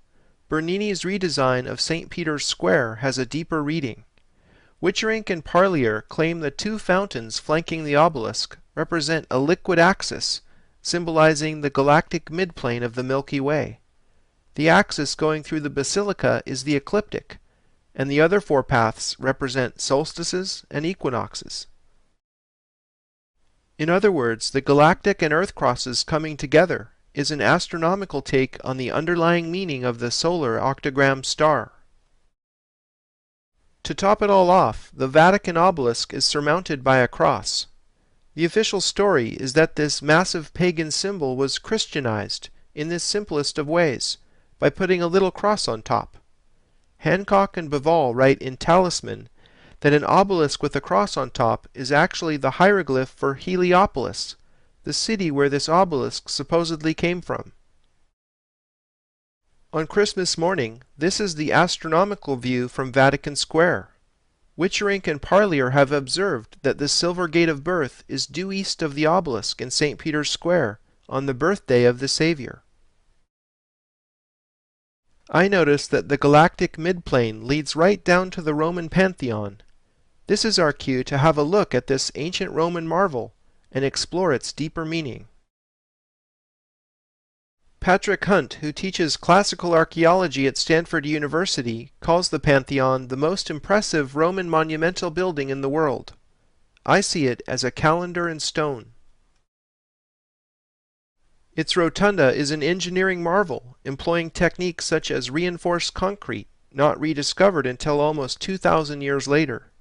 Bernini's redesign of St. Peter's Square has a deeper reading. Witcherink and Parlier claim the 2 fountains flanking the obelisk represent a liquid axis, symbolizing the galactic midplane of the Milky Way. The axis going through the basilica is the ecliptic, and the other 4 paths represent solstices and equinoxes. In other words, the galactic and Earth crosses coming together is an astronomical take on the underlying meaning of the solar octagram star. To top it all off, the Vatican obelisk is surmounted by a cross. The official story is that this massive pagan symbol was Christianized in this simplest of ways, by putting a little cross on top. Hancock and Bevall write in Talisman that an obelisk with a cross on top is actually the hieroglyph for Heliopolis, the city where this obelisk supposedly came from. On Christmas morning, this is the astronomical view from Vatican Square. Witcherink and Parlier have observed that the silver gate of birth is due east of the obelisk in St. Peter's Square on the birthday of the Savior. I noticed that the galactic midplane leads right down to the Roman Pantheon. This is our cue to have a look at this ancient Roman marvel and explore its deeper meaning. Patrick Hunt, who teaches classical archaeology at Stanford University, calls the Pantheon the most impressive Roman monumental building in the world. I see it as a calendar in stone. Its rotunda is an engineering marvel, employing techniques such as reinforced concrete, not rediscovered until almost 2,000 years later.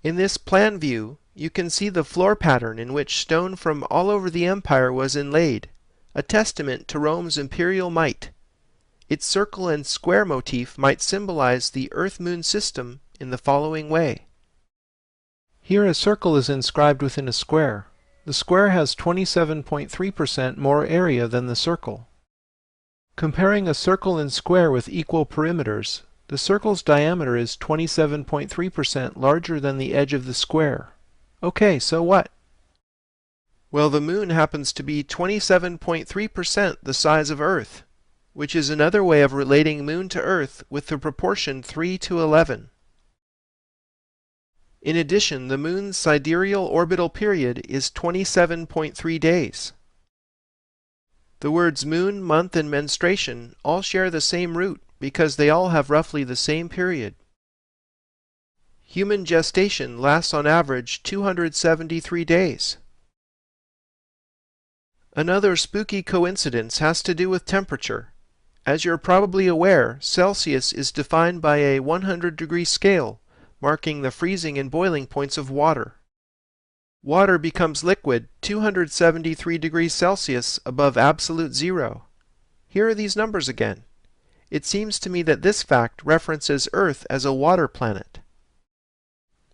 In this plan view, you can see the floor pattern in which stone from all over the empire was inlaid, a testament to Rome's imperial might. Its circle and square motif might symbolize the Earth-Moon system in the following way. Here a circle is inscribed within a square. The square has 27.3% more area than the circle. Comparing a circle and square with equal perimeters, the circle's diameter is 27.3% larger than the edge of the square. Okay, so what? Well, the moon happens to be 27.3% the size of Earth, which is another way of relating moon to Earth with the proportion 3:11. In addition, the moon's sidereal orbital period is 27.3 days. The words moon, month, and menstruation all share the same root because they all have roughly the same period. Human gestation lasts on average 273 days. Another spooky coincidence has to do with temperature. As you're probably aware, Celsius is defined by a 100-degree scale, marking the freezing and boiling points of water. Water becomes liquid 273 degrees Celsius above absolute zero. Here are these numbers again. It seems to me that this fact references Earth as a water planet.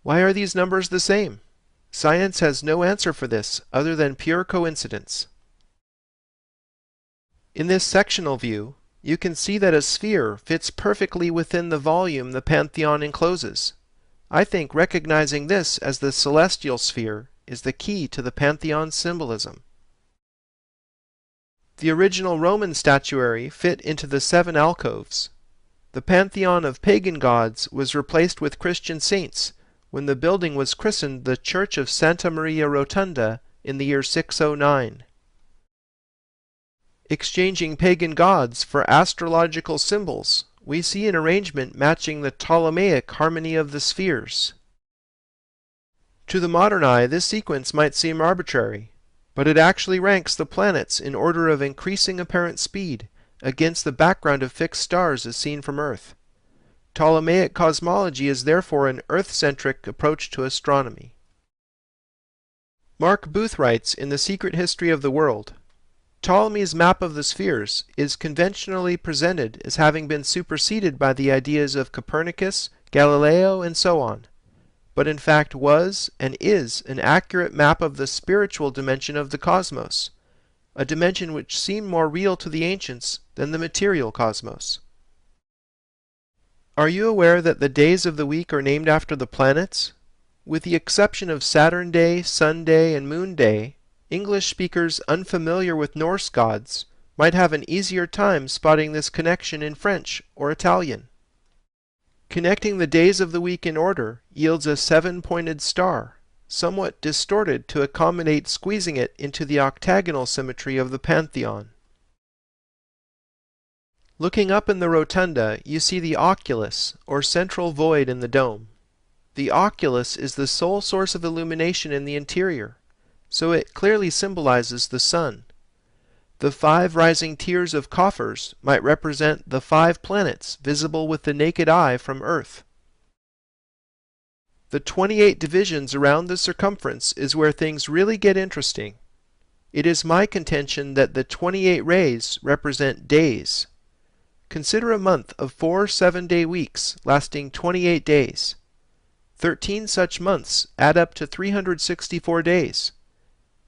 Why are these numbers the same? Science has no answer for this other than pure coincidence. In this sectional view, you can see that a sphere fits perfectly within the volume the Pantheon encloses. I think recognizing this as the celestial sphere is the key to the Pantheon's symbolism. The original Roman statuary fit into the 7 alcoves. The pantheon of pagan gods was replaced with Christian saints when the building was christened the Church of Santa Maria Rotunda in the year 609. Exchanging pagan gods for astrological symbols, we see an arrangement matching the Ptolemaic harmony of the spheres. To the modern eye, this sequence might seem arbitrary, but it actually ranks the planets in order of increasing apparent speed against the background of fixed stars as seen from Earth. Ptolemaic cosmology is therefore an Earth-centric approach to astronomy. Mark Booth writes in The Secret History of the World, Ptolemy's map of the spheres is conventionally presented as having been superseded by the ideas of Copernicus, Galileo, and so on, but in fact was and is an accurate map of the spiritual dimension of the cosmos, a dimension which seemed more real to the ancients than the material cosmos. Are you aware that the days of the week are named after the planets? With the exception of Saturn Day, Sun Day, and Moon Day, English speakers unfamiliar with Norse gods might have an easier time spotting this connection in French or Italian. Connecting the days of the week in order yields a 7-pointed star, somewhat distorted to accommodate squeezing it into the octagonal symmetry of the Pantheon. Looking up in the rotunda, you see the oculus, or central void in the dome. The oculus is the sole source of illumination in the interior, so it clearly symbolizes the sun. The 5 rising tiers of coffers might represent the 5 planets visible with the naked eye from Earth. The 28 divisions around the circumference is where things really get interesting. It is my contention that the 28 rays represent days. Consider a month of 4 7-day weeks lasting 28 days. 13 such months add up to 364 days.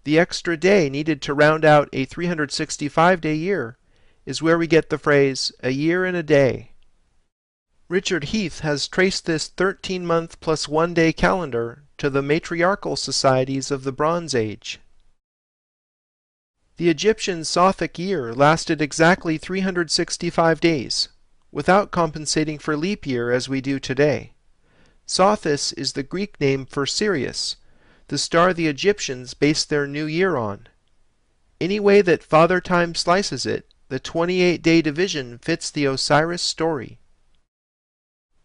The extra day needed to round out a 365-day year is where we get the phrase, a year and a day. Richard Heath has traced this 13-month plus 1-day calendar to the matriarchal societies of the Bronze Age. The Egyptian Sothic year lasted exactly 365 days, without compensating for leap year as we do today. Sothis is the Greek name for Sirius, the star the Egyptians based their new year on. Any way that Father Time slices it, the 28-day division fits the Osiris story.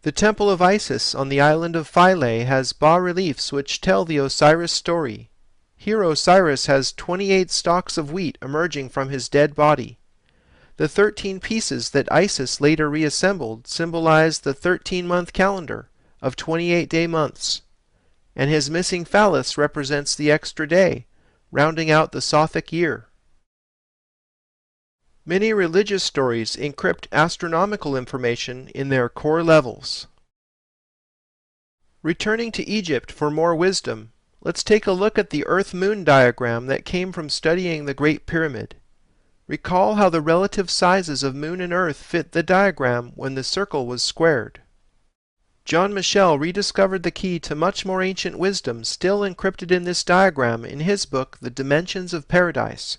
The Temple of Isis on the island of Philae has bas-reliefs which tell the Osiris story. Here Osiris has 28 stalks of wheat emerging from his dead body. The 13 pieces that Isis later reassembled symbolize the 13-month calendar of 28-day months, and his missing phallus represents the extra day, rounding out the Sothic year. Many religious stories encrypt astronomical information in their core levels. Returning to Egypt for more wisdom, let's take a look at the Earth-Moon diagram that came from studying the Great Pyramid. Recall how the relative sizes of Moon and Earth fit the diagram when the circle was squared. John Michel rediscovered the key to much more ancient wisdom still encrypted in this diagram in his book The Dimensions of Paradise.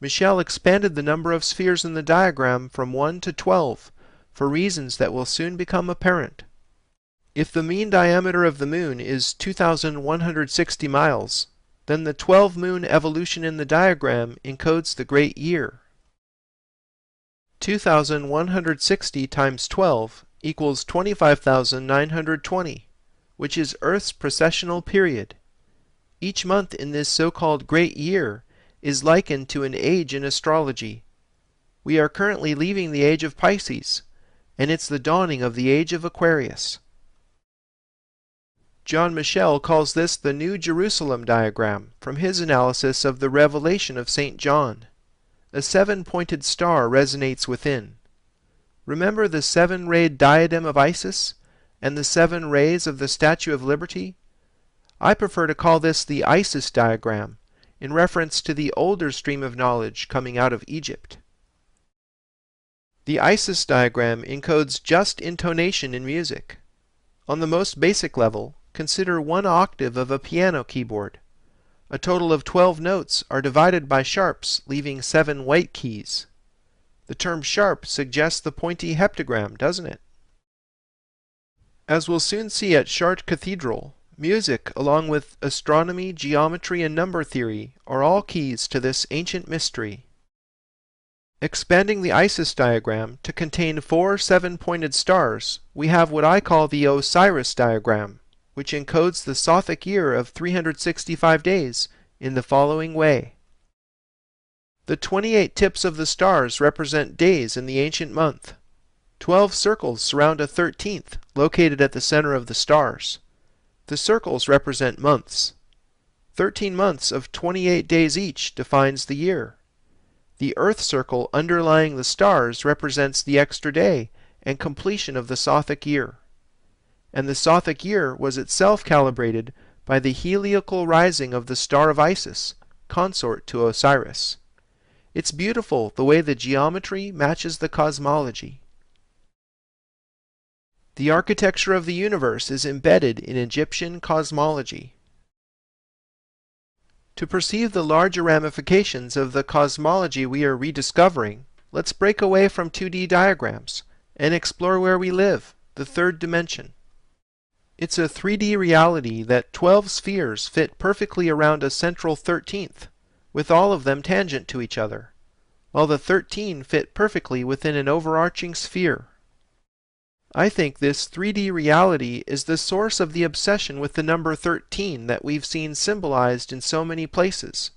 Michel expanded the number of spheres in the diagram from 1 to 12 for reasons that will soon become apparent. If the mean diameter of the Moon is 2,160 miles, then the 12-moon evolution in the diagram encodes the great year. 2,160 times 12 equals 25,920, which is Earth's precessional period. Each month in this so-called great year is likened to an age in astrology. We are currently leaving the age of Pisces, and it's the dawning of the age of Aquarius. John Michel calls this the New Jerusalem diagram from his analysis of the Revelation of St. John. A seven-pointed star resonates within. Remember the seven-rayed diadem of Isis and the seven rays of the Statue of Liberty? I prefer to call this the Isis diagram, in reference to the older stream of knowledge coming out of Egypt. The Isis diagram encodes just intonation in music. On the most basic level, consider one octave of a piano keyboard. A total of 12 notes are divided by sharps, leaving 7 white keys. The term sharp suggests the pointy heptagram, doesn't it? As we'll soon see at Chartres Cathedral, music, along with astronomy, geometry, and number theory, are all keys to this ancient mystery. Expanding the Isis diagram to contain 4 seven-pointed stars, we have what I call the Osiris diagram, which encodes the Sothic year of 365 days in the following way. The 28 tips of the stars represent days in the ancient month. 12 circles surround a 13th, located at the center of the stars. The circles represent months. 13 months of 28 days each defines the year. The Earth circle underlying the stars represents the extra day and completion of the Sothic year. And the Sothic year was itself calibrated by the heliacal rising of the star of Isis, consort to Osiris. It's beautiful the way the geometry matches the cosmology. The architecture of the universe is embedded in Egyptian cosmology. To perceive the larger ramifications of the cosmology we are rediscovering, let's break away from 2D diagrams and explore where we live, the third dimension. It's a 3D reality that 12 spheres fit perfectly around a central 13th, with all of them tangent to each other, while the 13 fit perfectly within an overarching sphere. I think this 3D reality is the source of the obsession with the number 13 that we've seen symbolized in so many places.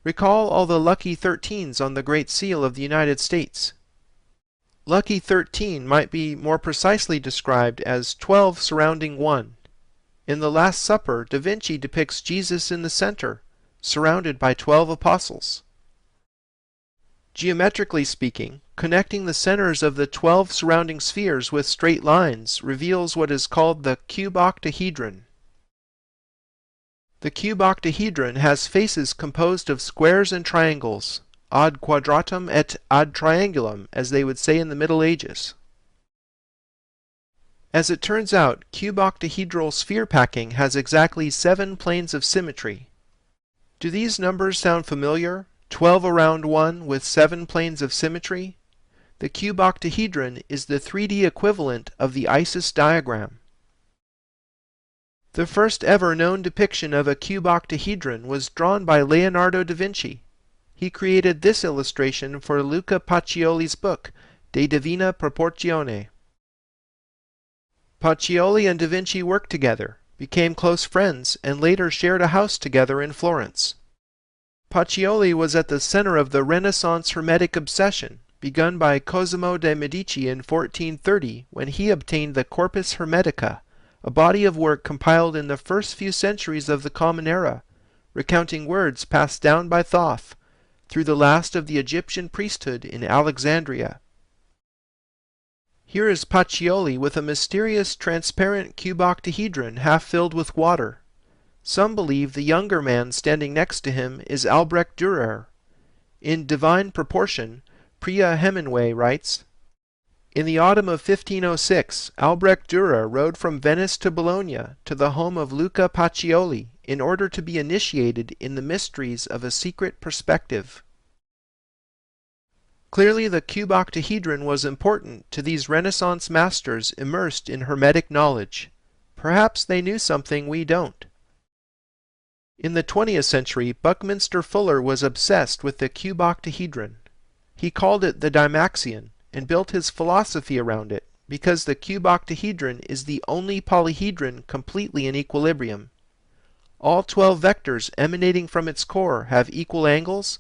Recall all the lucky 13s on the Great Seal of the United States. Lucky 13 might be more precisely described as 12 surrounding 1. In the Last Supper, Da Vinci depicts Jesus in the center, surrounded by 12 apostles. Geometrically speaking, connecting the centers of the 12 surrounding spheres with straight lines reveals what is called the cube octahedron. The cube octahedron has faces composed of squares and triangles, ad quadratum et ad triangulum, as they would say in the Middle Ages. As it turns out, cube octahedral sphere packing has exactly 7 planes of symmetry. Do these numbers sound familiar? 12 around 1 with 7 planes of symmetry? The cube octahedron is the 3D equivalent of the Isis diagram. The first ever known depiction of a cube octahedron was drawn by Leonardo da Vinci. He created this illustration for Luca Pacioli's book, De Divina Proportione. Pacioli and da Vinci worked together, became close friends, and later shared a house together in Florence. Pacioli was at the center of the Renaissance Hermetic obsession, begun by Cosimo de' Medici in 1430 when he obtained the Corpus Hermetica, a body of work compiled in the first few centuries of the Common Era, recounting words passed down by Thoth through the last of the Egyptian priesthood in Alexandria. Here is Pacioli with a mysterious transparent cube octahedron half filled with water. Some believe the younger man standing next to him is Albrecht Dürer. In Divine Proportion, Priya Hemingway writes, "In the autumn of 1506, Albrecht Dürer rode from Venice to Bologna to the home of Luca Pacioli in order to be initiated in the mysteries of a secret perspective." Clearly the cube octahedron was important to these Renaissance masters immersed in Hermetic knowledge. Perhaps they knew something we don't. In the 20th century, Buckminster Fuller was obsessed with the cube octahedron. He called it the Dymaxion and built his philosophy around it, because the cube octahedron is the only polyhedron completely in equilibrium. All 12 vectors emanating from its core have equal angles,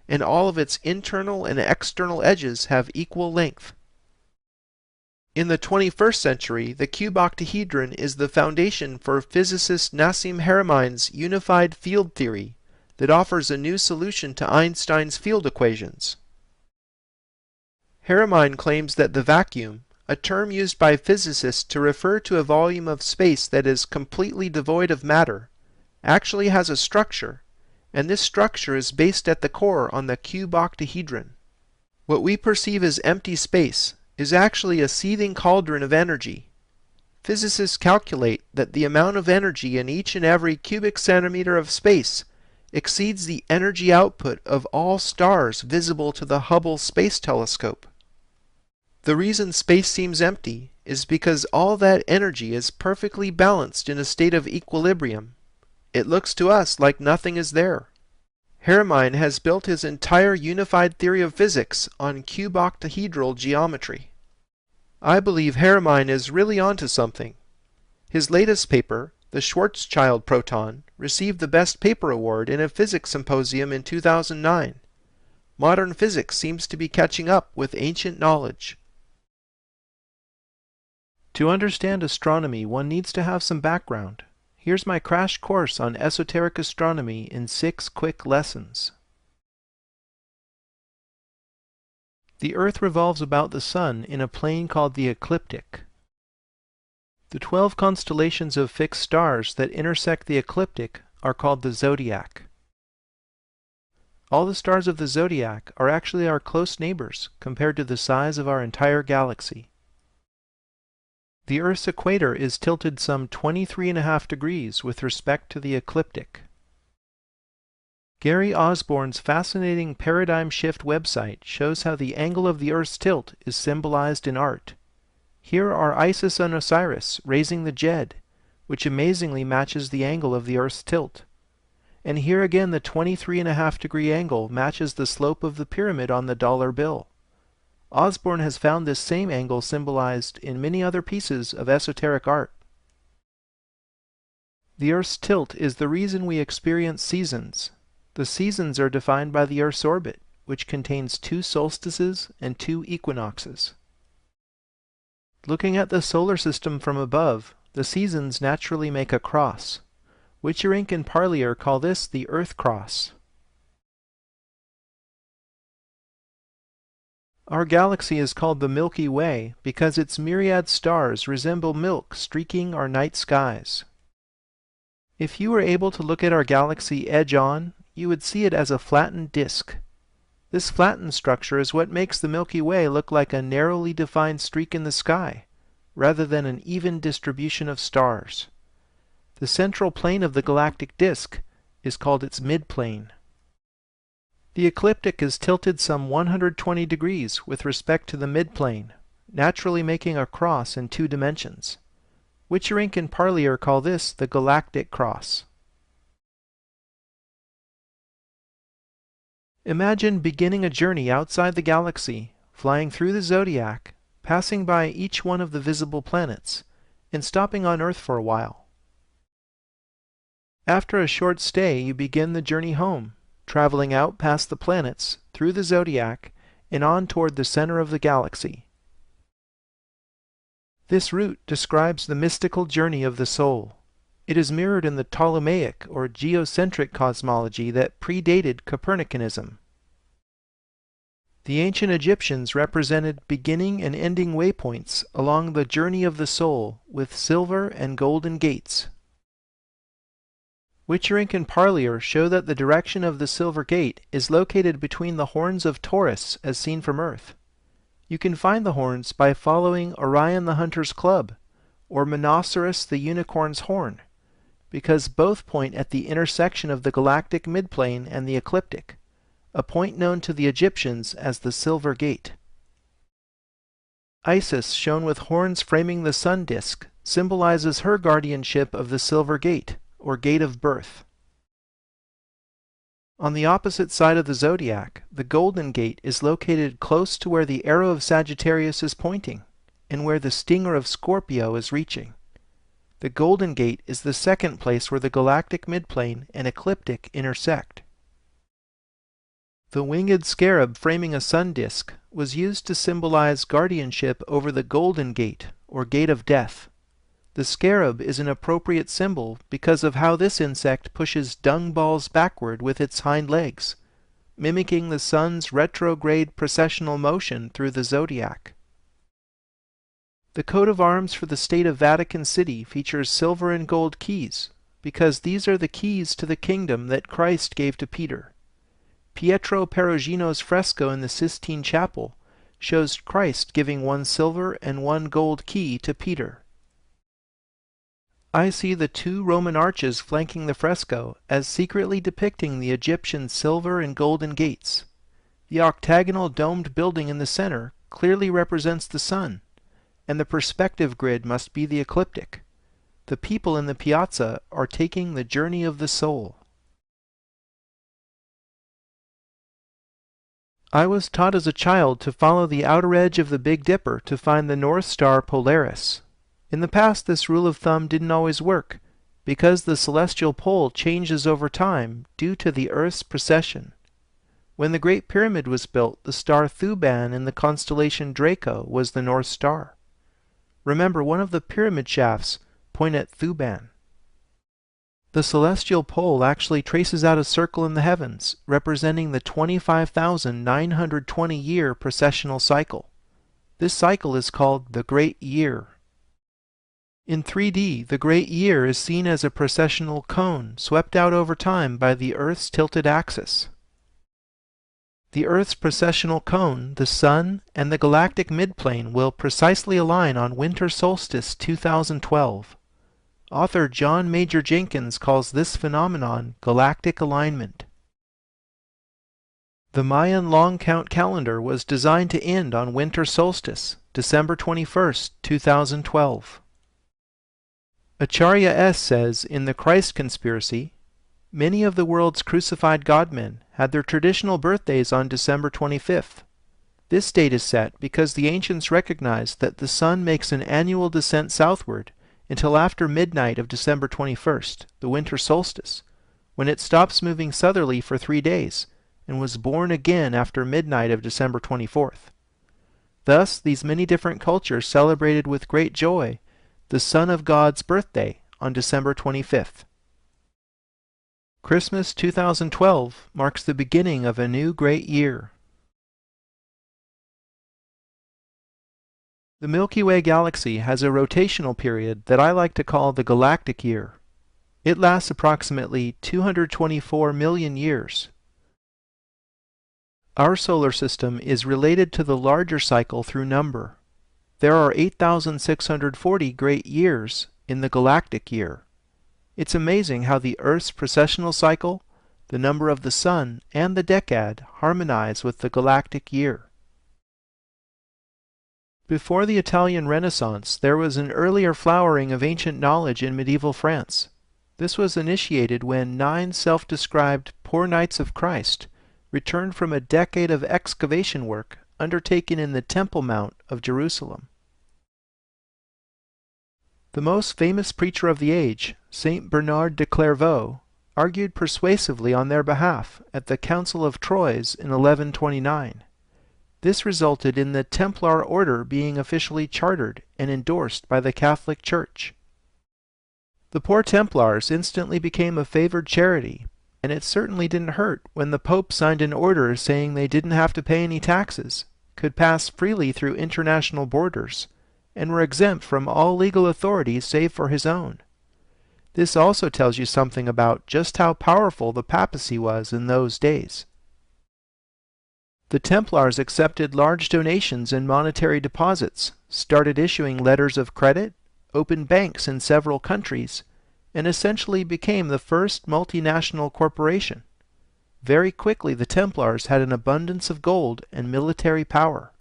and all of its internal and external edges have equal length. In the 21st century, the cube octahedron is the foundation for physicist Nassim Haramein's unified field theory that offers a new solution to Einstein's field equations. Haramein claims that the vacuum, a term used by physicists to refer to a volume of space that is completely devoid of matter, actually has a structure, and this structure is based at the core on the cube octahedron. What we perceive as empty space is actually a seething cauldron of energy. Physicists calculate that the amount of energy in each and every cubic centimeter of space exceeds the energy output of all stars visible to the Hubble Space Telescope. The reason space seems empty is because all that energy is perfectly balanced in a state of equilibrium. It looks to us like nothing is there. Haramein has built his entire unified theory of physics on cube-octahedral geometry. I believe Haramein is really onto something. His latest paper, the Schwarzschild proton, received the Best Paper Award in a physics symposium in 2009. Modern physics seems to be catching up with ancient knowledge. To understand astronomy, one needs to have some background. Here's my crash course on esoteric astronomy in 6 quick lessons. The Earth revolves about the Sun in a plane called the ecliptic. The 12 constellations of fixed stars that intersect the ecliptic are called the zodiac. All the stars of the zodiac are actually our close neighbors compared to the size of our entire galaxy. The Earth's equator is tilted some 23.5 degrees with respect to the ecliptic. Gary Osborne's fascinating Paradigm Shift website shows how the angle of the Earth's tilt is symbolized in art. Here are Isis and Osiris raising the Jed, which amazingly matches the angle of the Earth's tilt. And here again the 23.5 degree angle matches the slope of the pyramid on the dollar bill. Osborne has found this same angle symbolized in many other pieces of esoteric art. The Earth's tilt is the reason we experience seasons. The seasons are defined by the Earth's orbit, which contains 2 solstices and 2 equinoxes. Looking at the solar system from above, the seasons naturally make a cross. Witcherink and Parlier call this the Earth Cross. Our galaxy is called the Milky Way because its myriad stars resemble milk streaking our night skies. If you were able to look at our galaxy edge-on, you would see it as a flattened disk. This flattened structure is what makes the Milky Way look like a narrowly defined streak in the sky, rather than an even distribution of stars. The central plane of the galactic disk is called its midplane. The ecliptic is tilted some 120 degrees with respect to the midplane, naturally making a cross in 2 dimensions. Witcherink and Parlier call this the galactic cross. Imagine beginning a journey outside the galaxy, flying through the zodiac, passing by each one of the visible planets, and stopping on Earth for a while. After a short stay, you begin the journey home, traveling out past the planets, through the zodiac, and on toward the center of the galaxy. This route describes the mystical journey of the soul. It is mirrored in the Ptolemaic or geocentric cosmology that predated Copernicanism. The ancient Egyptians represented beginning and ending waypoints along the journey of the soul with silver and golden gates. Witcherink and Parlier show that the direction of the Silver Gate is located between the horns of Taurus as seen from Earth. You can find the horns by following Orion the Hunter's Club, or Monoceros the Unicorn's Horn, because both point at the intersection of the galactic midplane and the ecliptic, a point known to the Egyptians as the Silver Gate. Isis, shown with horns framing the sun disk, symbolizes her guardianship of the Silver Gate, or Gate of Birth. On the opposite side of the zodiac, the Golden Gate is located close to where the arrow of Sagittarius is pointing. and where the stinger of Scorpio is reaching. The Golden Gate is the second place where the galactic midplane and ecliptic intersect. The winged scarab framing a sun disk was used to symbolize guardianship over the Golden Gate, or Gate of Death. The scarab is an appropriate symbol because of how this insect pushes dung balls backward with its hind legs, mimicking the sun's retrograde precessional motion through the zodiac. The coat of arms for the state of Vatican City features silver and gold keys, because these are the keys to the kingdom that Christ gave to Peter. Pietro Perugino's fresco in the Sistine Chapel shows Christ giving one silver and one gold key to Peter. I see the two Roman arches flanking the fresco as secretly depicting the Egyptian silver and golden gates. The octagonal domed building in the center clearly represents the sun, and the perspective grid must be the ecliptic. The people in the piazza are taking the journey of the soul. I was taught as a child to follow the outer edge of the Big Dipper to find the North Star Polaris. In the past, this rule of thumb didn't always work, because the celestial pole changes over time due to the Earth's precession. When the Great Pyramid was built, the star Thuban in the constellation Draco was the North Star. Remember, one of the pyramid shafts point at Thuban. The celestial pole actually traces out a circle in the heavens, representing the 25,920-year precessional cycle. This cycle is called the Great Year. In 3D, the Great Year is seen as a precessional cone swept out over time by the Earth's tilted axis. The Earth's precessional cone, the Sun, and the galactic midplane will precisely align on winter solstice 2012. Author John Major Jenkins calls this phenomenon galactic alignment. The Mayan long count calendar was designed to end on winter solstice, December 21, 2012. Acharya S. says in The Christ Conspiracy, many of the world's crucified godmen had their traditional birthdays on December 25th. This date is set because the ancients recognized that the sun makes an annual descent southward until after midnight of December 21st, the winter solstice, when it stops moving southerly for 3 days and was born again after midnight of December 24th. Thus, these many different cultures celebrated with great joy the Son of God's birthday on December 25th. Christmas 2012 marks the beginning of a new great year. The Milky Way galaxy has a rotational period that I like to call the galactic year. It lasts approximately 224 million years. Our solar system is related to the larger cycle through number. There are 8,640 great years in the galactic year. It's amazing how the Earth's precessional cycle, the number of the sun, and the decad harmonize with the galactic year. Before the Italian Renaissance, there was an earlier flowering of ancient knowledge in medieval France. This was initiated when 9 self-described poor knights of Christ returned from a decade of excavation work undertaken in the Temple Mount of Jerusalem. The most famous preacher of the age, Saint Bernard de Clairvaux, argued persuasively on their behalf at the Council of Troyes in 1129. This resulted in the Templar order being officially chartered and endorsed by the Catholic Church. The poor Templars instantly became a favored charity, and it certainly didn't hurt when the Pope signed an order saying they didn't have to pay any taxes, could pass freely through international borders, and were exempt from all legal authority save for his own. This also tells you something about just how powerful the papacy was in those days. The Templars accepted large donations and monetary deposits, started issuing letters of credit, opened banks in several countries, and essentially became the first multinational corporation. Very quickly the Templars had an abundance of gold and military power.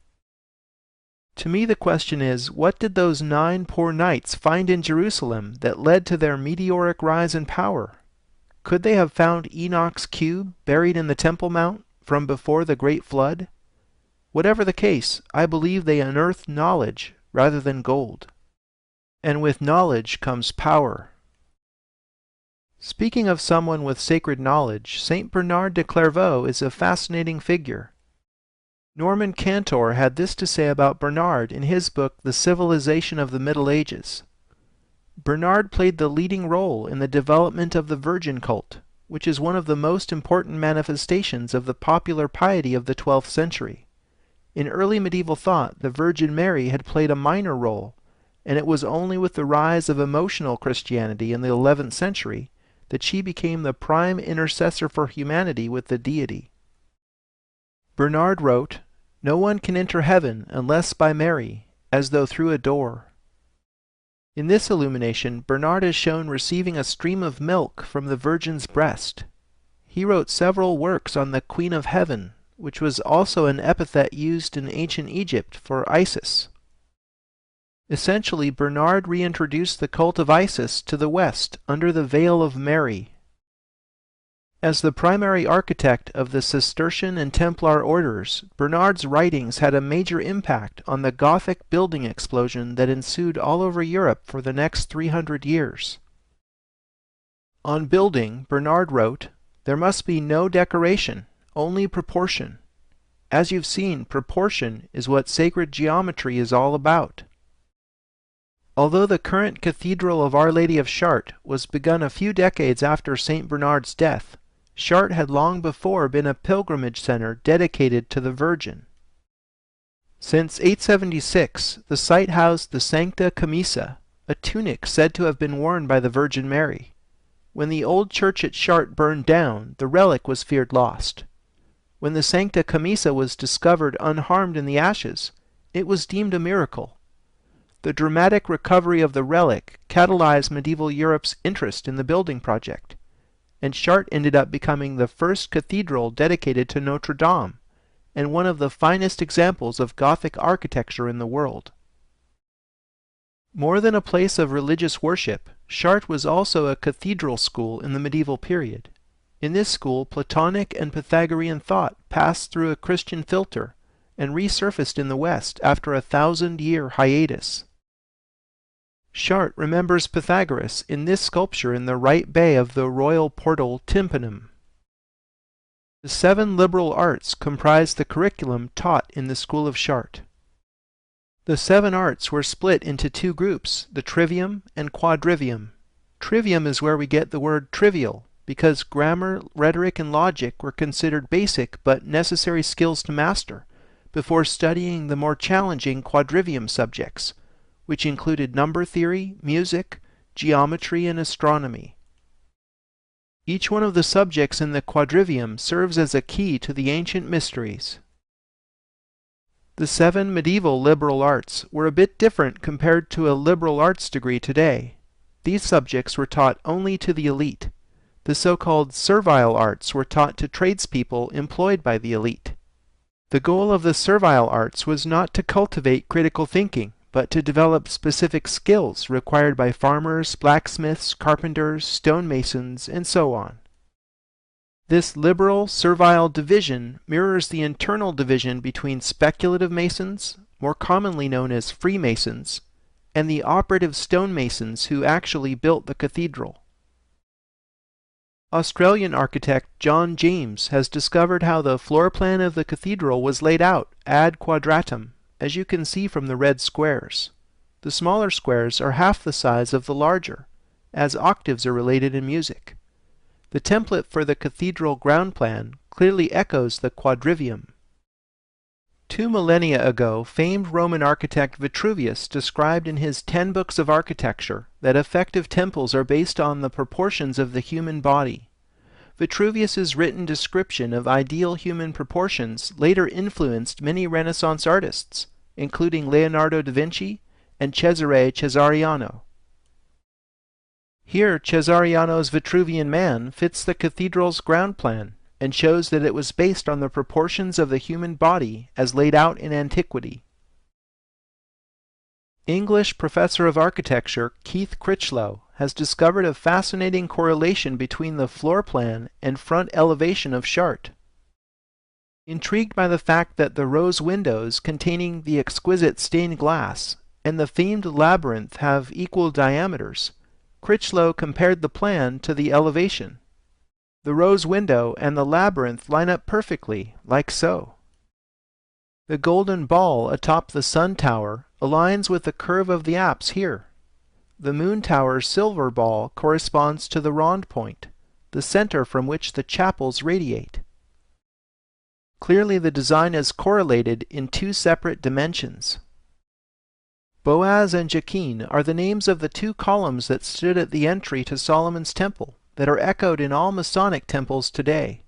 To me the question is, what did those 9 poor knights find in Jerusalem that led to their meteoric rise in power? Could they have found Enoch's cube buried in the Temple Mount from before the Great Flood? Whatever the case, I believe they unearthed knowledge rather than gold. And with knowledge comes power. Speaking of someone with sacred knowledge, Saint Bernard de Clairvaux is a fascinating figure. Norman Cantor had this to say about Bernard in his book The Civilization of the Middle Ages. Bernard played the leading role in the development of the Virgin cult, which is one of the most important manifestations of the popular piety of the 12th century. In early medieval thought, the Virgin Mary had played a minor role, and it was only with the rise of emotional Christianity in the 11th century that she became the prime intercessor for humanity with the deity. Bernard wrote, "No one can enter heaven unless by Mary, as though through a door." In this illumination, Bernard is shown receiving a stream of milk from the Virgin's breast. He wrote several works on the Queen of Heaven, which was also an epithet used in ancient Egypt for Isis. Essentially, Bernard reintroduced the cult of Isis to the West under the veil of Mary. As the primary architect of the Cistercian and Templar orders, Bernard's writings had a major impact on the Gothic building explosion that ensued all over Europe for the next 300 years. On building, Bernard wrote, "There must be no decoration, only proportion. As you've seen, proportion is what sacred geometry is all about." Although the current Cathedral of Our Lady of Chartres was begun a few decades after St. Bernard's death, Chartres had long before been a pilgrimage center dedicated to the Virgin. Since 876, the site housed the Sancta Camisa, a tunic said to have been worn by the Virgin Mary. When the old church at Chartres burned down, the relic was feared lost. When the Sancta Camisa was discovered unharmed in the ashes, it was deemed a miracle. The dramatic recovery of the relic catalyzed medieval Europe's interest in the building project, and Chartres ended up becoming the first cathedral dedicated to Notre Dame, and one of the finest examples of Gothic architecture in the world. More than a place of religious worship, Chartres was also a cathedral school in the medieval period. In this school, Platonic and Pythagorean thought passed through a Christian filter and resurfaced in the West after a 1,000-year hiatus. Chartres remembers Pythagoras in this sculpture in the right bay of the royal portal tympanum. The 7 liberal arts comprise the curriculum taught in the school of Chartres. The 7 arts were split into 2 groups, the trivium and quadrivium. Trivium is where we get the word trivial, because grammar, rhetoric, and logic were considered basic but necessary skills to master, before studying the more challenging quadrivium subjects, which included number theory, music, geometry, and astronomy. Each one of the subjects in the quadrivium serves as a key to the ancient mysteries. The 7 medieval liberal arts were a bit different compared to a liberal arts degree today. These subjects were taught only to the elite. The so-called servile arts were taught to tradespeople employed by the elite. The goal of the servile arts was not to cultivate critical thinking, but to develop specific skills required by farmers, blacksmiths, carpenters, stonemasons, and so on. This liberal, servile division mirrors the internal division between speculative masons, more commonly known as Freemasons, and the operative stonemasons who actually built the cathedral. Australian architect John James has discovered how the floor plan of the cathedral was laid out ad quadratum, as you can see from the red squares. The smaller squares are half the size of the larger, as octaves are related in music. The template for the cathedral ground plan clearly echoes the quadrivium. 2 millennia ago, famed Roman architect Vitruvius described in his 10 books of architecture that effective temples are based on the proportions of the human body. Vitruvius's written description of ideal human proportions later influenced many Renaissance artists, including Leonardo da Vinci and Cesare Cesariano. Here, Cesariano's Vitruvian Man fits the cathedral's ground plan and shows that it was based on the proportions of the human body as laid out in antiquity. English professor of architecture Keith Critchlow has discovered a fascinating correlation between the floor plan and front elevation of Chartres. Intrigued by the fact that the rose windows containing the exquisite stained glass and the themed labyrinth have equal diameters, Critchlow compared the plan to the elevation. The rose window and the labyrinth line up perfectly, like so. The golden ball atop the sun tower aligns with the curve of the apse here. The moon tower's silver ball corresponds to the rond point, the center from which the chapels radiate. Clearly the design is correlated in two separate dimensions. Boaz and Jachin are the names of the two columns that stood at the entry to Solomon's temple that are echoed in all Masonic temples today.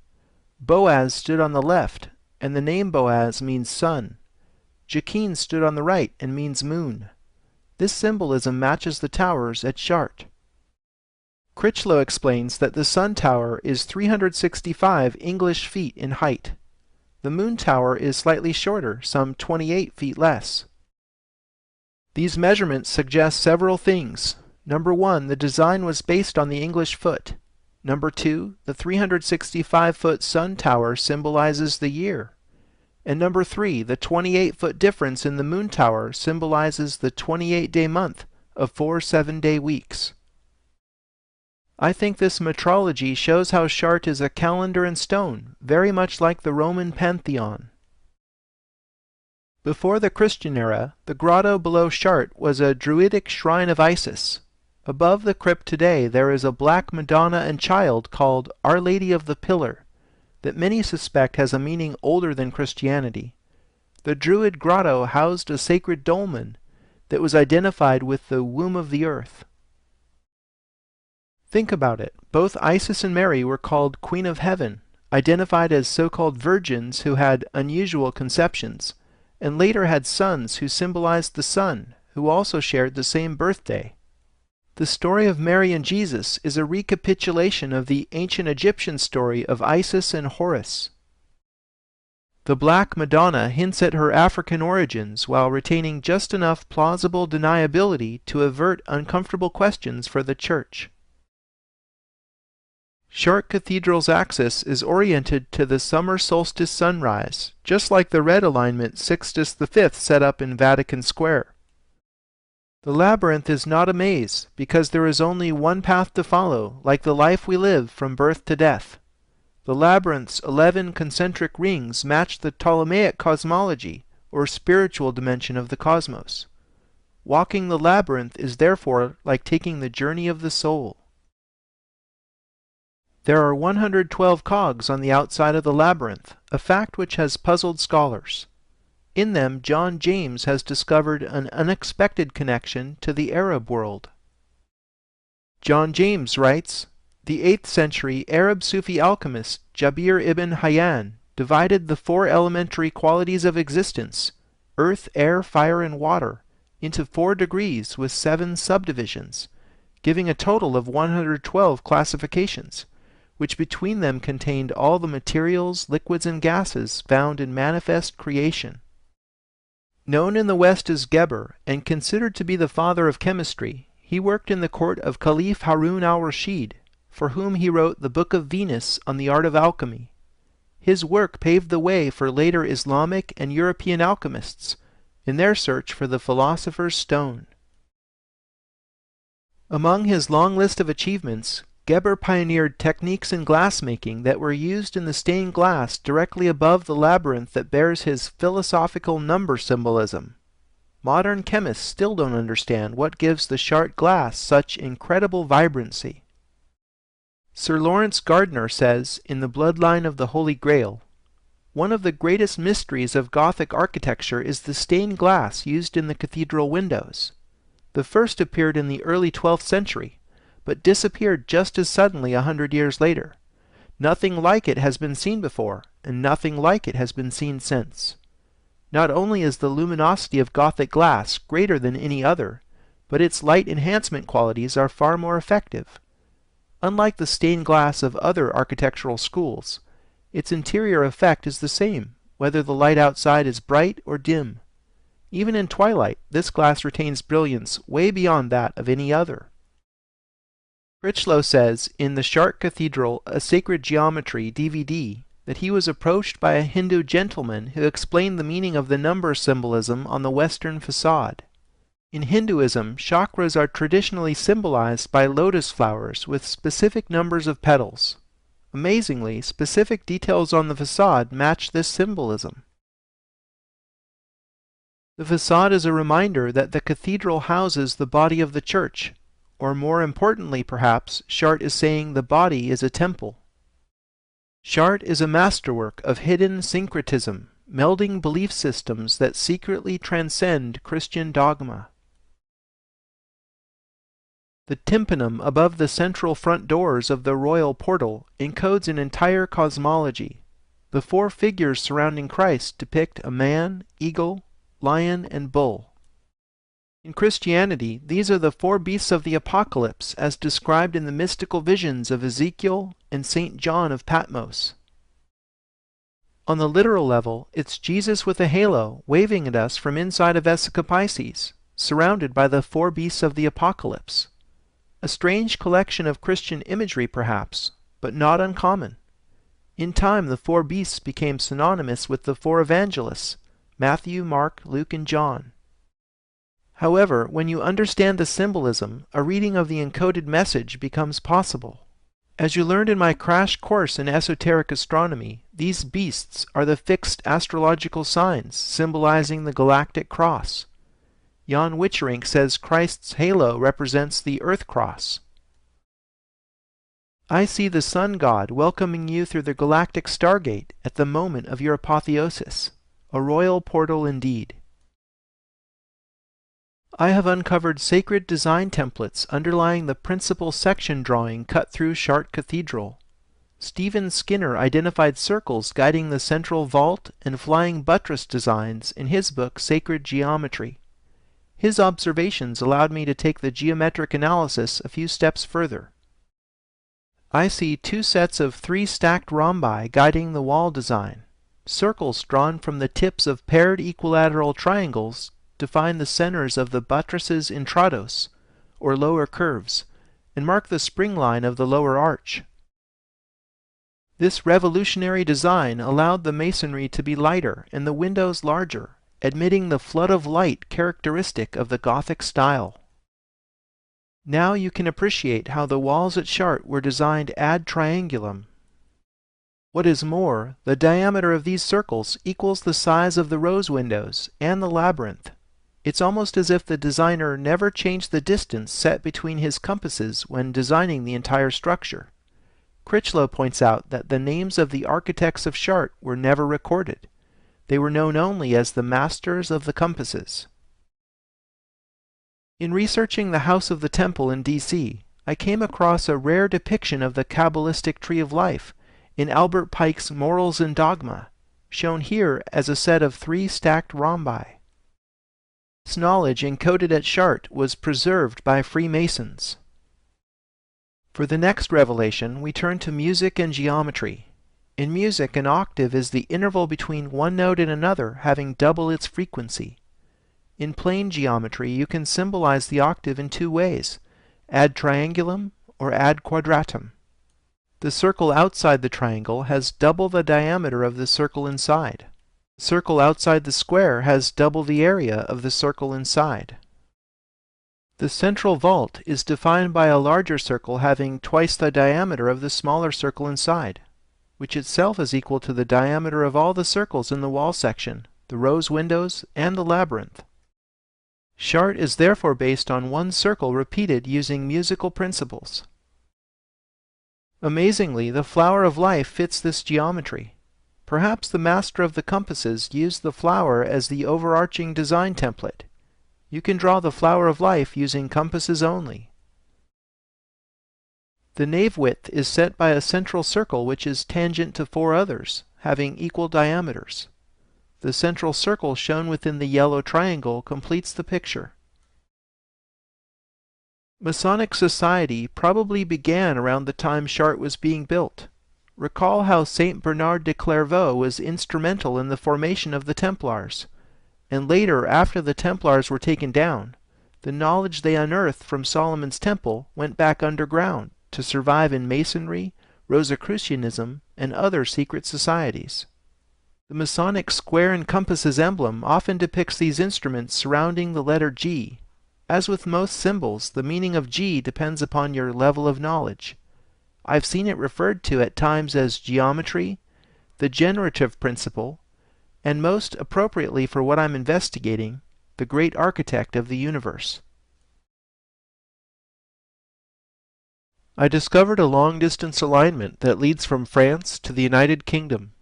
Boaz stood on the left, and the name Boaz means sun. Jachin stood on the right and means moon. This symbolism matches the towers at Chartres. Critchlow explains that the sun tower is 365 English feet in height. The moon tower is slightly shorter, some 28 feet less. These measurements suggest several things. Number 1, the design was based on the English foot. Number 2, the 365-foot sun tower symbolizes the year. And number 3, the 28-foot difference in the moon tower symbolizes the 28-day month of 4 7-day weeks. I think this metrology shows how Chartres is a calendar in stone, very much like the Roman Pantheon. Before the Christian era, the grotto below Chartres was a druidic shrine of Isis. Above the crypt today there is a black Madonna and Child called Our Lady of the Pillar, that many suspect has a meaning older than Christianity. The Druid grotto housed a sacred dolmen that was identified with the womb of the earth. Think about it. Both Isis and Mary were called Queen of Heaven, identified as so-called virgins who had unusual conceptions, and later had sons who symbolized the sun, who also shared the same birthday. The story of Mary and Jesus is a recapitulation of the ancient Egyptian story of Isis and Horus. The Black Madonna hints at her African origins while retaining just enough plausible deniability to avert uncomfortable questions for the Church. Chartres Cathedral's axis is oriented to the summer solstice sunrise, just like the red alignment Sixtus V set up in Vatican Square. The labyrinth is not a maze, because there is only one path to follow, like the life we live from birth to death. The labyrinth's 11 concentric rings match the Ptolemaic cosmology, or spiritual dimension of the cosmos. Walking the labyrinth is therefore like taking the journey of the soul. There are 112 cogs on the outside of the labyrinth, a fact which has puzzled scholars. In them, John James has discovered an unexpected connection to the Arab world. John James writes, "The 8th century Arab Sufi alchemist Jabir ibn Hayyan divided the 4 elementary qualities of existence, earth, air, fire, and water, into 4 degrees with 7 subdivisions, giving a total of 112 classifications, which between them contained all the materials, liquids, and gases found in manifest creation. Known in the West as Geber, and considered to be the father of chemistry, he worked in the court of Caliph Harun al-Rashid, for whom he wrote the Book of Venus on the art of alchemy. His work paved the way for later Islamic and European alchemists in their search for the philosopher's stone." Among his long list of achievements, Geber pioneered techniques in glassmaking that were used in the stained glass directly above the labyrinth that bears his philosophical number symbolism. Modern chemists still don't understand what gives the Chartres glass such incredible vibrancy. Sir Lawrence Gardner says, in The Bloodline of the Holy Grail, "One of the greatest mysteries of Gothic architecture is the stained glass used in the cathedral windows. The first appeared in the early 12th century, but disappeared just as suddenly 100 years later. Nothing like it has been seen before, and nothing like it has been seen since. Not only is the luminosity of Gothic glass greater than any other, but its light enhancement qualities are far more effective. Unlike the stained glass of other architectural schools, its interior effect is the same, whether the light outside is bright or dim. Even in twilight, this glass retains brilliance way beyond that of any other." Critchlow says in the Chartres Cathedral A Sacred Geometry DVD that he was approached by a Hindu gentleman who explained the meaning of the number symbolism on the western facade. In Hinduism, chakras are traditionally symbolized by lotus flowers with specific numbers of petals. Amazingly, specific details on the facade match this symbolism. The facade is a reminder that the cathedral houses the body of the church, or more importantly perhaps, Chartres is saying the body is a temple. Chartres is a masterwork of hidden syncretism, melding belief systems that secretly transcend Christian dogma. The tympanum above the central front doors of the royal portal encodes an entire cosmology. The four figures surrounding Christ depict a man, eagle, lion, and bull. In Christianity, these are the four beasts of the Apocalypse as described in the mystical visions of Ezekiel and St. John of Patmos. On the literal level, it's Jesus with a halo waving at us from inside of Pisces, surrounded by the four beasts of the Apocalypse. A strange collection of Christian imagery perhaps, but not uncommon. In time the four beasts became synonymous with the four evangelists, Matthew, Mark, Luke, and John. However, when you understand the symbolism, a reading of the encoded message becomes possible. As you learned in my crash course in esoteric astronomy, these beasts are the fixed astrological signs symbolizing the galactic cross. Jan Witcherink says Christ's halo represents the Earth Cross. I see the Sun God welcoming you through the galactic stargate at the moment of your apotheosis, a royal portal indeed. I have uncovered sacred design templates underlying the principal section drawing cut through Chartres Cathedral. Stephen Skinner identified circles guiding the central vault and flying buttress designs in his book Sacred Geometry. His observations allowed me to take the geometric analysis a few steps further. I see two sets of three stacked rhombi guiding the wall design. Circles drawn from the tips of paired equilateral triangles define the centers of the buttresses intrados, or lower curves, and mark the spring line of the lower arch. This revolutionary design allowed the masonry to be lighter and the windows larger, admitting the flood of light characteristic of the Gothic style. Now you can appreciate how the walls at Chartres were designed ad triangulum. What is more, the diameter of these circles equals the size of the rose windows and the labyrinth. It's almost as if the designer never changed the distance set between his compasses when designing the entire structure. Critchlow points out that the names of the architects of Chartres were never recorded. They were known only as the masters of the compasses. In researching the House of the Temple in D.C., I came across a rare depiction of the Kabbalistic Tree of Life in Albert Pike's Morals and Dogma, shown here as a set of three stacked rhombi. This knowledge encoded at Chartres was preserved by Freemasons. For the next revelation, we turn to music and geometry. In music, an octave is the interval between one note and another having double its frequency. In plane geometry, you can symbolize the octave in two ways, ad triangulum or ad quadratum. The circle outside the triangle has double the diameter of the circle inside. The circle outside the square has double the area of the circle inside. The central vault is defined by a larger circle having twice the diameter of the smaller circle inside, which itself is equal to the diameter of all the circles in the wall section, the rose windows, and the labyrinth. Chartres is therefore based on one circle repeated using musical principles. Amazingly, the flower of life fits this geometry. Perhaps the master of the compasses used the flower as the overarching design template. You can draw the flower of life using compasses only. The nave width is set by a central circle which is tangent to four others, having equal diameters. The central circle shown within the yellow triangle completes the picture. Masonic society probably began around the time Chartres was being built. Recall how Saint Bernard de Clairvaux was instrumental in the formation of the Templars, and later, after the Templars were taken down, the knowledge they unearthed from Solomon's Temple went back underground to survive in Masonry, Rosicrucianism, and other secret societies. The Masonic square and compasses emblem often depicts these instruments surrounding the letter G. As with most symbols, the meaning of G depends upon your level of knowledge. I've seen it referred to at times as geometry, the generative principle, and most appropriately for what I'm investigating, the great architect of the universe. I discovered a long-distance alignment that leads from France to the United Kingdom.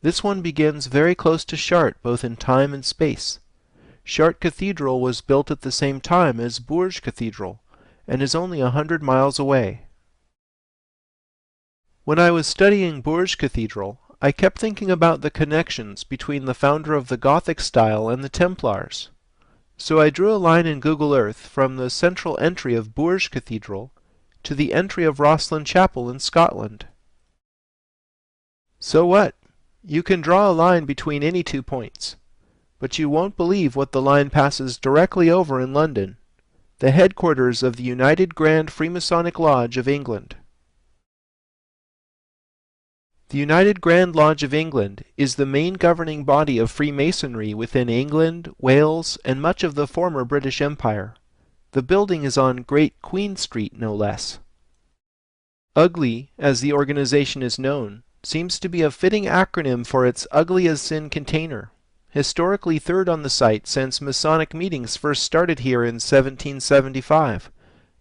This one begins very close to Chartres, both in time and space. Chartres Cathedral was built at the same time as Bourges Cathedral, and is only 100 miles away. When I was studying Bourges Cathedral, I kept thinking about the connections between the founder of the Gothic style and the Templars. So I drew a line in Google Earth from the central entry of Bourges Cathedral to the entry of Rosslyn Chapel in Scotland. So what? You can draw a line between any 2 points. But you won't believe what the line passes directly over in London, the headquarters of the United Grand Freemasonic Lodge of England. The United Grand Lodge of England is the main governing body of Freemasonry within England, Wales, and much of the former British Empire. The building is on Great Queen Street, no less. UGLY, as the organization is known, seems to be a fitting acronym for its Ugly as Sin container, historically third on the site since Masonic meetings first started here in 1775,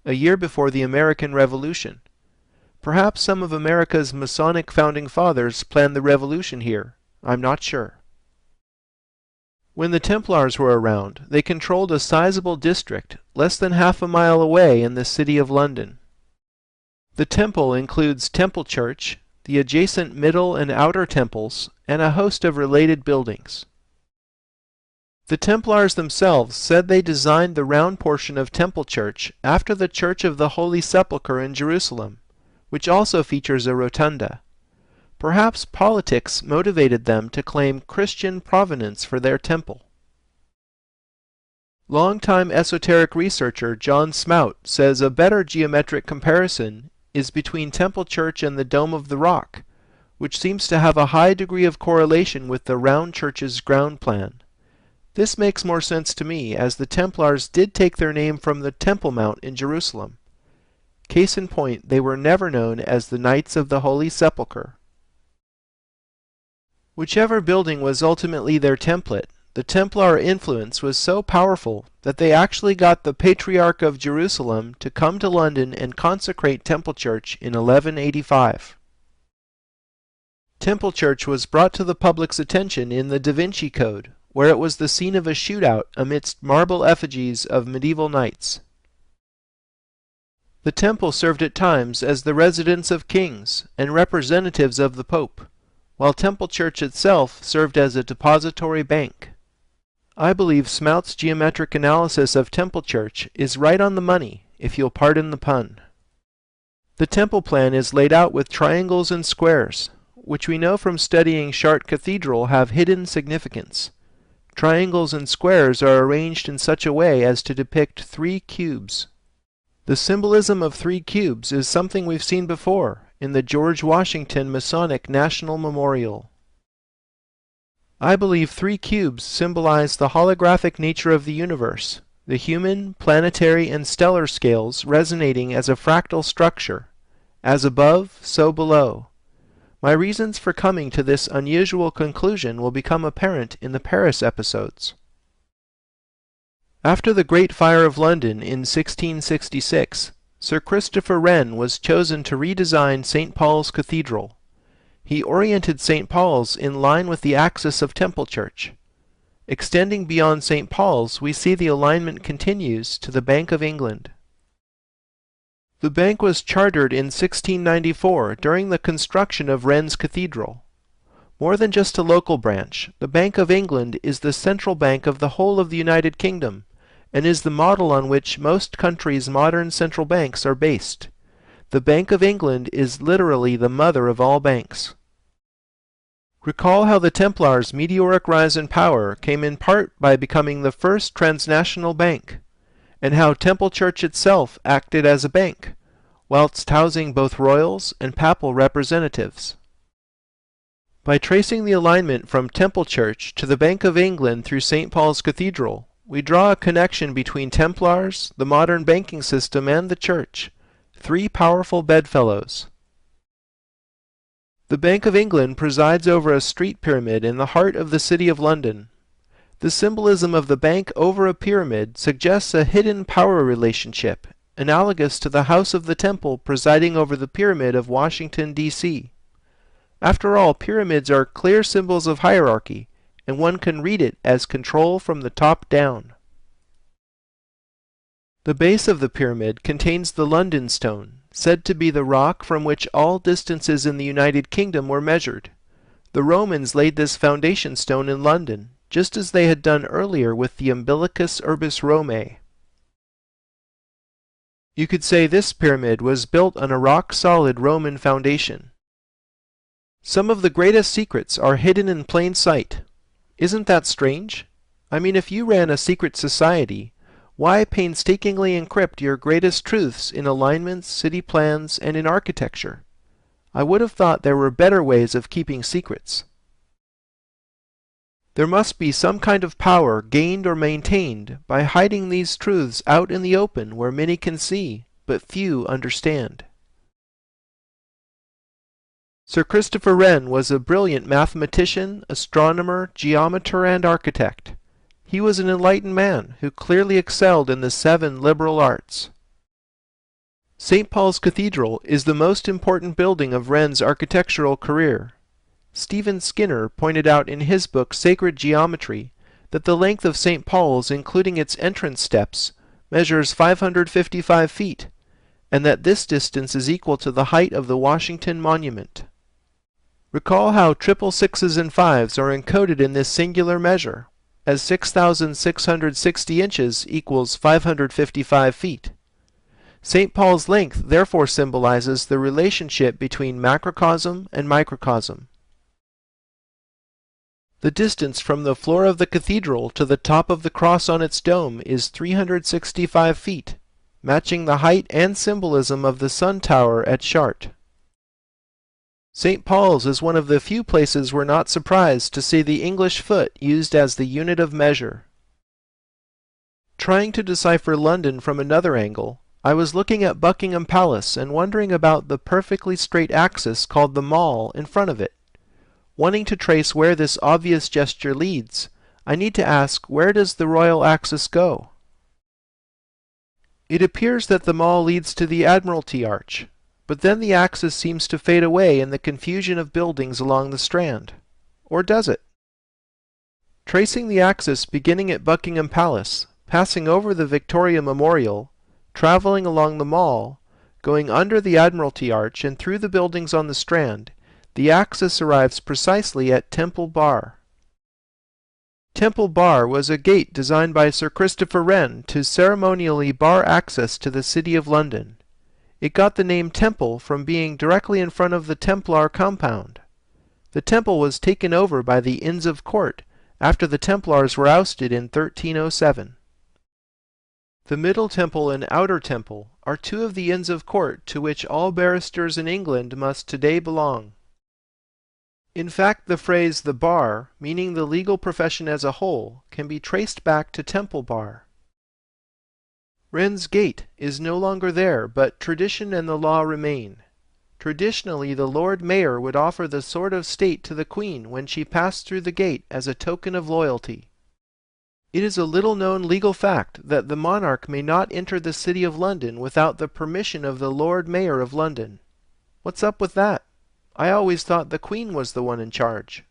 a year before the American Revolution. Perhaps some of America's Masonic founding fathers planned the revolution here. I'm not sure. When the Templars were around, they controlled a sizable district less than half a mile away in the city of London. The temple includes Temple Church, the adjacent middle and outer temples, and a host of related buildings. The Templars themselves said they designed the round portion of Temple Church after the Church of the Holy Sepulchre in Jerusalem, which also features a rotunda. Perhaps politics motivated them to claim Christian provenance for their temple. Longtime esoteric researcher John Smout says a better geometric comparison is between Temple Church and the Dome of the Rock, which seems to have a high degree of correlation with the round church's ground plan. This makes more sense to me, as the Templars did take their name from the Temple Mount in Jerusalem. Case in point, they were never known as the Knights of the Holy Sepulchre. Whichever building was ultimately their template, the Templar influence was so powerful that they actually got the Patriarch of Jerusalem to come to London and consecrate Temple Church in 1185. Temple Church was brought to the public's attention in the Da Vinci Code, where it was the scene of a shootout amidst marble effigies of medieval knights. The temple served at times as the residence of kings and representatives of the Pope, while Temple Church itself served as a depository bank. I believe Smout's geometric analysis of Temple Church is right on the money, if you'll pardon the pun. The temple plan is laid out with triangles and squares, which we know from studying Chartres Cathedral have hidden significance. Triangles and squares are arranged in such a way as to depict 3 cubes. The symbolism of 3 cubes is something we've seen before in the George Washington Masonic National Memorial. I believe 3 cubes symbolize the holographic nature of the universe, the human, planetary, and stellar scales resonating as a fractal structure, as above, so below. My reasons for coming to this unusual conclusion will become apparent in the Paris episodes. After the Great Fire of London in 1666, Sir Christopher Wren was chosen to redesign St. Paul's Cathedral. He oriented St. Paul's in line with the axis of Temple Church. Extending beyond St. Paul's, we see the alignment continues to the Bank of England. The bank was chartered in 1694 during the construction of Wren's Cathedral. More than just a local branch, the Bank of England is the central bank of the whole of the United Kingdom, and is the model on which most countries' modern central banks are based. The Bank of England is literally the mother of all banks. Recall how the Templars' meteoric rise in power came in part by becoming the first transnational bank, and how Temple Church itself acted as a bank, whilst housing both royals and papal representatives. By tracing the alignment from Temple Church to the Bank of England through St. Paul's Cathedral, we draw a connection between Templars, the modern banking system, and the Church, three powerful bedfellows. The Bank of England presides over a street pyramid in the heart of the City of London. The symbolism of the bank over a pyramid suggests a hidden power relationship, analogous to the House of the Temple presiding over the Pyramid of Washington, D.C. After all, pyramids are clear symbols of hierarchy, and one can read it as control from the top down. The base of the pyramid contains the London Stone, said to be the rock from which all distances in the United Kingdom were measured. The Romans laid this foundation stone in London, just as they had done earlier with the Umbilicus Urbis Romae. You could say this pyramid was built on a rock-solid Roman foundation. Some of the greatest secrets are hidden in plain sight. Isn't that strange? I mean, if you ran a secret society, why painstakingly encrypt your greatest truths in alignments, city plans, and in architecture? I would have thought there were better ways of keeping secrets. There must be some kind of power gained or maintained by hiding these truths out in the open where many can see, but few understand. Sir Christopher Wren was a brilliant mathematician, astronomer, geometer, and architect. He was an enlightened man who clearly excelled in the 7 liberal arts. St. Paul's Cathedral is the most important building of Wren's architectural career. Stephen Skinner pointed out in his book Sacred Geometry that the length of St. Paul's, including its entrance steps, measures 555 feet, and that this distance is equal to the height of the Washington Monument. Recall how triple sixes and fives are encoded in this singular measure, as 6,660 inches equals 555 feet. St. Paul's length therefore symbolizes the relationship between macrocosm and microcosm. The distance from the floor of the cathedral to the top of the cross on its dome is 365 feet, matching the height and symbolism of the sun tower at Chartres. St. Paul's is one of the few places we're not surprised to see the English foot used as the unit of measure. Trying to decipher London from another angle, I was looking at Buckingham Palace and wondering about the perfectly straight axis called the Mall in front of it. Wanting to trace where this obvious gesture leads, I need to ask, where does the royal axis go? It appears that the Mall leads to the Admiralty Arch, but then the axis seems to fade away in the confusion of buildings along the Strand. Or does it? Tracing the axis beginning at Buckingham Palace, passing over the Victoria Memorial, traveling along the Mall, going under the Admiralty Arch and through the buildings on the Strand, the axis arrives precisely at Temple Bar. Temple Bar was a gate designed by Sir Christopher Wren to ceremonially bar access to the City of London. It got the name Temple from being directly in front of the Templar compound. The temple was taken over by the Inns of Court after the Templars were ousted in 1307. The Middle Temple and Outer Temple are 2 of the Inns of Court to which all barristers in England must today belong. In fact, the phrase the bar, meaning the legal profession as a whole, can be traced back to Temple Bar. Wren's Gate is no longer there, but tradition and the law remain. Traditionally, the Lord Mayor would offer the sword of state to the Queen when she passed through the gate as a token of loyalty. It is a little-known legal fact that the monarch may not enter the City of London without the permission of the Lord Mayor of London. What's up with that? I always thought the Queen was the one in charge.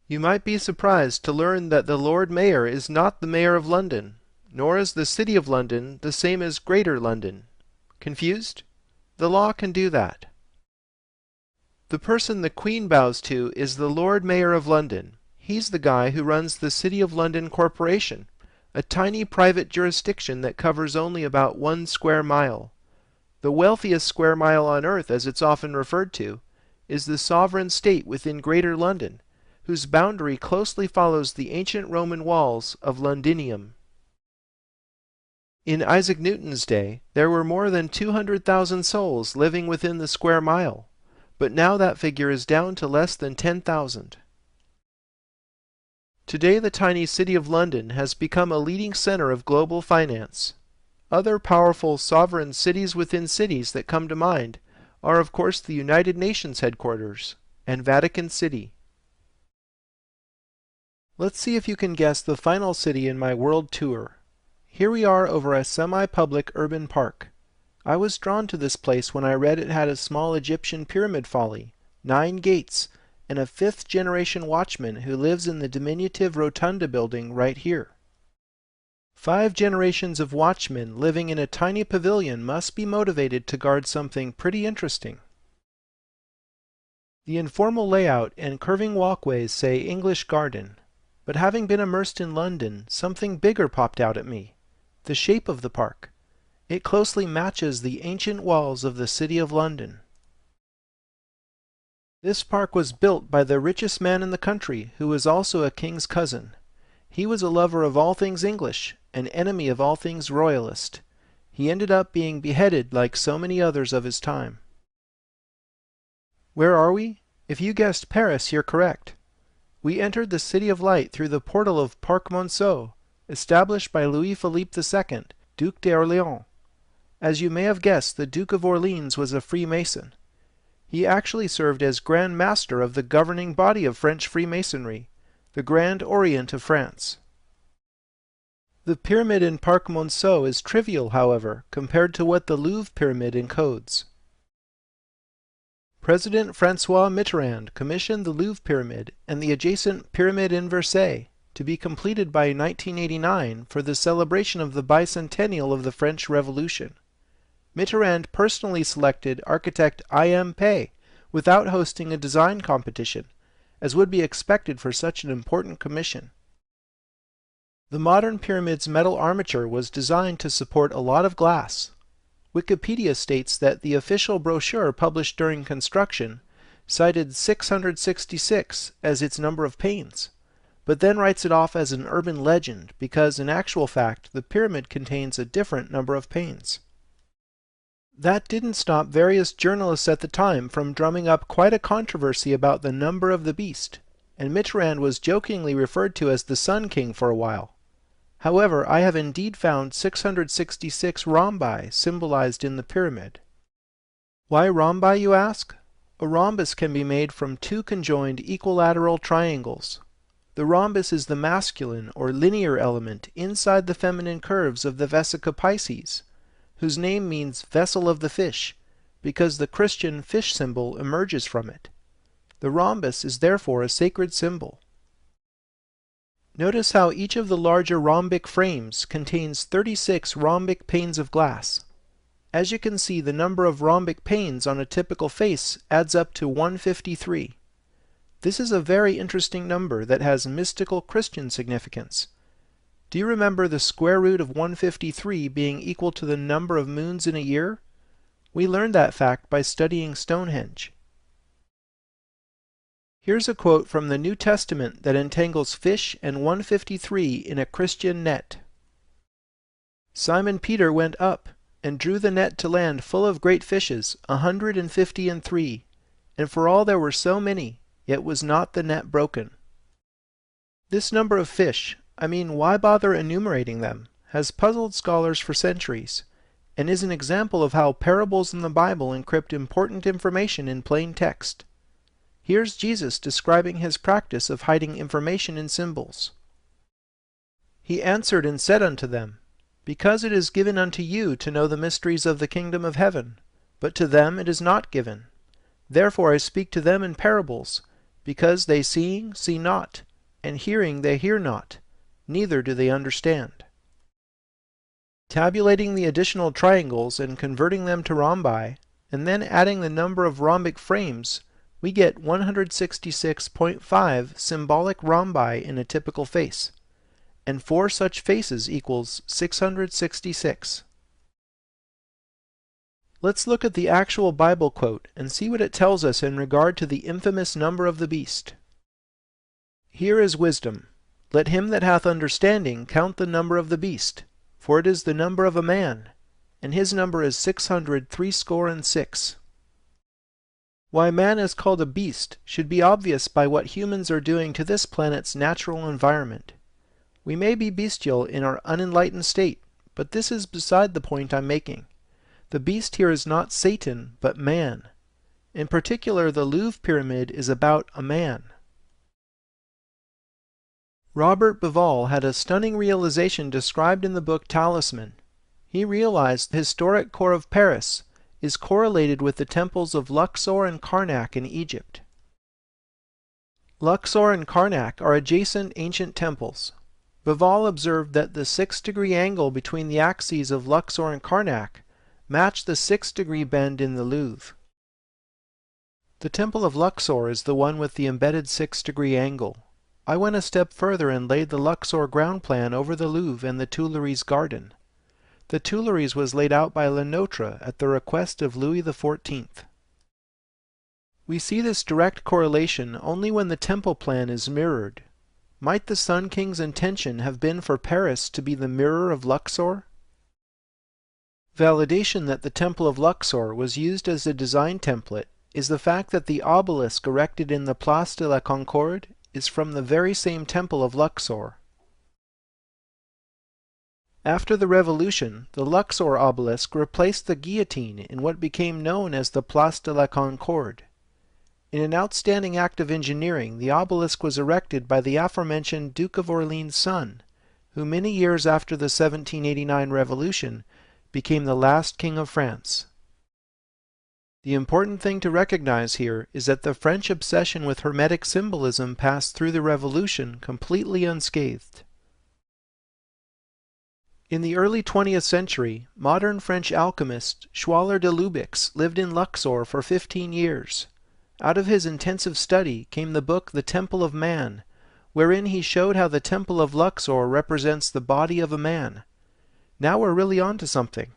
You might be surprised to learn that the Lord Mayor is not the Mayor of London, nor is the City of London the same as Greater London. Confused? The law can do that. The person the Queen bows to is the Lord Mayor of London. He's the guy who runs the City of London Corporation, a tiny private jurisdiction that covers only about 1 square mile. The wealthiest square mile on earth, as it's often referred to, is the sovereign state within Greater London, whose boundary closely follows the ancient Roman walls of Londinium. In Isaac Newton's day, there were more than 200,000 souls living within the square mile, but now that figure is down to less than 10,000. Today the tiny city of London has become a leading center of global finance. Other powerful sovereign cities within cities that come to mind are of course the United Nations headquarters and Vatican City. Let's see if you can guess the final city in my world tour. Here we are over a semi-public urban park. I was drawn to this place when I read it had a small Egyptian pyramid folly, 9 gates, and a 5th-generation watchman who lives in the diminutive rotunda building right here. 5 generations of watchmen living in a tiny pavilion must be motivated to guard something pretty interesting. The informal layout and curving walkways say English Garden, but having been immersed in London, something bigger popped out at me: the shape of the park. It closely matches the ancient walls of the City of London. This park was built by the richest man in the country, who was also a king's cousin. He was a lover of all things English, an enemy of all things royalist. He ended up being beheaded like so many others of his time. Where are we? If you guessed Paris, you're correct. We entered the City of Light through the portal of Parc Monceau, established by Louis-Philippe II, Duc d'Orléans. As you may have guessed, the Duke of Orleans was a Freemason. He actually served as Grand Master of the governing body of French Freemasonry, the Grand Orient of France. The pyramid in Parc Monceau is trivial, however, compared to what the Louvre pyramid encodes. President François Mitterrand commissioned the Louvre pyramid and the adjacent pyramid in Versailles to be completed by 1989 for the celebration of the bicentennial of the French Revolution. Mitterrand personally selected architect I.M. Pei without hosting a design competition, as would be expected for such an important commission. The modern pyramid's metal armature was designed to support a lot of glass. Wikipedia states that the official brochure published during construction cited 666 as its number of panes, but then writes it off as an urban legend because in actual fact the pyramid contains a different number of panes. That didn't stop various journalists at the time from drumming up quite a controversy about the number of the beast, and Mitterrand was jokingly referred to as the Sun King for a while. However, I have indeed found 666 rhombi symbolized in the pyramid. Why rhombi, you ask? A rhombus can be made from 2 conjoined equilateral triangles. The rhombus is the masculine or linear element inside the feminine curves of the Vesica Piscis, whose name means vessel of the fish, because the Christian fish symbol emerges from it. The rhombus is therefore a sacred symbol. Notice how each of the larger rhombic frames contains 36 rhombic panes of glass. As you can see, the number of rhombic panes on a typical face adds up to 153. This is a very interesting number that has mystical Christian significance. Do you remember the square root of 153 being equal to the number of moons in a year? We learned that fact by studying Stonehenge. Here's a quote from the New Testament that entangles fish and 153 in a Christian net. Simon Peter went up, and drew the net to land full of great fishes, 153, and for all there were so many, yet was not the net broken. This number of fish, why bother enumerating them, has puzzled scholars for centuries, and is an example of how parables in the Bible encrypt important information in plain text. Here's Jesus describing his practice of hiding information in symbols. He answered and said unto them, Because it is given unto you to know the mysteries of the kingdom of heaven, but to them it is not given. Therefore I speak to them in parables, because they seeing see not, and hearing they hear not, neither do they understand. Tabulating the additional triangles and converting them to rhombi, and then adding the number of rhombic frames, we get 166.5 symbolic rhombi in a typical face, and 4 such faces equals 666. Let's look at the actual Bible quote and see what it tells us in regard to the infamous number of the beast. Here is wisdom. Let him that hath understanding count the number of the beast, for it is the number of a man, and his number is 666. Why man is called a beast should be obvious by what humans are doing to this planet's natural environment. We may be bestial in our unenlightened state, but this is beside the point I'm making. The beast here is not Satan, but man. In particular, the Louvre pyramid is about a man. Robert Bauval had a stunning realization described in the book Talisman. He realized the historic core of Paris is correlated with the temples of Luxor and Karnak in Egypt. Luxor and Karnak are adjacent ancient temples. Bauval observed that the 6-degree angle between the axes of Luxor and Karnak matched the 6-degree bend in the Louvre. The Temple of Luxor is the one with the embedded 6-degree angle. I went a step further and laid the Luxor ground plan over the Louvre and the Tuileries garden. The Tuileries was laid out by Le Notre at the request of Louis XIV. We see this direct correlation only when the temple plan is mirrored. Might the Sun King's intention have been for Paris to be the mirror of Luxor? Validation that the Temple of Luxor was used as a design template is the fact that the obelisk erected in the Place de la Concorde is from the very same Temple of Luxor. After the Revolution, the Luxor obelisk replaced the guillotine in what became known as the Place de la Concorde. In an outstanding act of engineering, the obelisk was erected by the aforementioned Duke of Orleans' son, who many years after the 1789 Revolution became the last king of France. The important thing to recognize here is that the French obsession with Hermetic symbolism passed through the Revolution completely unscathed. In the early 20th century, modern French alchemist Schwaller de Lubix lived in Luxor for 15 years. Out of his intensive study came the book The Temple of Man, wherein he showed how the Temple of Luxor represents the body of a man. Now we're really on to something.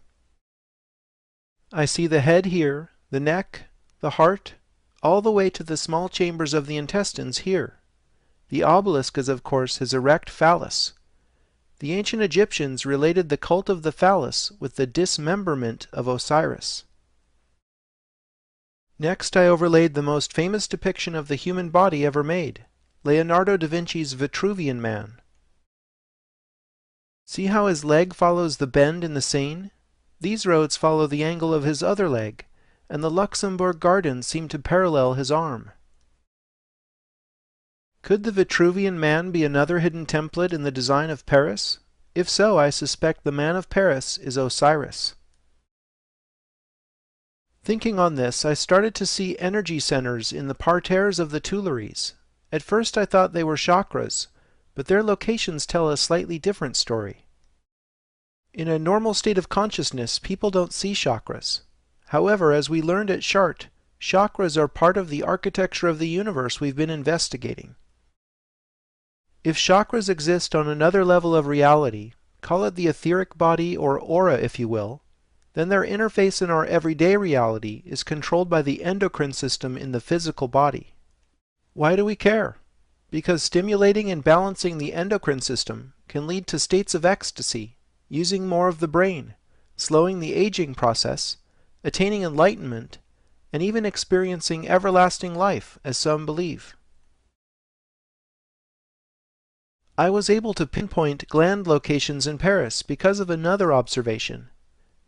I see the head here, the neck, the heart, all the way to the small chambers of the intestines here. The obelisk is of course his erect phallus. The ancient Egyptians related the cult of the phallus with the dismemberment of Osiris. Next I overlaid the most famous depiction of the human body ever made, Leonardo da Vinci's Vitruvian Man. See how his leg follows the bend in the Seine? These roads follow the angle of his other leg, and the Luxembourg Gardens seem to parallel his arm. Could the Vitruvian Man be another hidden template in the design of Paris? If so, I suspect the man of Paris is Osiris. Thinking on this, I started to see energy centers in the parterres of the Tuileries. At first I thought they were chakras, but their locations tell a slightly different story. In a normal state of consciousness, people don't see chakras. However, as we learned at Chartres, chakras are part of the architecture of the universe we've been investigating. If chakras exist on another level of reality, call it the etheric body or aura if you will, then their interface in our everyday reality is controlled by the endocrine system in the physical body. Why do we care? Because stimulating and balancing the endocrine system can lead to states of ecstasy, using more of the brain, slowing the aging process, attaining enlightenment, and even experiencing everlasting life, as some believe. I was able to pinpoint gland locations in Paris because of another observation.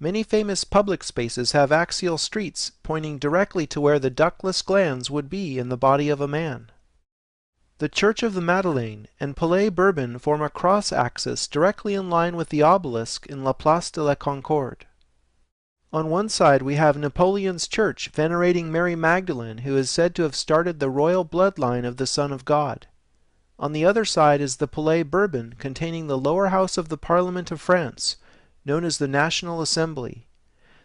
Many famous public spaces have axial streets pointing directly to where the ductless glands would be in the body of a man. The Church of the Madeleine and Palais Bourbon form a cross-axis directly in line with the obelisk in La Place de la Concorde. On one side we have Napoleon's church venerating Mary Magdalene, who is said to have started the royal bloodline of the Son of God. On the other side is the Palais Bourbon, containing the lower house of the Parliament of France, known as the National Assembly.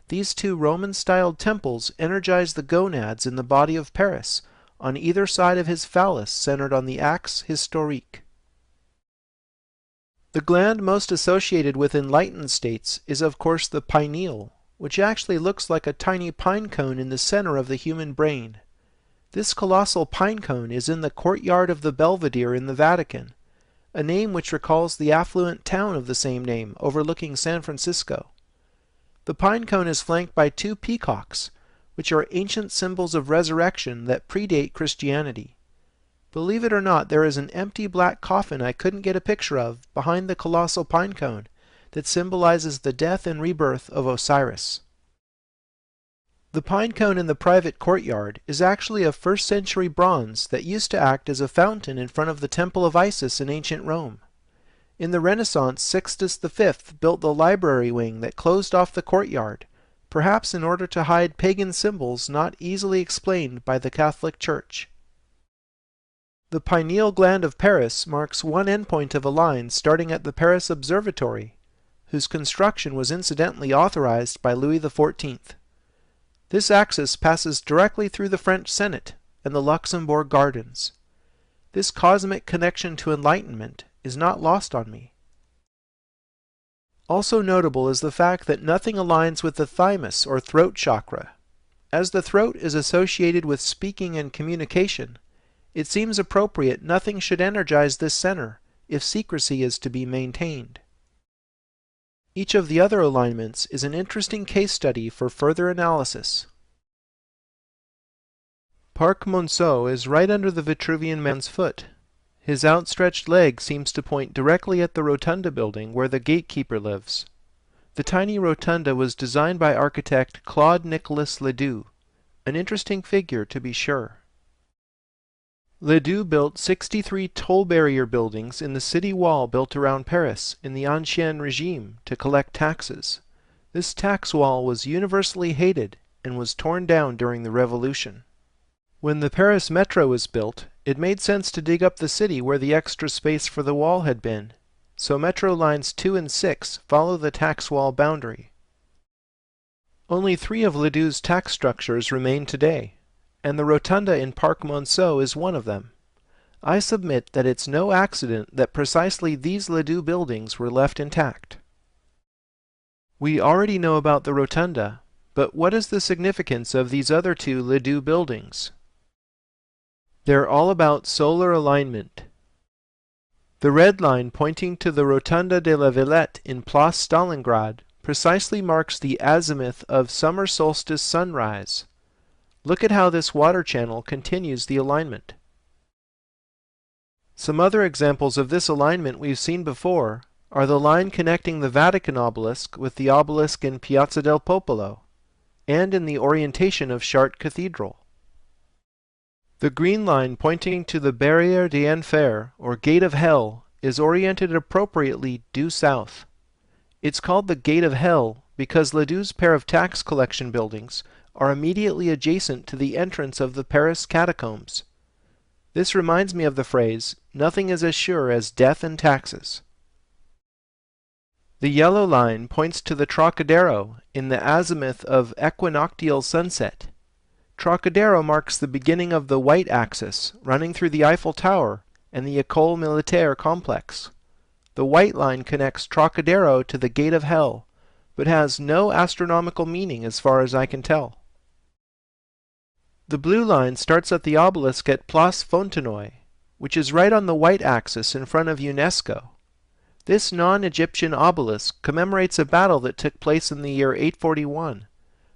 These two Roman-styled temples energize the gonads in the body of Paris, on either side of his phallus centered on the axe historique. The gland most associated with enlightened states is of course the pineal, which actually looks like a tiny pine cone in the center of the human brain. This colossal pine cone is in the courtyard of the Belvedere in the Vatican, a name which recalls the affluent town of the same name overlooking San Francisco. The pine cone is flanked by two peacocks, which are ancient symbols of resurrection that predate Christianity. Believe it or not, there is an empty black coffin I couldn't get a picture of behind the colossal pine cone that symbolizes the death and rebirth of Osiris. The pine cone in the private courtyard is actually a 1st century bronze that used to act as a fountain in front of the Temple of Isis in ancient Rome. In the Renaissance, Sixtus V built the library wing that closed off the courtyard, perhaps in order to hide pagan symbols not easily explained by the Catholic Church. The pineal gland of Paris marks one endpoint of a line starting at the Paris Observatory, whose construction was incidentally authorized by Louis XIV. This axis passes directly through the French Senate and the Luxembourg Gardens. This cosmic connection to enlightenment is not lost on me. Also notable is the fact that nothing aligns with the thymus or throat chakra. As the throat is associated with speaking and communication, it seems appropriate nothing should energize this center if secrecy is to be maintained. Each of the other alignments is an interesting case study for further analysis. Parc Monceau is right under the Vitruvian man's foot. His outstretched leg seems to point directly at the rotunda building where the gatekeeper lives. The tiny rotunda was designed by architect Claude Nicolas Ledoux, an interesting figure to be sure. Ledoux built 63 toll barrier buildings in the city wall built around Paris in the Ancien Regime to collect taxes. This tax wall was universally hated and was torn down during the Revolution. When the Paris Metro was built, it made sense to dig up the city where the extra space for the wall had been, so Metro Lines 2 and 6 follow the tax wall boundary. Only 3 of Ledoux's tax structures remain today, and the rotunda in Parc Monceau is one of them. I submit that it's no accident that precisely these Ledoux buildings were left intact. We already know about the rotunda, but what is the significance of these other 2 Ledoux buildings? They're all about solar alignment. The red line pointing to the Rotunda de la Villette in Place Stalingrad precisely marks the azimuth of summer solstice sunrise. Look at how this water channel continues the alignment. Some other examples of this alignment we've seen before are the line connecting the Vatican obelisk with the obelisk in Piazza del Popolo, and in the orientation of Chartres Cathedral. The green line pointing to the Barrière d'Enfer, or Gate of Hell, is oriented appropriately due south. It's called the Gate of Hell because Ledoux's pair of tax collection buildings are immediately adjacent to the entrance of the Paris catacombs. This reminds me of the phrase, "Nothing is as sure as death and taxes." The yellow line points to the Trocadero in the azimuth of equinoctial sunset. Trocadero marks the beginning of the white axis, running through the Eiffel Tower and the École Militaire complex. The white line connects Trocadero to the Gate of Hell, but has no astronomical meaning as far as I can tell. The blue line starts at the obelisk at Place Fontenoy, which is right on the white axis in front of UNESCO. This non-Egyptian obelisk commemorates a battle that took place in the year 841,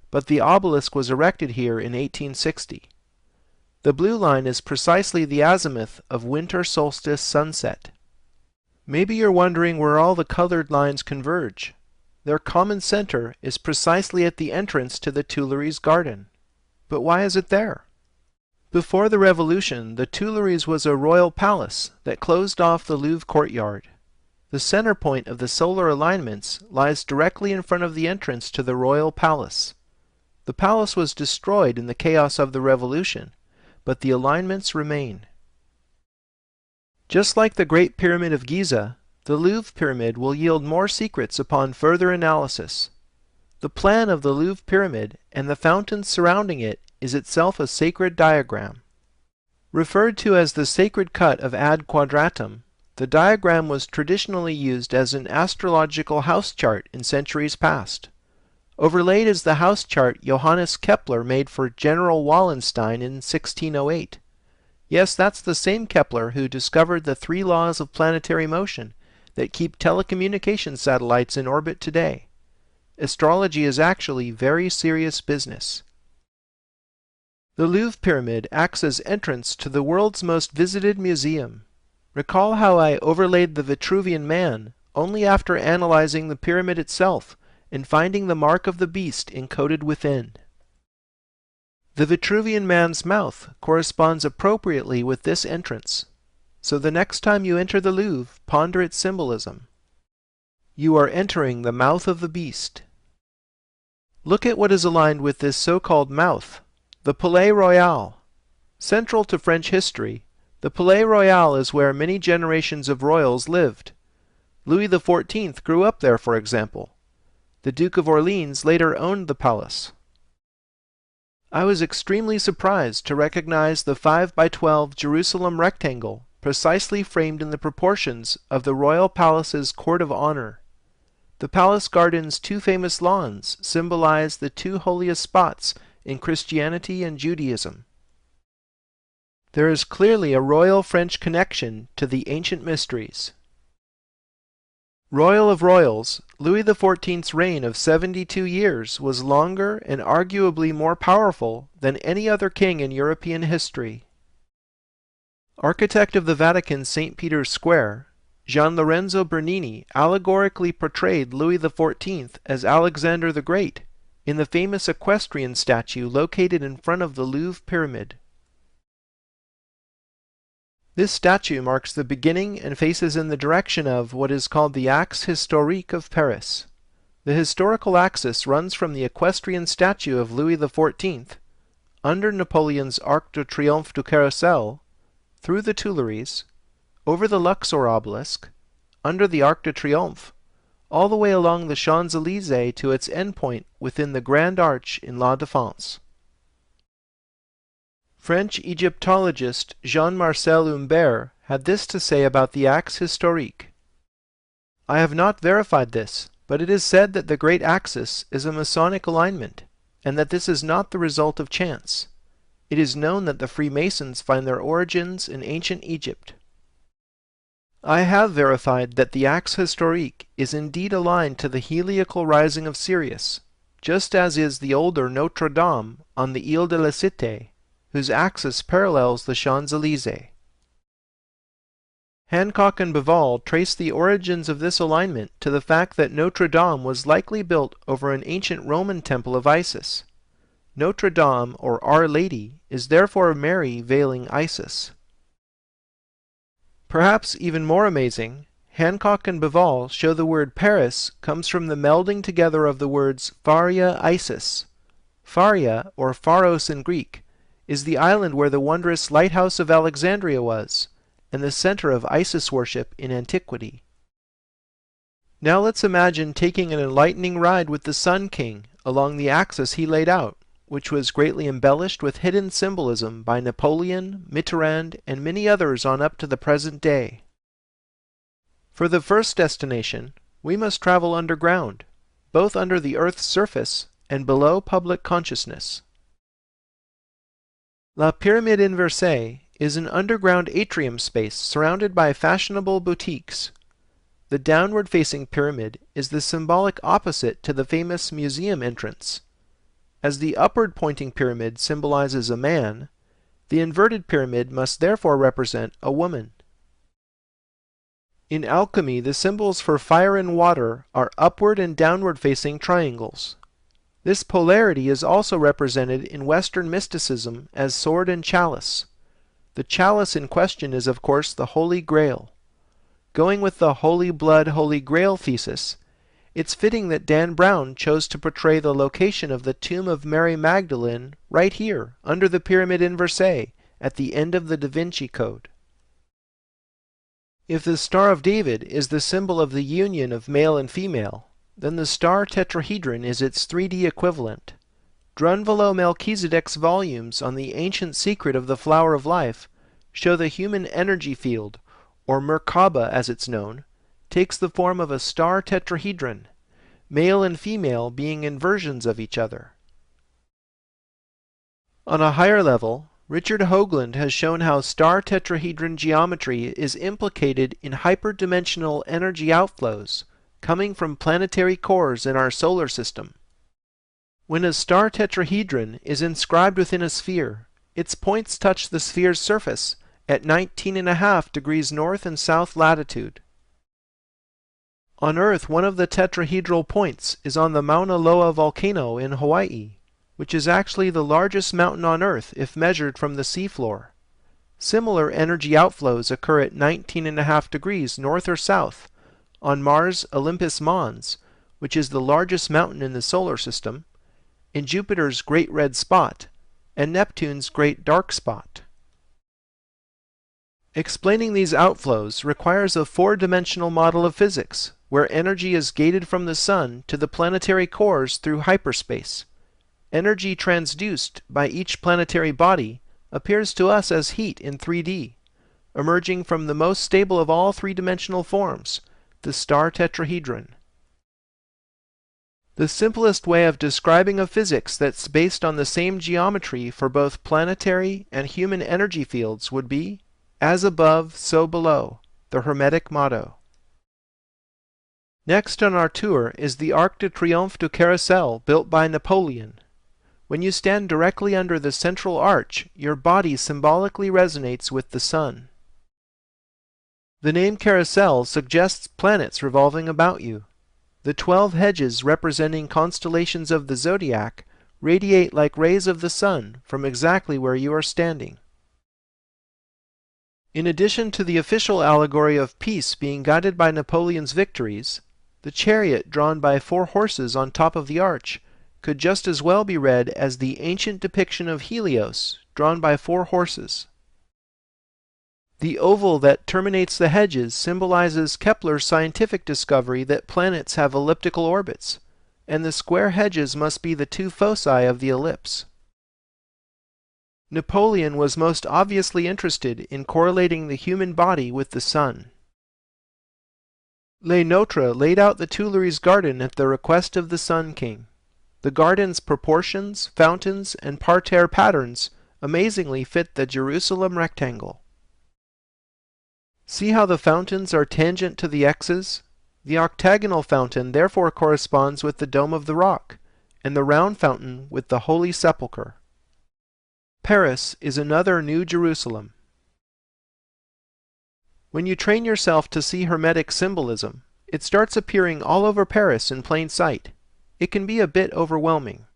but the obelisk was erected here in 1860. The blue line is precisely the azimuth of winter solstice sunset. Maybe you're wondering where all the colored lines converge. Their common center is precisely at the entrance to the Tuileries garden. But why is it there? Before the Revolution, the Tuileries was a royal palace that closed off the Louvre courtyard. The center point of the solar alignments lies directly in front of the entrance to the royal palace. The palace was destroyed in the chaos of the Revolution, but the alignments remain. Just like the Great Pyramid of Giza, the Louvre Pyramid will yield more secrets upon further analysis. The plan of the Louvre Pyramid and the fountains surrounding it is itself a sacred diagram. Referred to as the sacred cut of Ad Quadratum, the diagram was traditionally used as an astrological house chart in centuries past. Overlaid is the house chart Johannes Kepler made for General Wallenstein in 1608. Yes, that's the same Kepler who discovered the 3 laws of planetary motion that keep telecommunication satellites in orbit today. Astrology is actually very serious business. The Louvre Pyramid acts as entrance to the world's most visited museum. Recall how I overlaid the Vitruvian Man only after analyzing the pyramid itself and finding the mark of the beast encoded within. The Vitruvian Man's mouth corresponds appropriately with this entrance, so the next time you enter the Louvre, ponder its symbolism. You are entering the mouth of the beast. Look at what is aligned with this so-called mouth, the Palais Royal. Central to French history, the Palais Royal is where many generations of royals lived. Louis XIV grew up there, for example. The Duke of Orleans later owned the palace. I was extremely surprised to recognize the 5x12 Jerusalem rectangle precisely framed in the proportions of the royal palace's court of honor. The palace garden's two famous lawns symbolize the two holiest spots in Christianity and Judaism. There is clearly a royal French connection to the ancient mysteries. Royal of royals, Louis XIV's reign of 72 years was longer and arguably more powerful than any other king in European history. Architect of the Vatican's St. Peter's Square, Gian Lorenzo Bernini allegorically portrayed Louis XIV as Alexander the Great in the famous equestrian statue located in front of the Louvre Pyramid. This statue marks the beginning and faces in the direction of what is called the Axe Historique of Paris. The historical axis runs from the equestrian statue of Louis XIV, under Napoleon's Arc de Triomphe du Carrousel, through the Tuileries, over the Luxor obelisk, under the Arc de Triomphe, all the way along the Champs-Élysées to its endpoint within the Grand Arch in La Défense. French Egyptologist Jean-Marcel Humbert had this to say about the Axe Historique. I have not verified this, but it is said that the Great Axis is a Masonic alignment, and that this is not the result of chance. It is known that the Freemasons find their origins in ancient Egypt. I have verified that the Axe Historique is indeed aligned to the heliacal rising of Sirius, just as is the older Notre Dame on the Ile de la Cité, whose axis parallels the Champs-Élysées. Hancock and Beval trace the origins of this alignment to the fact that Notre Dame was likely built over an ancient Roman temple of Isis. Notre Dame, or Our Lady, is therefore Mary veiling Isis. Perhaps even more amazing, Hancock and Beval show the word Paris comes from the melding together of the words Pharia Isis. Pharia, or Pharos in Greek, is the island where the wondrous lighthouse of Alexandria was, and the center of Isis worship in antiquity. Now let's imagine taking an enlightening ride with the Sun King along the axis he laid out, which was greatly embellished with hidden symbolism by Napoleon, Mitterrand, and many others on up to the present day. For the first destination, we must travel underground, both under the Earth's surface and below public consciousness. La Pyramide Inversée is an underground atrium space surrounded by fashionable boutiques. The downward-facing pyramid is the symbolic opposite to the famous museum entrance. As the upward-pointing pyramid symbolizes a man, the inverted pyramid must therefore represent a woman. In alchemy, the symbols for fire and water are upward and downward-facing triangles. This polarity is also represented in Western mysticism as sword and chalice. The chalice in question is, of course, the Holy Grail. Going with the Holy Blood, Holy Grail thesis, it's fitting that Dan Brown chose to portray the location of the tomb of Mary Magdalene right here, under the Pyramide Inversée, at the end of the Da Vinci Code. If the Star of David is the symbol of the union of male and female, then the star tetrahedron is its 3D equivalent. Drunvalo Melchizedek's volumes on the ancient secret of the flower of life show the human energy field, or Merkaba as it's known, takes the form of a star tetrahedron, male and female being inversions of each other. On a higher level, Richard Hoagland has shown how star tetrahedron geometry is implicated in hyperdimensional energy outflows coming from planetary cores in our solar system. When a star tetrahedron is inscribed within a sphere, Its points touch the sphere's surface at 19.5 degrees north and south latitude. On Earth, one of the tetrahedral points is on the Mauna Loa volcano in Hawaii, which is actually the largest mountain on Earth if measured from the seafloor. Similar energy outflows occur at 19.5 degrees north or south on Mars' Olympus Mons, which is the largest mountain in the solar system, in Jupiter's Great Red Spot, and Neptune's Great Dark Spot. Explaining these outflows requires a four-dimensional model of physics, where energy is gated from the Sun to the planetary cores through hyperspace. Energy transduced by each planetary body appears to us as heat in 3D, emerging from the most stable of all three-dimensional forms, the star tetrahedron. The simplest way of describing a physics that's based on the same geometry for both planetary and human energy fields would be, as above, so below, the Hermetic motto. Next on our tour is the Arc de Triomphe du Carrousel built by Napoleon. When you stand directly under the central arch, your body symbolically resonates with the sun. The name carousel suggests planets revolving about you. The 12 hedges representing constellations of the zodiac radiate like rays of the sun from exactly where you are standing. In addition to the official allegory of peace being guided by Napoleon's victories, the chariot drawn by 4 horses on top of the arch could just as well be read as the ancient depiction of Helios, drawn by 4 horses. The oval that terminates the hedges symbolizes Kepler's scientific discovery that planets have elliptical orbits, and the square hedges must be the 2 foci of the ellipse. Napoleon was most obviously interested in correlating the human body with the sun. Le Notre laid out the Tuileries garden at the request of the Sun King. The garden's proportions, fountains, and parterre patterns amazingly fit the Jerusalem rectangle. See how the fountains are tangent to the X's? The octagonal fountain therefore corresponds with the Dome of the Rock, and the round fountain with the Holy Sepulchre. Paris is another New Jerusalem. When you train yourself to see Hermetic symbolism, it starts appearing all over Paris in plain sight. It can be a bit overwhelming.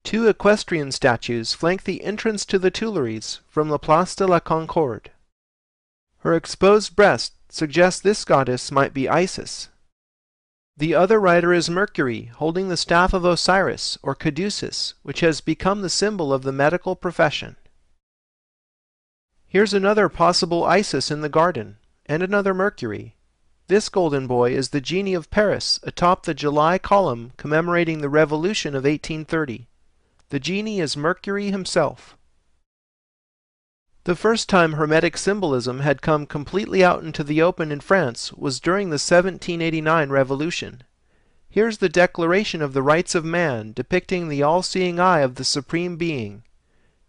2 equestrian statues flank the entrance to the Tuileries from la Place de la Concorde. Her exposed breast suggests this goddess might be Isis. The other rider is Mercury, holding the staff of Osiris, or Caduceus, which has become the symbol of the medical profession. Here's another possible Isis in the garden, and another Mercury. This golden boy is the genie of Paris atop the July column commemorating the Revolution of 1830. The genie is Mercury himself. The first time Hermetic symbolism had come completely out into the open in France was during the 1789 Revolution. Here's the Declaration of the Rights of Man depicting the all-seeing eye of the Supreme Being.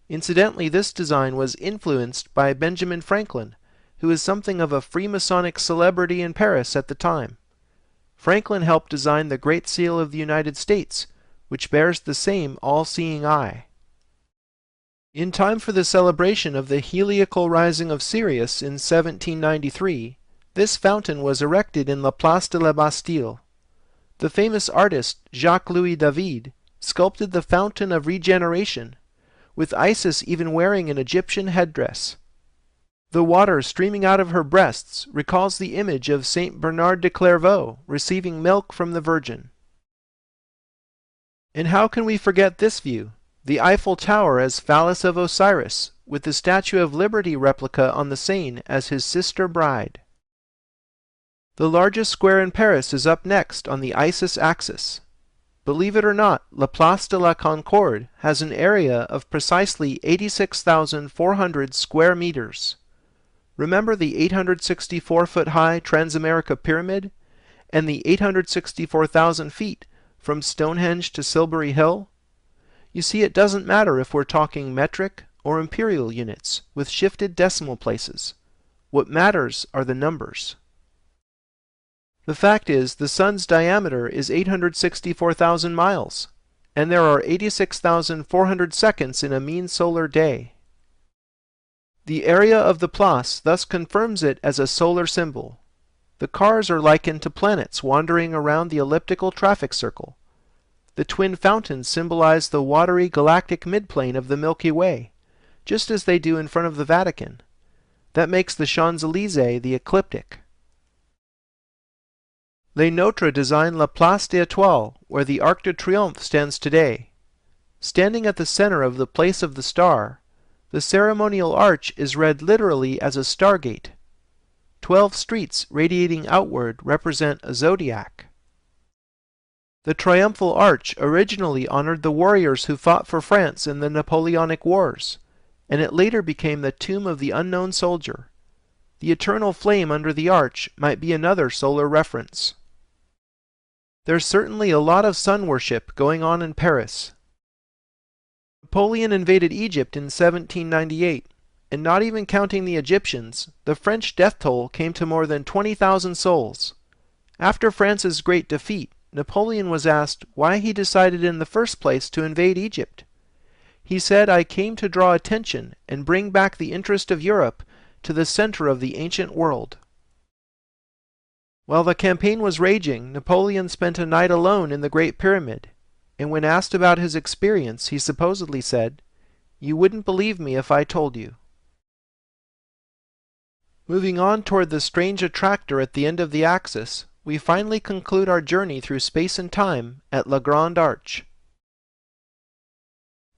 Incidentally, this design was influenced by Benjamin Franklin, who is something of a Freemasonic celebrity in Paris at the time. Franklin helped design the Great Seal of the United States, which bears the same all-seeing eye. In time for the celebration of the heliacal rising of Sirius in 1793, this fountain was erected in La Place de la Bastille. The famous artist Jacques-Louis David sculpted the Fountain of Regeneration, with Isis even wearing an Egyptian headdress. The water streaming out of her breasts recalls the image of Saint Bernard de Clairvaux receiving milk from the Virgin. And how can we forget this view? The Eiffel Tower as Phallus of Osiris, with the Statue of Liberty replica on the Seine as his sister bride. The largest square in Paris is up next on the Isis axis. Believe it or not, La Place de la Concorde has an area of precisely 86,400 square meters. Remember the 864-foot-high Transamerica Pyramid and the 864,000 feet from Stonehenge to Silbury Hill? You see, it doesn't matter if we're talking metric or imperial units with shifted decimal places. What matters are the numbers. The fact is, the Sun's diameter is 864,000 miles. and there are 86,400 seconds in a mean solar day. The area of the Place thus confirms it as a solar symbol. The cars are likened to planets wandering around the elliptical traffic circle. The twin fountains symbolize the watery galactic midplane of the Milky Way, just as they do in front of the Vatican. That makes the Champs-Élysées the ecliptic. Les Nôtres designed La Place des Étoiles, where the Arc de Triomphe stands today. Standing at the center of the Place of the Star, the ceremonial arch is read literally as a stargate. 12 streets radiating outward represent a zodiac. The triumphal arch originally honored the warriors who fought for France in the Napoleonic Wars, and it later became the tomb of the unknown soldier. The eternal flame under the arch might be another solar reference. There's certainly a lot of sun worship going on in Paris. Napoleon invaded Egypt in 1798, and not even counting the Egyptians, the French death toll came to more than 20,000 souls. After France's great defeat, Napoleon was asked why he decided in the first place to invade Egypt. He said, "I came to draw attention and bring back the interest of Europe to the center of the ancient world." While the campaign was raging, Napoleon spent a night alone in the Great Pyramid, and when asked about his experience, he supposedly said, "You wouldn't believe me if I told you." Moving on toward the strange attractor at the end of the axis, we finally conclude our journey through space and time at La Grande Arche.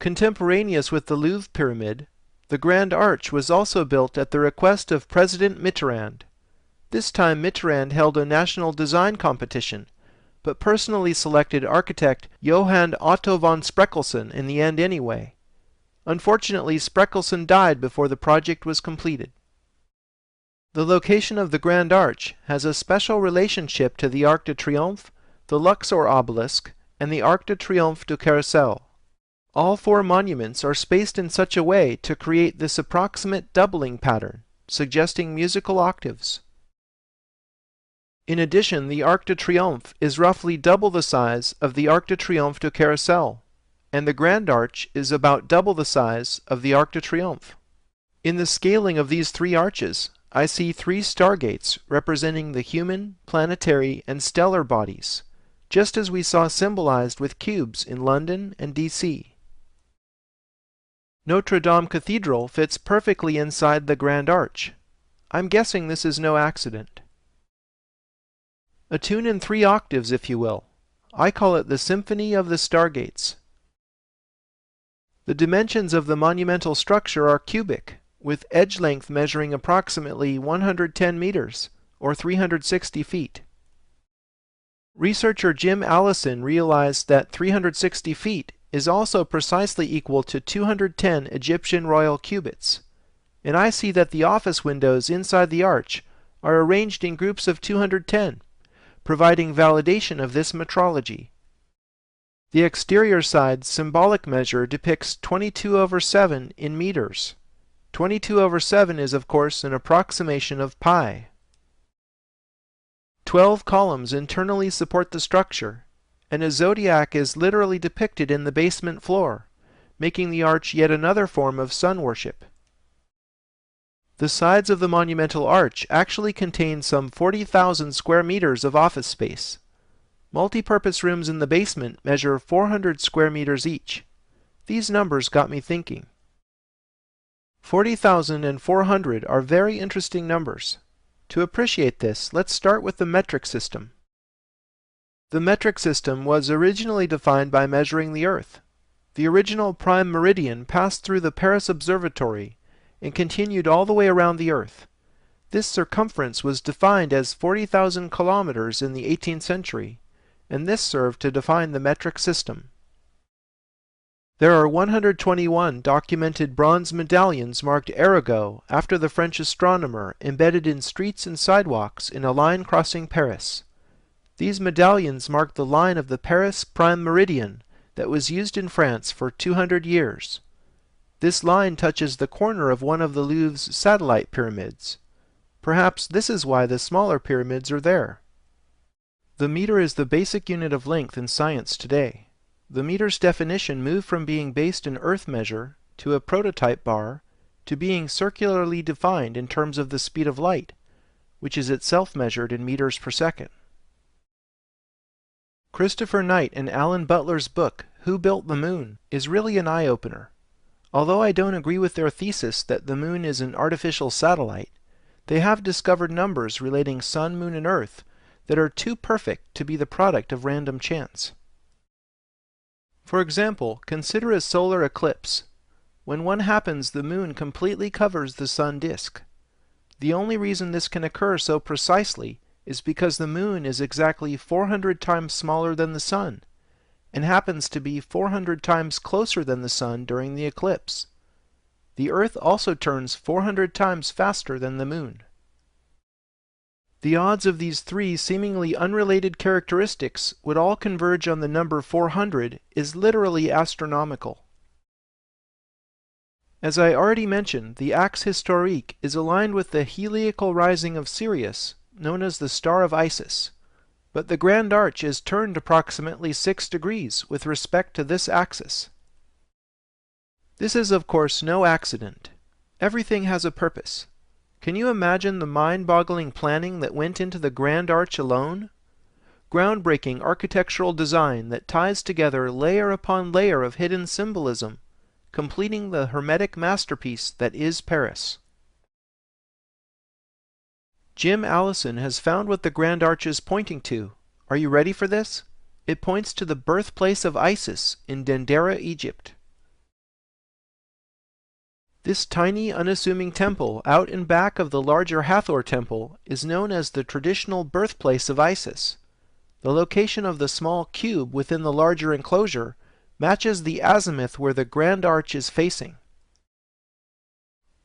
Contemporaneous with the Louvre Pyramid, the Grand Arch was also built at the request of President Mitterrand. This time Mitterrand held a national design competition, but personally selected architect Johann Otto von Spreckelsen in the end anyway. Unfortunately, Spreckelsen died before the project was completed. The location of the Grand Arch has a special relationship to the Arc de Triomphe, the Luxor obelisk, and the Arc de Triomphe du Carrousel. All four monuments are spaced in such a way to create this approximate doubling pattern, suggesting musical octaves. In addition, the Arc de Triomphe is roughly double the size of the Arc de Triomphe du Carrousel, and the Grand Arch is about double the size of the Arc de Triomphe. In the scaling of these three arches, I see three stargates representing the human, planetary, and stellar bodies, just as we saw symbolized with cubes in London and DC. Notre Dame Cathedral fits perfectly inside the Grand Arch. I'm guessing this is no accident. A tune in 3 octaves, if you will. I call it the Symphony of the Stargates. The dimensions of the monumental structure are cubic, with edge length measuring approximately 110 meters, or 360 feet. Researcher Jim Allison realized that 360 feet is also precisely equal to 210 Egyptian royal cubits, and I see that the office windows inside the arch are arranged in groups of 210, providing validation of this metrology. The exterior side's symbolic measure depicts 22/7 in meters. 22/7 is, of course, an approximation of pi. 12 columns internally support the structure, and a zodiac is literally depicted in the basement floor, making the arch yet another form of sun worship. The sides of the monumental arch actually contain some 40,000 square meters of office space. Multi-purpose rooms in the basement measure 400 square meters each. These numbers got me thinking. 40,000 and 400 are very interesting numbers. To appreciate this, let's start with the metric system. The metric system was originally defined by measuring the Earth. The original prime meridian passed through the Paris Observatory and continued all the way around the Earth. This circumference was defined as 40,000 kilometers in the 18th century, and this served to define the metric system. There are 121 documented bronze medallions marked Arago after the French astronomer embedded in streets and sidewalks in a line crossing Paris. These medallions mark the line of the Paris prime meridian that was used in France for 200 years. This line touches the corner of one of the Louvre's satellite pyramids. Perhaps this is why the smaller pyramids are there. The meter is the basic unit of length in science today. the meter's definition moved from being based in Earth measure to a prototype bar to being circularly defined in terms of the speed of light, which is itself measured in meters per second. Christopher Knight and Alan Butler's book, Who Built the Moon, is really an eye-opener. Although I don't agree with their thesis that the moon is an artificial satellite, they have discovered numbers relating Sun, Moon, and Earth that are too perfect to be the product of random chance. For example, consider a solar eclipse. When one happens, the moon completely covers the sun disk. The only reason this can occur so precisely is because the moon is exactly 400 times smaller than the sun, and happens to be 400 times closer than the sun during the eclipse. The Earth also turns 400 times faster than the moon. The odds of these three seemingly unrelated characteristics would all converge on the number 400 is literally astronomical. As I already mentioned, the axe historique is aligned with the heliacal rising of Sirius, known as the Star of Isis, but the Grand Arch is turned approximately 6 degrees with respect to this axis. This is of course no accident. Everything has a purpose. Can you imagine the mind-boggling planning that went into the Grand Arch alone? Groundbreaking architectural design that ties together layer upon layer of hidden symbolism, completing the hermetic masterpiece that is Paris. Jim Allison has found what the Grand Arch is pointing to. Are you ready for this? It points to the birthplace of Isis in Dendera, Egypt. This tiny, unassuming temple out and back of the larger Hathor temple is known as the traditional birthplace of Isis. The location of the small cube within the larger enclosure matches the azimuth where the Grand Arch is facing.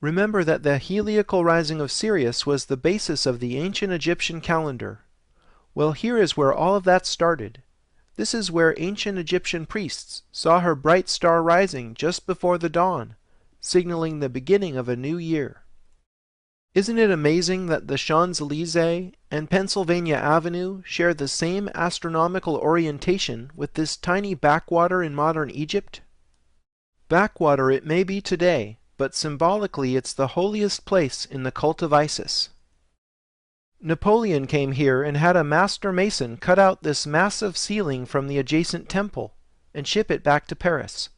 Remember that the heliacal rising of Sirius was the basis of the ancient Egyptian calendar. Well, here is where all of that started. This is where ancient Egyptian priests saw her bright star rising just before the dawn, signaling the beginning of a new year. Isn't it amazing that the Champs-Élysées and Pennsylvania Avenue share the same astronomical orientation with this tiny backwater in modern Egypt? Backwater it may be today, but symbolically it's the holiest place in the cult of Isis. Napoleon came here and had a master mason cut out this massive ceiling from the adjacent temple and ship it back to Paris.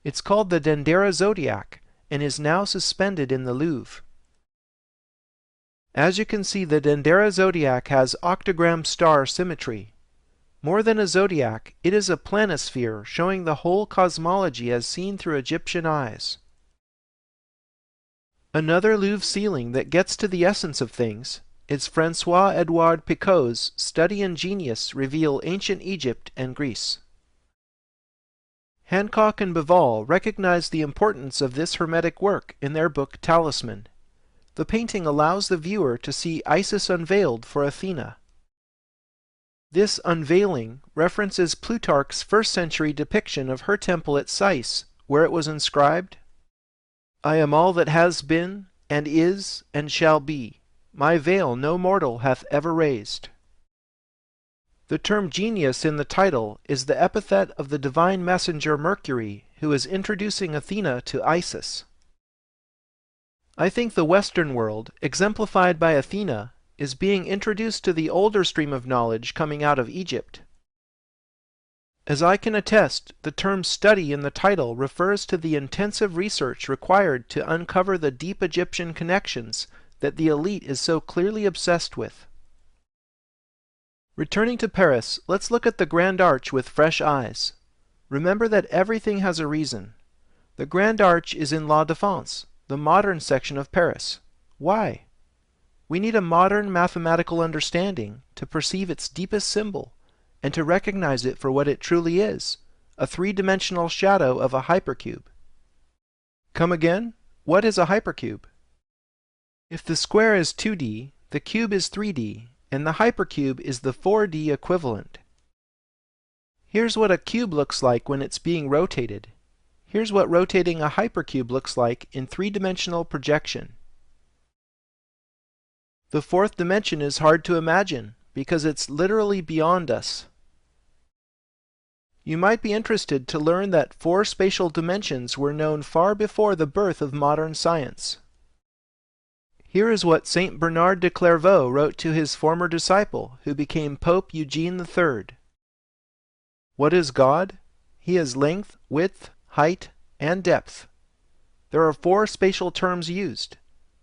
It's called the Dendera Zodiac and is now suspended in the Louvre. As you can see, the Dendera Zodiac has octagram star symmetry. More than a zodiac, it is a planisphere showing the whole cosmology as seen through Egyptian eyes. Another Louvre ceiling that gets to the essence of things is François-Edouard Picot's Study and Genius reveal ancient Egypt and Greece. Hancock and Bivol recognized the importance of this hermetic work in their book Talisman. The painting allows the viewer to see Isis unveiled for Athena. This unveiling references Plutarch's first-century depiction of her temple at Sais, where it was inscribed, "I am all that has been, and is, and shall be. My veil no mortal hath ever raised." The term genius in the title is the epithet of the divine messenger Mercury, who is introducing Athena to Isis. I think the Western world, exemplified by Athena, is being introduced to the older stream of knowledge coming out of Egypt. As I can attest, the term study in the title refers to the intensive research required to uncover the deep Egyptian connections that the elite is so clearly obsessed with. Returning to Paris, let's look at the Grand Arch with fresh eyes. Remember that everything has a reason. The Grand Arch is in La Défense, the modern section of Paris. Why? We need a modern mathematical understanding to perceive its deepest symbol and to recognize it for what it truly is, a three-dimensional shadow of a hypercube. Come again? What is a hypercube? If the square is 2D, the cube is 3D, and the hypercube is the 4D equivalent. Here's what a cube looks like when it's being rotated. Here's what rotating a hypercube looks like in three-dimensional projection. The fourth dimension is hard to imagine because it's literally beyond us. You might be interested to learn that 4 spatial dimensions were known far before the birth of modern science. Here is what Saint Bernard de Clairvaux wrote to his former disciple, who became Pope Eugene III. What is God? He is length, width, height, and depth. There are 4 spatial terms used.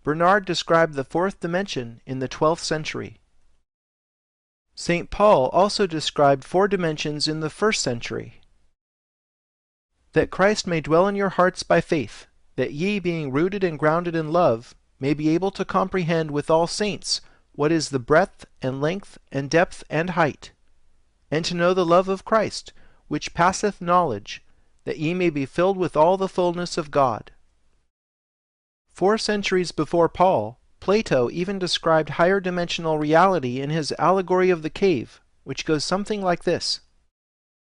Bernard described the 4th dimension in the 12th century. St. Paul also described 4 dimensions in the 1st century. That Christ may dwell in your hearts by faith, that ye, being rooted and grounded in love, may be able to comprehend with all saints what is the breadth and length and depth and height, and to know the love of Christ, which passeth knowledge, that ye may be filled with all the fullness of God. 4 centuries before Paul, Plato even described higher dimensional reality in his allegory of the cave, which goes something like this.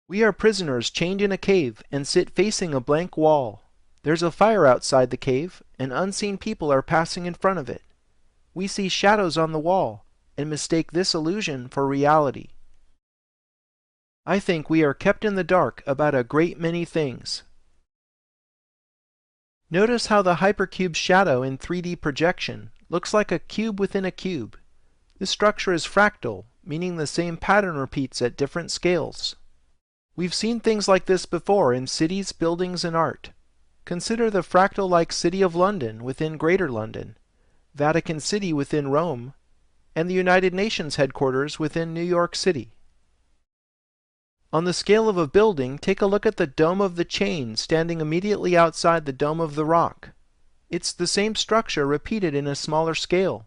We are prisoners chained in a cave and sit facing a blank wall. There's a fire outside the cave, and unseen people are passing in front of it. We see shadows on the wall, and mistake this illusion for reality. I think we are kept in the dark about a great many things. Notice how the hypercube's shadow in 3D projection looks like a cube within a cube. This structure is fractal, meaning the same pattern repeats at different scales. We've seen things like this before in cities, buildings, and art. Consider the fractal-like city of London within Greater London, Vatican City within Rome, and the United Nations headquarters within New York City. On the scale of a building, take a look at the Dome of the Chain standing immediately outside the Dome of the Rock. It's the same structure repeated in a smaller scale,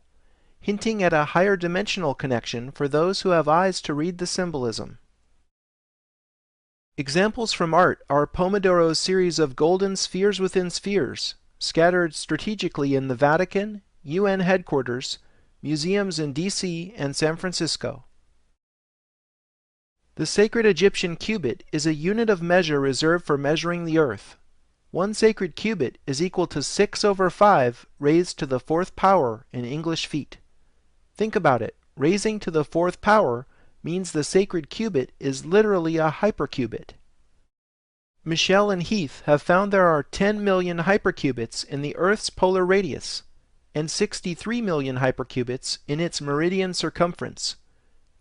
hinting at a higher dimensional connection for those who have eyes to read the symbolism. Examples from art are Pomodoro's series of golden spheres within spheres, scattered strategically in the Vatican, UN headquarters, museums in DC and San Francisco. The sacred Egyptian cubit is a unit of measure reserved for measuring the earth. 1 sacred cubit is equal to 6/5 raised to the 4th power in English feet. Think about it. Raising to the 4th power means the sacred cubit is literally a hypercubit. Michel and Heath have found there are 10 million hypercubits in the Earth's polar radius, and 63 million hypercubits in its meridian circumference.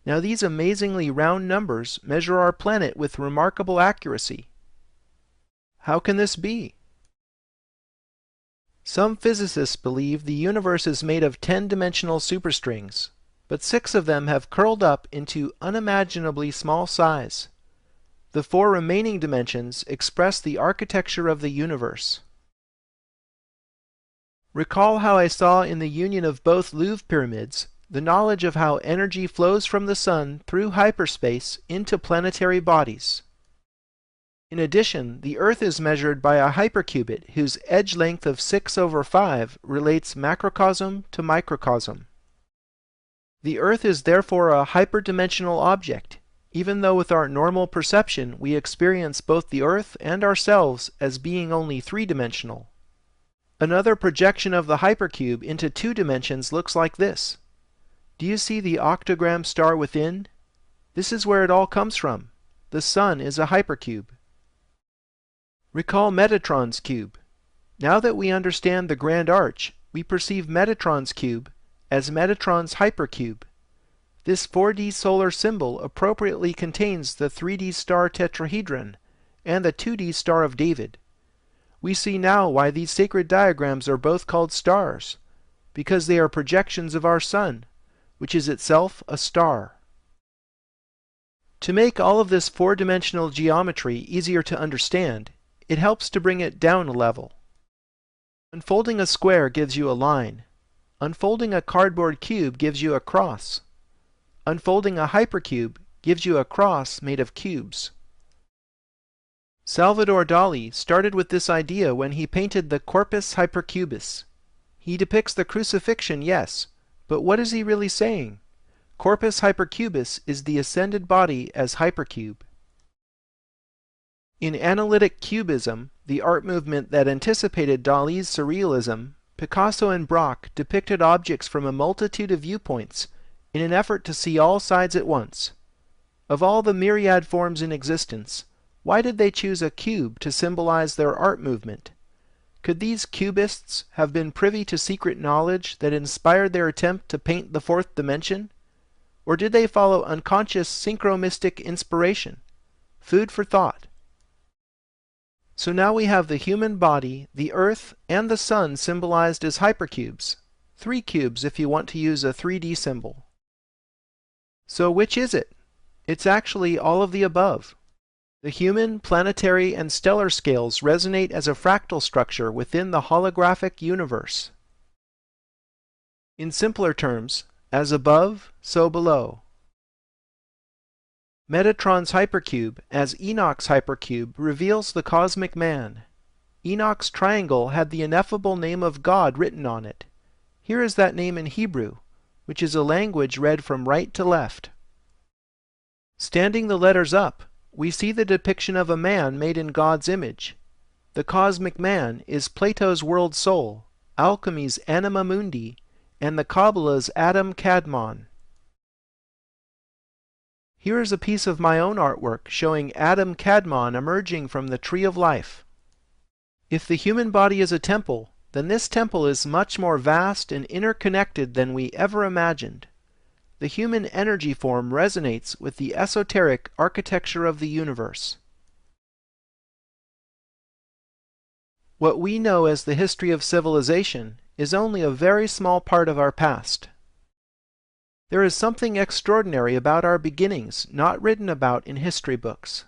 Now these amazingly round numbers measure our planet with remarkable accuracy. How can this be? Some physicists believe the universe is made of 10-dimensional superstrings, but 6 of them have curled up into unimaginably small size. The 4 remaining dimensions express the architecture of the universe. Recall how I saw in the union of both Louvre pyramids the knowledge of how energy flows from the sun through hyperspace into planetary bodies. In addition, the Earth is measured by a hypercubit whose edge length of 6/5 relates macrocosm to microcosm. The Earth is therefore a hyperdimensional object, even though with our normal perception we experience both the Earth and ourselves as being only 3-dimensional. Another projection of the hypercube into 2 dimensions looks like this. Do you see the octagram star within? This is where it all comes from. The Sun is a hypercube. Recall Metatron's cube. Now that we understand the Grand Arch, we perceive Metatron's cube as Metatron's hypercube. This 4D solar symbol appropriately contains the 3D star tetrahedron and the 2D Star of David. We see now why these sacred diagrams are both called stars, because they are projections of our Sun, which is itself a star. To make all of this 4-dimensional geometry easier to understand, it helps to bring it down a level. Unfolding a square gives you a line. Unfolding a cardboard cube gives you a cross. Unfolding a hypercube gives you a cross made of cubes. Salvador Dali started with this idea when he painted the Corpus Hypercubus. He depicts the crucifixion, yes, but what is he really saying? Corpus Hypercubus is the ascended body as hypercube. In analytic cubism, the art movement that anticipated Dali's surrealism, Picasso and Braque depicted objects from a multitude of viewpoints in an effort to see all sides at once. Of all the myriad forms in existence, Why did they choose a cube to symbolize their art movement? Could these cubists have been privy to secret knowledge that inspired their attempt to paint the fourth dimension? Or did they follow unconscious synchromystic inspiration? Food for thought. So now we have the human body, the earth, and the sun symbolized as hypercubes. 3 cubes if you want to use a 3D symbol. So which is it? It's actually all of the above. The human, planetary, and stellar scales resonate as a fractal structure within the holographic universe. In simpler terms, as above, so below. Metatron's hypercube, as Enoch's hypercube, reveals the cosmic man. Enoch's triangle had the ineffable name of God written on it. Here is that name in Hebrew, which is a language read from right to left. Standing the letters up, we see the depiction of a man made in God's image. The cosmic man is Plato's world soul, alchemy's anima mundi, and the Kabbalah's Adam Kadmon. Here is a piece of my own artwork showing Adam Kadmon emerging from the tree of life. If the human body is a temple, then this temple is much more vast and interconnected than we ever imagined. The human energy form resonates with the esoteric architecture of the universe. What we know as the history of civilization is only a very small part of our past. There is something extraordinary about our beginnings not written about in history books.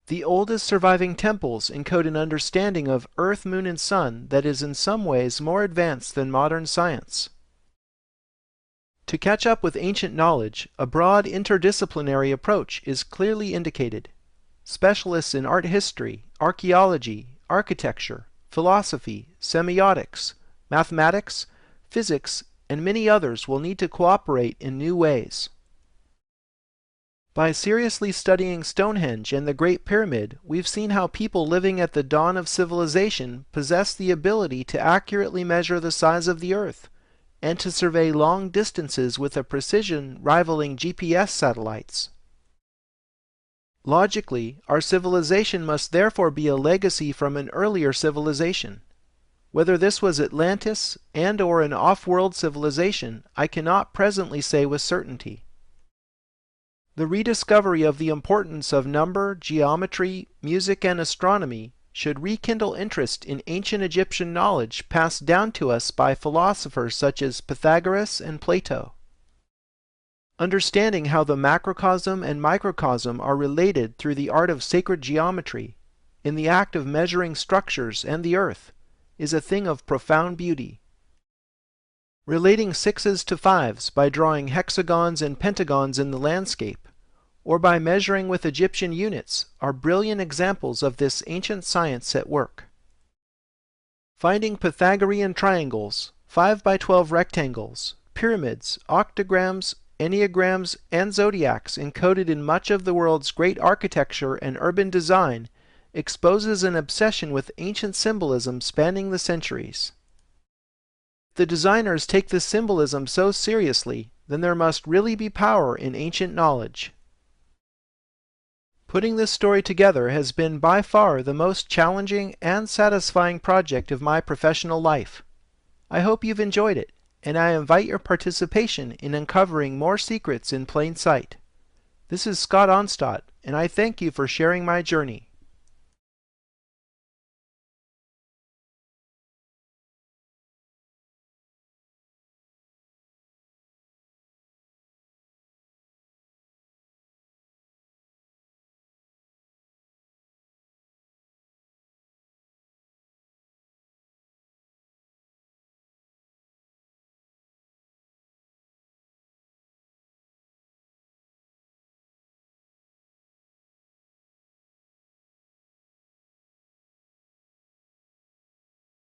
The oldest surviving temples encode an understanding of Earth, Moon, and Sun that is in some ways more advanced than modern science. To catch up with ancient knowledge, a broad interdisciplinary approach is clearly indicated. Specialists in art history, archaeology, architecture, philosophy, semiotics, mathematics, physics, and many others will need to cooperate in new ways. By seriously studying Stonehenge and the Great Pyramid, we've seen how people living at the dawn of civilization possessed the ability to accurately measure the size of the Earth, and to survey long distances with a precision rivaling GPS satellites. Logically, our civilization must therefore be a legacy from an earlier civilization. Whether this was Atlantis and/or an off-world civilization, I cannot presently say with certainty. The rediscovery of the importance of number, geometry, music, and astronomy should rekindle interest in ancient Egyptian knowledge passed down to us by philosophers such as Pythagoras and Plato. Understanding how the macrocosm and microcosm are related through the art of sacred geometry, in the act of measuring structures and the earth, is a thing of profound beauty. Relating sixes to fives by drawing hexagons and pentagons in the landscape, or by measuring with Egyptian units, are brilliant examples of this ancient science at work. Finding Pythagorean triangles, 5 by 12 rectangles, pyramids, octograms, enneagrams, and zodiacs encoded in much of the world's great architecture and urban design exposes an obsession with ancient symbolism spanning the centuries. If the designers take this symbolism so seriously, then there must really be power in ancient knowledge. Putting this story together has been by far the most challenging and satisfying project of my professional life. I hope you've enjoyed it, and I invite your participation in uncovering more secrets in plain sight. This is Scott Onstadt, and I thank you for sharing my journey.